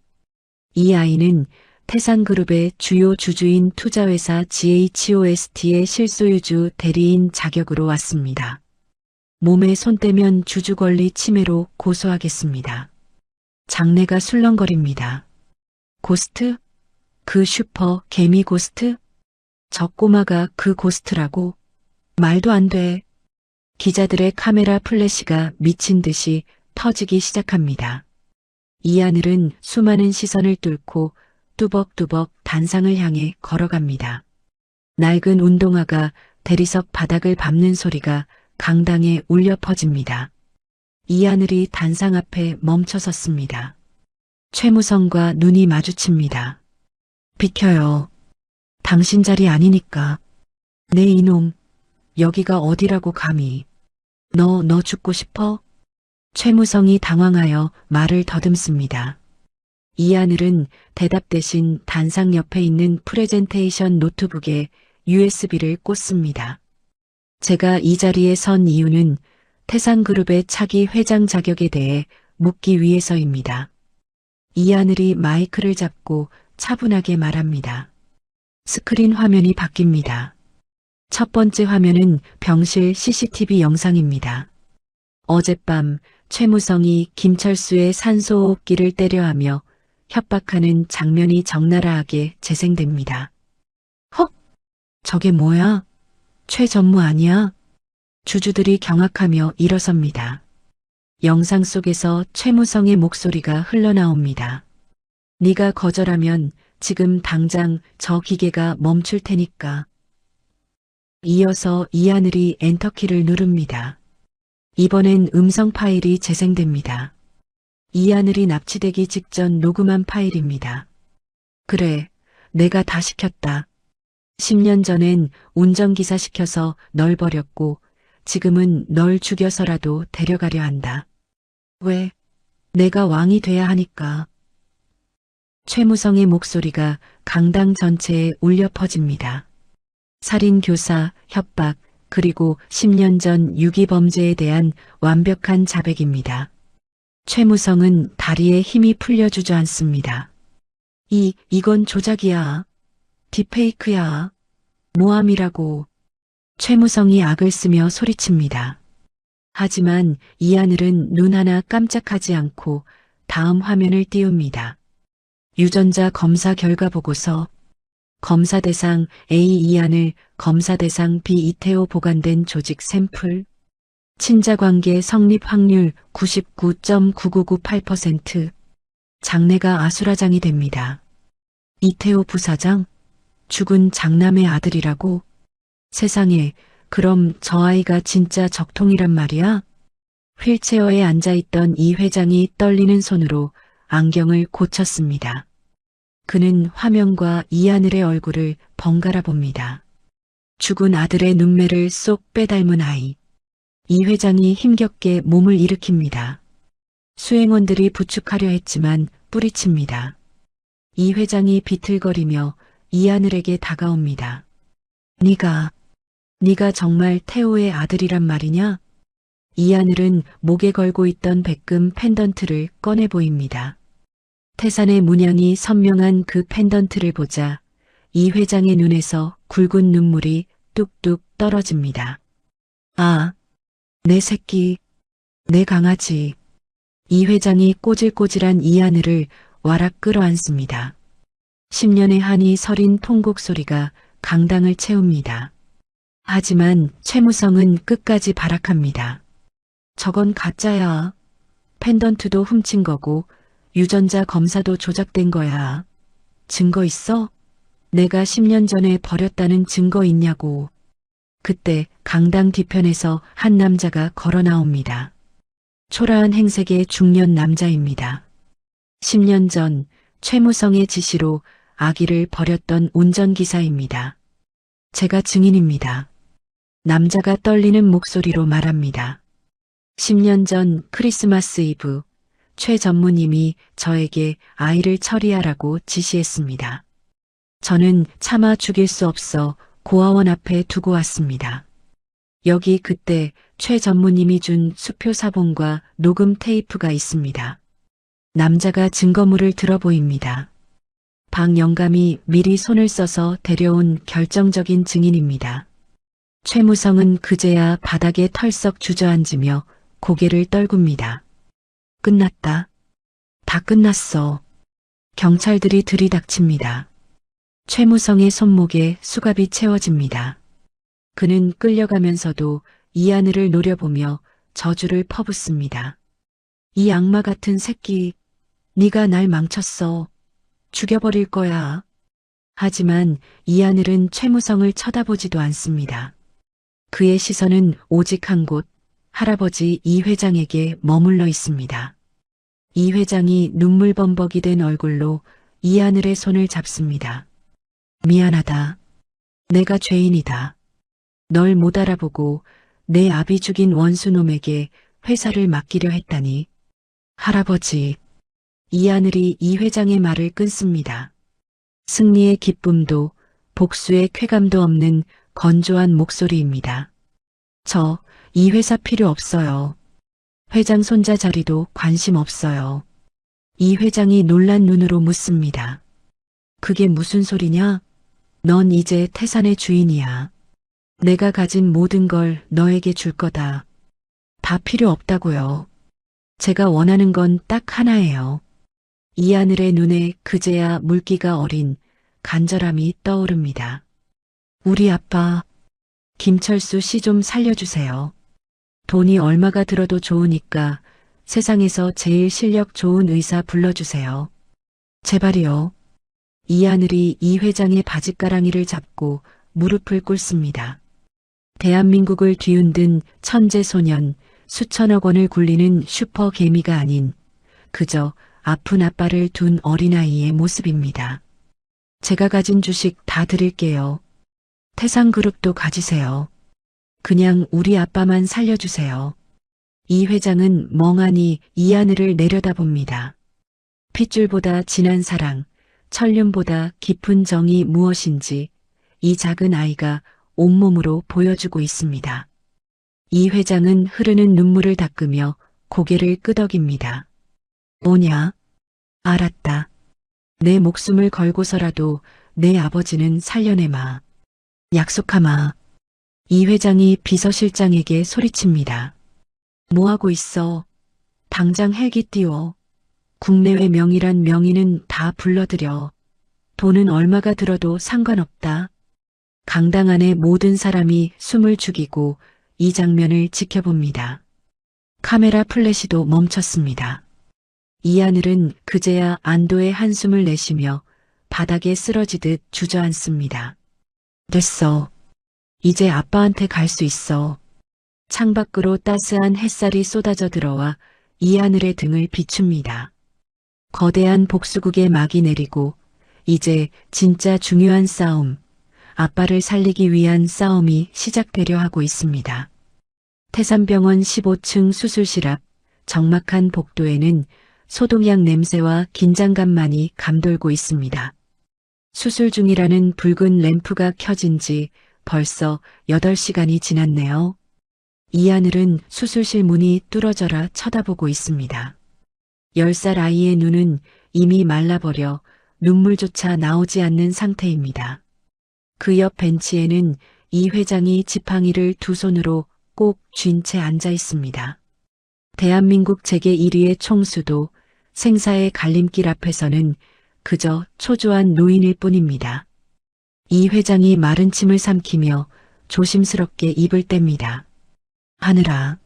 이 아이는 태산그룹의 주요 주주인 투자회사 GHOST의 실소유주 대리인 자격으로 왔습니다. 몸에 손 떼면 주주 권리 침해로 고소하겠습니다. 장내가 술렁거립니다. 고스트? 그 슈퍼 개미 고스트? 저 꼬마가 그 고스트라고? 말도 안 돼. 기자들의 카메라 플래시가 미친 듯이 터지기 시작합니다. 이하늘은 수많은 시선을 뚫고 뚜벅뚜벅 단상을 향해 걸어갑니다. 낡은 운동화가 대리석 바닥을 밟는 소리가 강당에 울려 퍼집니다. 이하늘이 단상 앞에 멈춰 섰습니다. 최무성과 눈이 마주칩니다. 비켜요. 당신 자리 아니니까. 네 이놈, 여기가 어디라고 감히. 너 죽고 싶어? 최무성이 당황하여 말을 더듬습니다. 이하늘은 대답 대신 단상 옆에 있는 프레젠테이션 노트북에 USB를 꽂습니다. 제가 이 자리에 선 이유는 태산그룹의 차기 회장 자격에 대해 묻기 위해서입니다. 이하늘이 마이크를 잡고 차분하게 말합니다. 스크린 화면이 바뀝니다. 첫 번째 화면은 병실 CCTV 영상입니다. 어젯밤 최무성이 김철수의 산소호흡기를 때려하며 협박하는 장면이 적나라하게 재생됩니다. 헉! 저게 뭐야? 최 전무 아니야? 주주들이 경악하며 일어섭니다. 영상 속에서 최무성의 목소리가 흘러나옵니다. 네가 거절하면 지금 당장 저 기계가 멈출 테니까. 이어서 이하늘이 엔터키를 누릅니다. 이번엔 음성 파일이 재생됩니다. 이하늘이 납치되기 직전 녹음한 파일입니다. 그래, 내가 다 시켰다. 10년 전엔 운전기사 시켜서 널 버렸고 지금은 널 죽여서라도 데려가려 한다. 왜? 내가 왕이 돼야 하니까. 최무성의 목소리가 강당 전체에 울려 퍼집니다. 살인, 교사, 협박, 그리고 10년 전 유기범죄에 대한 완벽한 자백입니다. 최무성은 다리에 힘이 풀려 주저앉습니다. 이건 조작이야. 딥페이크야. 모함이라고. 최무성이 악을 쓰며 소리칩니다. 하지만 이하늘은 눈 하나 깜짝하지 않고 다음 화면을 띄웁니다. 유전자 검사 결과 보고서. 검사 대상 A 이하늘, 검사 대상 B 이태호 보관된 조직 샘플. 친자관계 성립 확률 99.9998%. 장내가 아수라장이 됩니다. 이태호 부사장? 죽은 장남의 아들이라고? 세상에, 그럼 저 아이가 진짜 적통이란 말이야? 휠체어에 앉아있던 이 회장이 떨리는 손으로 안경을 고쳤습니다. 그는 화면과 이하늘의 얼굴을 번갈아 봅니다. 죽은 아들의 눈매를 쏙 빼닮은 아이. 이 회장이 힘겹게 몸을 일으킵니다. 수행원들이 부축하려 했지만 뿌리칩니다. 이 회장이 비틀거리며 이하늘에게 다가옵니다. 네가 정말 태호의 아들이란 말이냐? 이하늘은 목에 걸고 있던 백금 펜던트를 꺼내 보입니다. 태산의 문양이 선명한 그 펜던트를 보자 이 회장의 눈에서 굵은 눈물이 뚝뚝 떨어집니다. 아, 내 새끼, 내 강아지. 이 회장이 꼬질꼬질한 이하늘을 와락 끌어안습니다. 10년의 한이 서린 통곡 소리가 강당을 채웁니다. 하지만 최무성은 끝까지 발악합니다. 저건 가짜야. 펜던트도 훔친 거고 유전자 검사도 조작된 거야. 증거 있어? 내가 10년 전에 버렸다는 증거 있냐고. 그때 강당 뒤편에서 한 남자가 걸어 나옵니다. 초라한 행색의 중년 남자입니다. 10년 전 최무성의 지시로 아기를 버렸던 운전기사입니다. 제가 증인입니다. 남자가 떨리는 목소리로 말합니다. 10년 전 크리스마스 이브 최 전무님이 저에게 아이를 처리하라고 지시했습니다. 저는 차마 죽일 수 없어 고아원 앞에 두고 왔습니다. 여기 그때 최 전무님이 준 수표 사본과 녹음 테이프가 있습니다. 남자가 증거물을 들어 보입니다. 박 영감이 미리 손을 써서 데려온 결정적인 증인입니다. 최무성은 그제야 바닥에 털썩 주저앉으며 고개를 떨굽니다. 끝났다. 다 끝났어. 경찰들이 들이닥칩니다. 최무성의 손목에 수갑이 채워집니다. 그는 끌려가면서도 이하늘을 노려보며 저주를 퍼붓습니다. 이 악마 같은 새끼, 네가 날 망쳤어. 죽여버릴 거야. 하지만 이하늘은 최무성을 쳐다보지도 않습니다. 그의 시선은 오직 한 곳, 할아버지 이 회장에게 머물러 있습니다. 이 회장이 눈물범벅이 된 얼굴로 이하늘의 손을 잡습니다. 미안하다. 내가 죄인이다. 널 못 알아보고 내 아비 죽인 원수놈에게 회사를 맡기려 했다니. 할아버지. 이하늘이 이 회장의 말을 끊습니다. 승리의 기쁨도 복수의 쾌감도 없는 건조한 목소리입니다. 저 이 회사 필요 없어요. 회장 손자 자리도 관심 없어요. 이 회장이 놀란 눈으로 묻습니다. 그게 무슨 소리냐? 넌 이제 태산의 주인이야. 내가 가진 모든 걸 너에게 줄 거다. 다 필요 없다고요. 제가 원하는 건 딱 하나예요. 이하늘의 눈에 그제야 물기가 어린 간절함이 떠오릅니다. 우리 아빠, 김철수 씨 좀 살려주세요. 돈이 얼마가 들어도 좋으니까 세상에서 제일 실력 좋은 의사 불러주세요. 제발이요. 이하늘이 이 회장의 바짓가랑이를 잡고 무릎을 꿇습니다. 대한민국을 뒤흔든 천재소년, 수천억 원을 굴리는 슈퍼개미가 아닌 그저 아픈 아빠를 둔 어린아이의 모습입니다. 제가 가진 주식 다 드릴게요. 태상그룹도 가지세요. 그냥 우리 아빠만 살려주세요. 이 회장은 멍하니 이하늘을 내려다봅니다. 핏줄보다 진한 사랑, 천륜보다 깊은 정이 무엇인지 이 작은 아이가 온몸으로 보여주고 있습니다. 이 회장은 흐르는 눈물을 닦으며 고개를 끄덕입니다. 뭐냐? 알았다. 내 목숨을 걸고서라도 내 아버지는 살려내마. 약속하마. 이 회장이 비서실장에게 소리칩니다. 뭐하고 있어? 당장 헬기 띄워. 국내외 명의란 명의는 다 불러들여. 돈은 얼마가 들어도 상관없다. 강당 안의 모든 사람이 숨을 죽이고 이 장면을 지켜봅니다. 카메라 플래시도 멈췄습니다. 이하늘은 그제야 안도의 한숨을 내쉬며 바닥에 쓰러지듯 주저앉습니다. 됐어. 이제 아빠한테 갈 수 있어. 창밖으로 따스한 햇살이 쏟아져 들어와 이하늘의 등을 비춥니다. 거대한 복수국의 막이 내리고 이제 진짜 중요한 싸움, 아빠를 살리기 위한 싸움이 시작되려 하고 있습니다. 태산병원 15층 수술실 앞 적막한 복도에는 소독약 냄새와 긴장감만이 감돌고 있습니다. 수술 중이라는 붉은 램프가 켜진 지 벌써 8시간이 지났네요. 이하늘은 수술실 문이 뚫어져라 쳐다보고 있습니다. 10살 아이의 눈은 이미 말라버려 눈물조차 나오지 않는 상태입니다. 그 옆 벤치에는 이 회장이 지팡이를 두 손으로 꼭 쥔 채 앉아 있습니다. 대한민국 재계 1위의 총수도 생사의 갈림길 앞에서는 그저 초조한 노인일 뿐입니다. 이 회장이 마른 침을 삼키며 조심스럽게 입을 뗍니다. 하늘아.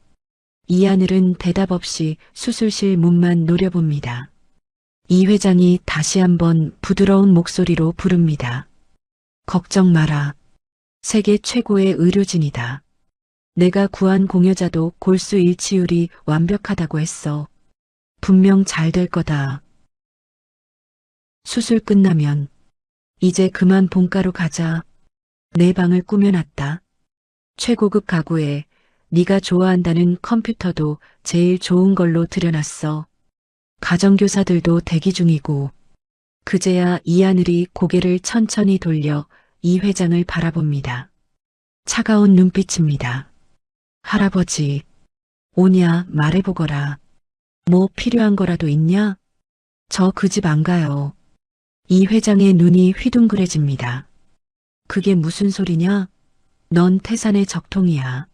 이하늘은 대답 없이 수술실 문만 노려봅니다. 이 회장이 다시 한번 부드러운 목소리로 부릅니다. 걱정 마라. 세계 최고의 의료진이다. 내가 구한 공여자도 골수 일치율이 완벽하다고 했어. 분명 잘 될 거다. 수술 끝나면 이제 그만 본가로 가자. 내 방을 꾸며놨다. 최고급 가구에 네가 좋아한다는 컴퓨터도 제일 좋은 걸로 들여놨어. 가정교사들도 대기 중이고. 그제야 이하늘이 고개를 천천히 돌려 이 회장을 바라봅니다. 차가운 눈빛입니다. 할아버지, 오냐 말해보거라. 뭐 필요한 거라도 있냐? 저 그 집 안 가요. 이 회장의 눈이 휘둥그레집니다. 그게 무슨 소리냐? 넌 태산의 적통이야.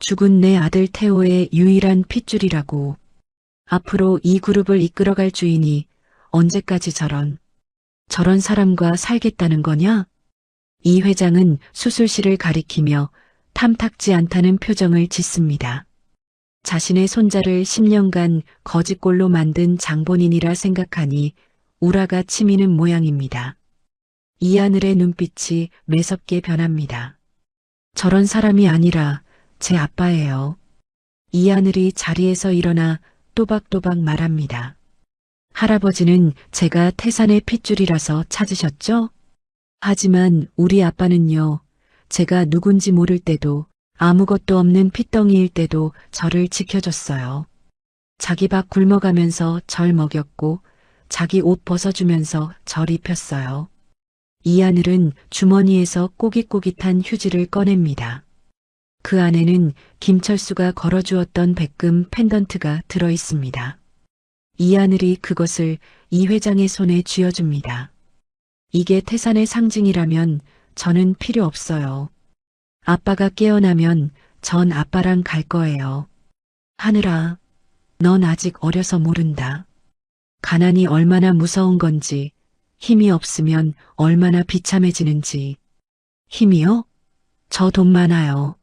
죽은 내 아들 태호의 유일한 핏줄이라고. 앞으로 이 그룹을 이끌어갈 주인이 언제까지 저런 사람과 살겠다는 거냐? 이 회장은 수술실을 가리키며 탐탁지 않다는 표정을 짓습니다. 자신의 손자를 10년간 거지꼴로 만든 장본인이라 생각하니 우라가 치미는 모양입니다. 이하늘의 눈빛이 매섭게 변합니다. 저런 사람이 아니라 제 아빠예요. 이하늘이 자리에서 일어나 또박또박 말합니다. 할아버지는 제가 태산의 핏줄이라서 찾으셨죠? 하지만 우리 아빠는요, 제가 누군지 모를 때도 아무것도 없는 핏덩이일 때도 저를 지켜줬어요. 자기 밥 굶어가면서 절 먹였고 자기 옷 벗어주면서 절 입혔어요. 이하늘은 주머니에서 꼬깃꼬깃한 휴지를 꺼냅니다. 그 안에는 김철수가 걸어주었던 백금 펜던트가 들어있습니다. 이하늘이 그것을 이 회장의 손에 쥐어줍니다. 이게 태산의 상징이라면 저는 필요 없어요. 아빠가 깨어나면 전 아빠랑 갈 거예요. 하늘아, 넌 아직 어려서 모른다. 가난이 얼마나 무서운 건지, 힘이 없으면 얼마나 비참해지는지. 힘이요? 저 돈 많아요.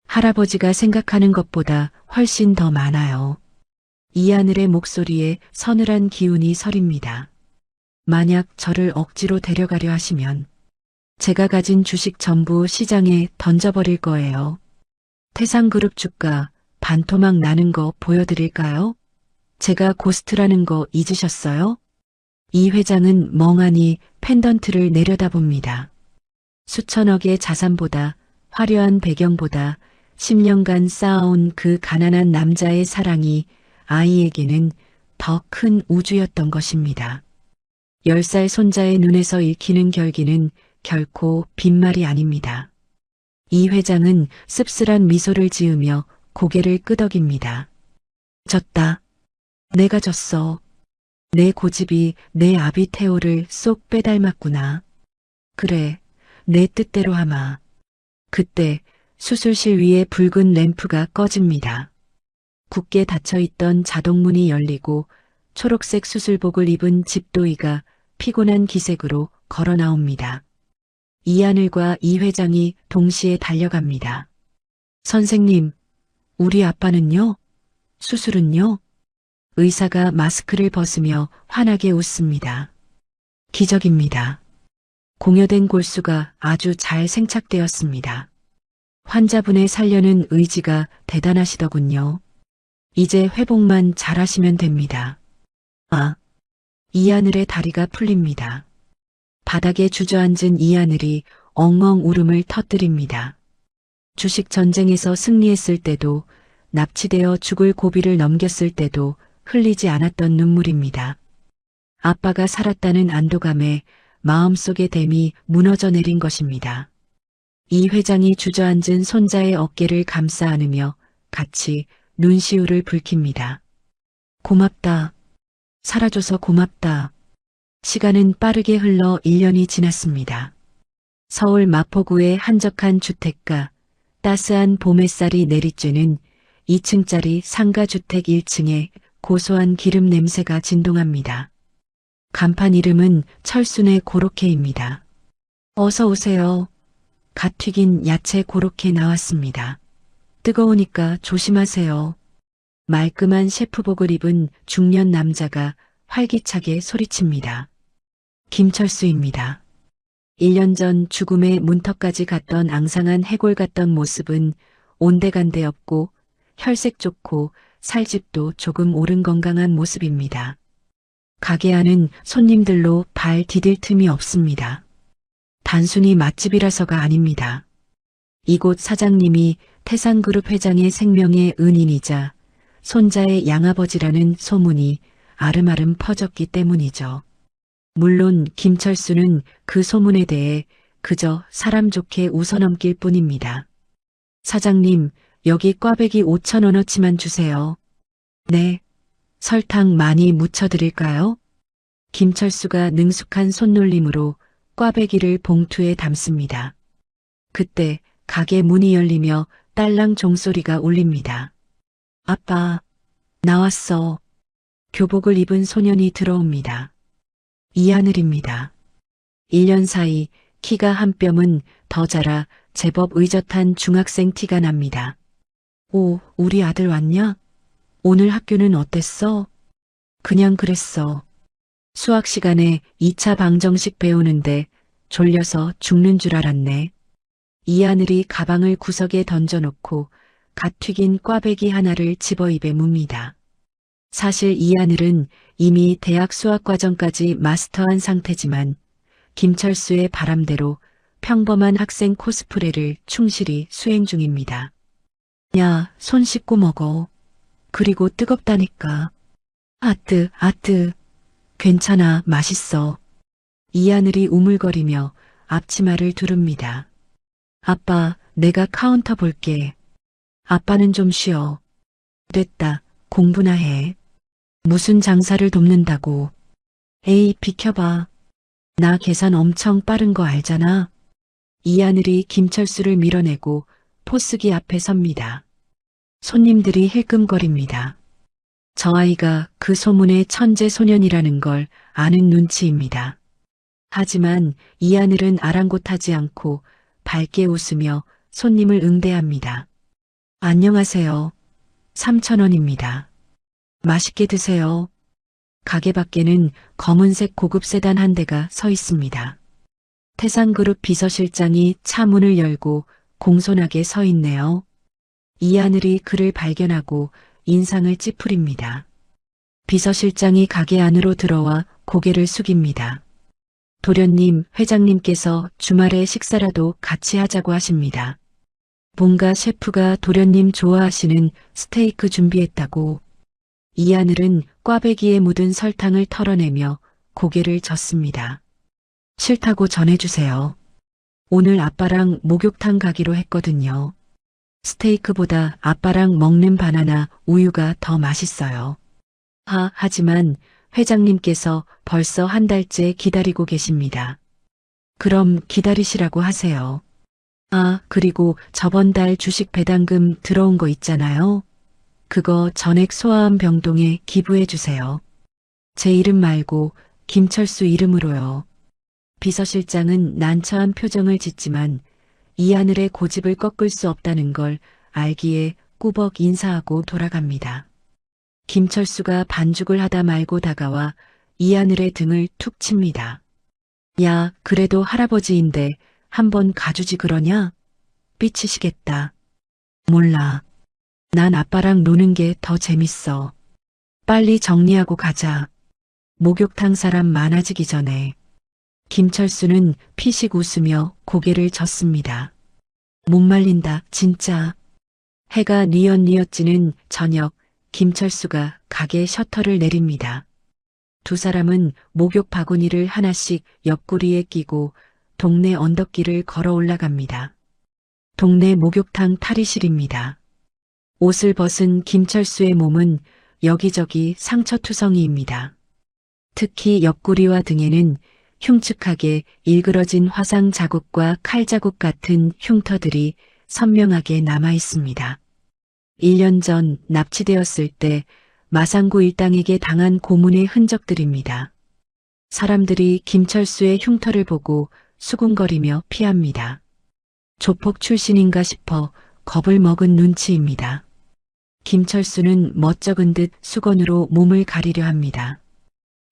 할아버지가 생각하는 것보다 훨씬 더 많아요. 이하늘의 목소리에 서늘한 기운이 서립니다. 만약 저를 억지로 데려가려 하시면 제가 가진 주식 전부 시장에 던져버릴 거예요. 태산그룹 주가 반토막 나는 거 보여드릴까요? 제가 고스트라는 거 잊으셨어요? 이 회장은 멍하니 펜던트를 내려다봅니다. 수천억의 자산보다 화려한 배경보다 10년간 쌓아온 그 가난한 남자의 사랑이 아이에게는 더 큰 우주였던 것입니다. 10살 손자의 눈에서 읽히는 결기는 결코 빈말이 아닙니다. 이 회장은 씁쓸한 미소를 지으며 고개를 끄덕입니다. 졌다. 내가 졌어. 내 고집이 내 아비 태호를 쏙 빼닮았구나. 그래, 내 뜻대로 하마. 그때 수술실 위에 붉은 램프가 꺼집니다. 굳게 닫혀있던 자동문이 열리고 초록색 수술복을 입은 집도이가 피곤한 기색으로 걸어 나옵니다. 이하늘과 이 회장이 동시에 달려갑니다. 선생님, 우리 아빠는요? 수술은요? 의사가 마스크를 벗으며 환하게 웃습니다. 기적입니다. 공여된 골수가 아주 잘 생착되었습니다. 환자분의 살려는 의지가 대단하시더군요. 이제 회복만 잘하시면 됩니다. 아, 이하늘의 다리가 풀립니다. 바닥에 주저앉은 이하늘이 엉엉 울음을 터뜨립니다. 주식 전쟁에서 승리했을 때도 납치되어 죽을 고비를 넘겼을 때도 흘리지 않았던 눈물입니다. 아빠가 살았다는 안도감에 마음속의 댐이 무너져 내린 것입니다. 이 회장이 주저앉은 손자의 어깨를 감싸 안으며 같이 눈시울을 붉힙니다. 고맙다. 살아줘서 고맙다. 시간은 빠르게 흘러 1년이 지났습니다. 서울 마포구의 한적한 주택가, 따스한 봄 햇살이 내리쬐는 2층짜리 상가주택 1층에 고소한 기름 냄새가 진동합니다. 간판 이름은 철순의 고로케입니다. 어서 오세요. 갓 튀긴 야채 고로케 나왔습니다. 뜨거우니까 조심하세요. 말끔한 셰프복을 입은 중년 남자가 활기차게 소리칩니다. 김철수입니다. 1년 전 죽음의 문턱까지 갔던 앙상한 해골 같던 모습은 온데간데 없고 혈색 좋고 살집도 조금 오른 건강한 모습입니다. 가게 안은 손님들로 발 디딜 틈이 없습니다. 단순히 맛집이라서가 아닙니다. 이곳 사장님이 태산그룹 회장의 생명의 은인이자 손자의 양아버지라는 소문이 아름아름 퍼졌기 때문이죠. 물론 김철수는 그 소문에 대해 그저 사람 좋게 웃어넘길 뿐입니다. 사장님, 여기 꽈배기 5,000원어치만 주세요. 네. 설탕 많이 묻혀드릴까요? 김철수가 능숙한 손놀림으로 꽈배기를 봉투에 담습니다. 그때 가게 문이 열리며 딸랑 종소리가 울립니다. 아빠, 나왔어. 교복을 입은 소년이 들어옵니다. 이하늘입니다. 1년 사이 키가 한 뼘은 더 자라 제법 의젓한 중학생 티가 납니다. 오, 우리 아들 왔냐? 오늘 학교는 어땠어? 그냥 그랬어. 수학 시간에 2차 방정식 배우는데 졸려서 죽는 줄 알았네. 이하늘이 가방을 구석에 던져놓고 갓 튀긴 꽈배기 하나를 집어 입에 뭅니다. 사실 이하늘은 이미 대학 수학과정까지 마스터한 상태지만 김철수의 바람대로 평범한 학생 코스프레를 충실히 수행 중입니다. 야, 손 씻고 먹어. 그리고 뜨겁다니까. 아뜨. 괜찮아, 맛있어. 이하늘이 우물거리며 앞치마를 두릅니다. 아빠, 내가 카운터 볼게. 아빠는 좀 쉬어. 됐다, 공부나 해. 무슨 장사를 돕는다고. 에이, 비켜봐. 나 계산 엄청 빠른 거 알잖아. 이하늘이 김철수를 밀어내고 포스기 앞에 섭니다. 손님들이 힐끔거립니다. 저 아이가 그 소문의 천재 소년이라는 걸 아는 눈치입니다. 하지만 이하늘은 아랑곳하지 않고 밝게 웃으며 손님을 응대합니다. 안녕하세요. 3,000원입니다. 맛있게 드세요. 가게 밖에는 검은색 고급 세단 한 대가 서 있습니다. 태상그룹 비서실장이 차 문을 열고 공손하게 서 있네요. 이하늘이 그를 발견하고 인상을 찌푸립니다. 비서실장이 가게 안으로 들어와 고개를 숙입니다. 도련님, 회장님께서 주말에 식사라도 같이 하자고 하십니다. 뭔가 셰프가 도련님 좋아하시는 스테이크 준비했다고. 이하늘은 꽈배기에 묻은 설탕을 털어내며 고개를 젓습니다. 싫다고 전해주세요. 오늘 아빠랑 목욕탕 가기로 했거든요. 스테이크보다 아빠랑 먹는 바나나 우유가 더 맛있어요. 하지만 회장님께서 벌써 한 달째 기다리고 계십니다. 그럼 기다리시라고 하세요. 그리고 저번 달 주식 배당금 들어온 거 있잖아요. 그거 전액 소아암 병동에 기부해 주세요. 제 이름 말고 김철수 이름으로요. 비서실장은 난처한 표정을 짓지만 이하늘의 고집을 꺾을 수 없다는 걸 알기에 꾸벅 인사하고 돌아갑니다. 김철수가 반죽을 하다 말고 다가와 이하늘의 등을 툭 칩니다. 야, 그래도 할아버지인데 한번 가주지 그러냐? 삐치시겠다. 몰라. 난 아빠랑 노는 게 더 재밌어. 빨리 정리하고 가자. 목욕탕 사람 많아지기 전에. 김철수는 피식 웃으며 고개를 젓습니다. 못 말린다, 진짜. 해가 뉘엿뉘엿 지는 저녁, 김철수가 가게 셔터를 내립니다. 두 사람은 목욕 바구니를 하나씩 옆구리에 끼고 동네 언덕길을 걸어 올라갑니다. 동네 목욕탕 탈의실입니다. 옷을 벗은 김철수의 몸은 여기저기 상처투성이입니다. 특히 옆구리와 등에는 흉측하게 일그러진 화상 자국과 칼 자국 같은 흉터들이 선명하게 남아 있습니다. 1년 전 납치되었을 때 마상구 일당에게 당한 고문의 흔적들입니다. 사람들이 김철수의 흉터를 보고 수군거리며 피합니다. 조폭 출신인가 싶어 겁을 먹은 눈치입니다. 김철수는 멋쩍은 듯 수건으로 몸을 가리려 합니다.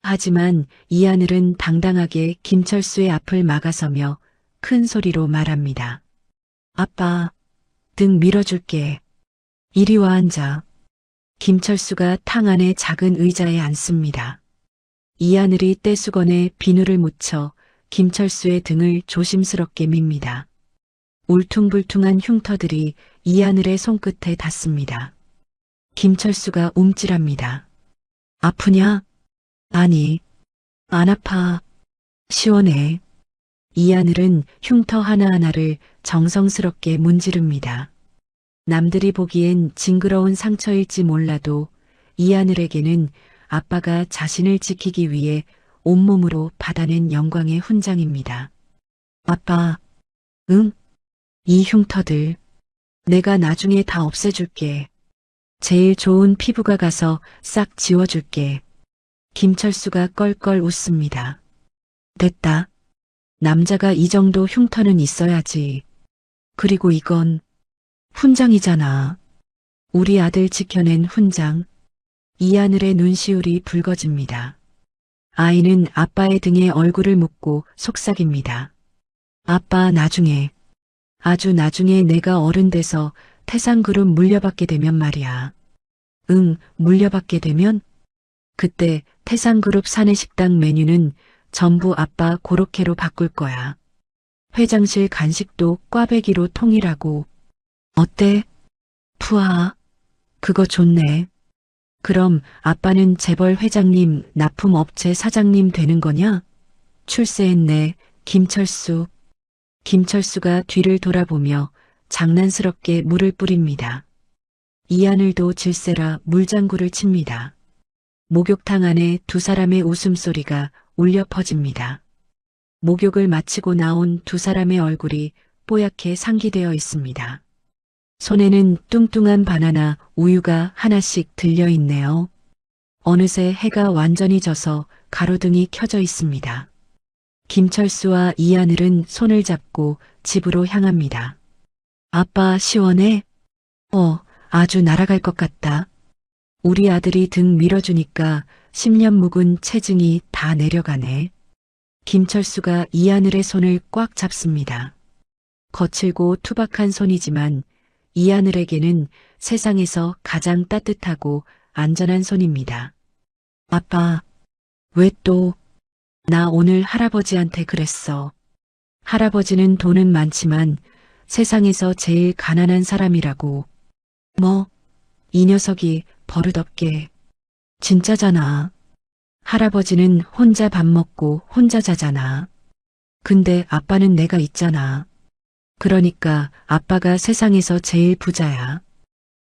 하지만 이하늘은 당당하게 김철수의 앞을 막아서며 큰 소리로 말합니다. 아빠, 등 밀어줄게. 이리 와 앉아. 김철수가 탕 안의 작은 의자에 앉습니다. 이하늘이 떼수건에 비누를 묻혀 김철수의 등을 조심스럽게 밉니다. 울퉁불퉁한 흉터들이 이하늘의 손끝에 닿습니다. 김철수가 움찔합니다. 아프냐? 아니, 안 아파. 시원해. 이하늘은 흉터 하나하나를 정성스럽게 문지릅니다. 남들이 보기엔 징그러운 상처일지 몰라도 이하늘에게는 아빠가 자신을 지키기 위해 온몸으로 받아낸 영광의 훈장입니다. 아빠, 응? 이 흉터들 내가 나중에 다 없애줄게. 제일 좋은 피부가 가서 싹 지워줄게. 김철수가 껄껄 웃습니다. 됐다. 남자가 이 정도 흉터는 있어야지. 그리고 이건 훈장이잖아. 우리 아들 지켜낸 훈장. 이하늘의 눈시울이 붉어집니다. 아이는 아빠의 등에 얼굴을 묻고 속삭입니다. 아빠 나중에, 아주 나중에 내가 어른 돼서 태상그룹 물려받게 되면 말이야. 응, 물려받게 되면? 그때 태상그룹 사내식당 메뉴는 전부 아빠 고로케로 바꿀 거야. 회장실 간식도 꽈배기로 통일하고. 어때? 푸아, 그거 좋네. 그럼 아빠는 재벌 회장님, 납품업체 사장님 되는 거냐? 출세했네, 김철수. 김철수가 뒤를 돌아보며 장난스럽게 물을 뿌립니다. 이하늘도 질세라 물장구를 칩니다. 목욕탕 안에 두 사람의 웃음소리가 울려 퍼집니다. 목욕을 마치고 나온 두 사람의 얼굴이 뽀얗게 상기되어 있습니다. 손에는 뚱뚱한 바나나 우유가 하나씩 들려 있네요. 어느새 해가 완전히 져서 가로등이 켜져 있습니다. 김철수와 이하늘은 손을 잡고 집으로 향합니다. 아빠 시원해? 아주 날아갈 것 같다. 우리 아들이 등 밀어주니까 10년 묵은 체증이 다 내려가네. 김철수가 이하늘의 손을 꽉 잡습니다. 거칠고 투박한 손이지만 이하늘에게는 세상에서 가장 따뜻하고 안전한 손입니다. 아빠, 왜 또? 나 오늘 할아버지한테 그랬어. 할아버지는 돈은 많지만 세상에서 제일 가난한 사람이라고. 뭐, 이 녀석이 버릇없게. 진짜잖아. 할아버지는 혼자 밥 먹고 혼자 자잖아. 근데 아빠는 내가 있잖아. 그러니까 아빠가 세상에서 제일 부자야.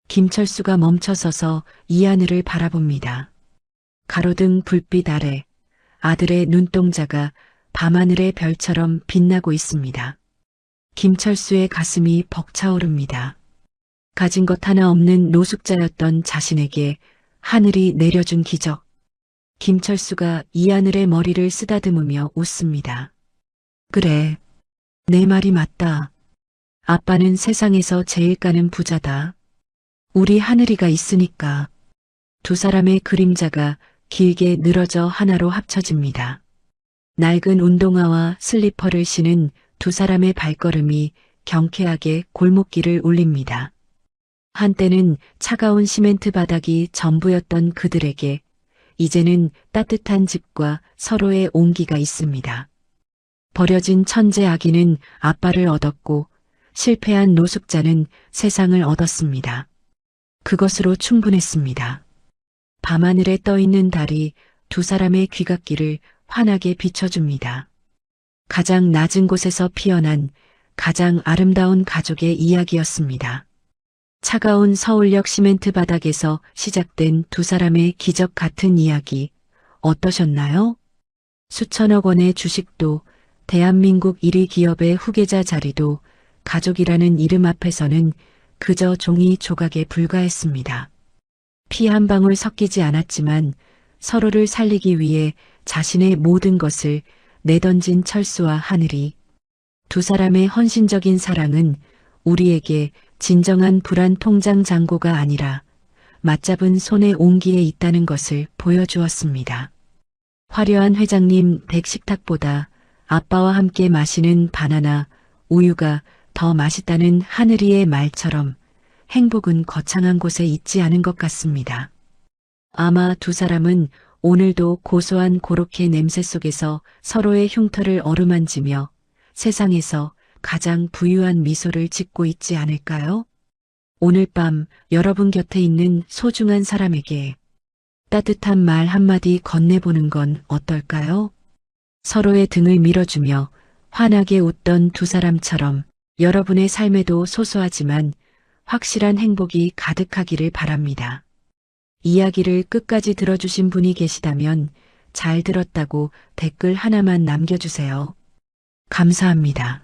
김철수가 멈춰서서 이하늘을 바라봅니다. 가로등 불빛 아래 아들의 눈동자가 밤하늘의 별처럼 빛나고 있습니다. 김철수의 가슴이 벅차오릅니다. 가진 것 하나 없는 노숙자였던 자신에게 하늘이 내려준 기적. 김철수가 이하늘의 머리를 쓰다듬으며 웃습니다. 그래, 내 말이 맞다. 아빠는 세상에서 제일 가는 부자다. 우리 하늘이가 있으니까. 두 사람의 그림자가 길게 늘어져 하나로 합쳐집니다. 낡은 운동화와 슬리퍼를 신은 두 사람의 발걸음이 경쾌하게 골목길을 울립니다. 한때는 차가운 시멘트 바닥이 전부였던 그들에게 이제는 따뜻한 집과 서로의 온기가 있습니다. 버려진 천재 아기는 아빠를 얻었고 실패한 노숙자는 세상을 얻었습니다. 그것으로 충분했습니다. 밤하늘에 떠있는 달이 두 사람의 귀갓길을 환하게 비춰줍니다. 가장 낮은 곳에서 피어난 가장 아름다운 가족의 이야기였습니다. 차가운 서울역 시멘트 바닥에서 시작된 두 사람의 기적 같은 이야기 어떠셨나요? 수천억 원의 주식도 대한민국 1위 기업의 후계자 자리도 가족이라는 이름 앞에서는 그저 종이 조각에 불과했습니다. 피 한 방울 섞이지 않았지만 서로를 살리기 위해 자신의 모든 것을 내던진 철수와 하늘이. 두 사람의 헌신적인 사랑은 우리에게 진정한 불안 통장 잔고가 아니라 맞잡은 손의 온기에 있다는 것을 보여주었습니다. 화려한 회장님 댁 식탁보다 아빠와 함께 마시는 바나나 우유가 더 맛있다는 하늘이의 말처럼 행복은 거창한 곳에 있지 않은 것 같습니다. 아마 두 사람은 오늘도 고소한 고로케 냄새 속에서 서로의 흉터를 어루만지며 세상에서 가장 부유한 미소를 짓고 있지 않을까요? 오늘 밤 여러분 곁에 있는 소중한 사람에게 따뜻한 말 한마디 건네보는 건 어떨까요? 서로의 등을 밀어주며 환하게 웃던 두 사람처럼 여러분의 삶에도 소소하지만 확실한 행복이 가득하기를 바랍니다. 이야기를 끝까지 들어주신 분이 계시다면 잘 들었다고 댓글 하나만 남겨주세요. 감사합니다.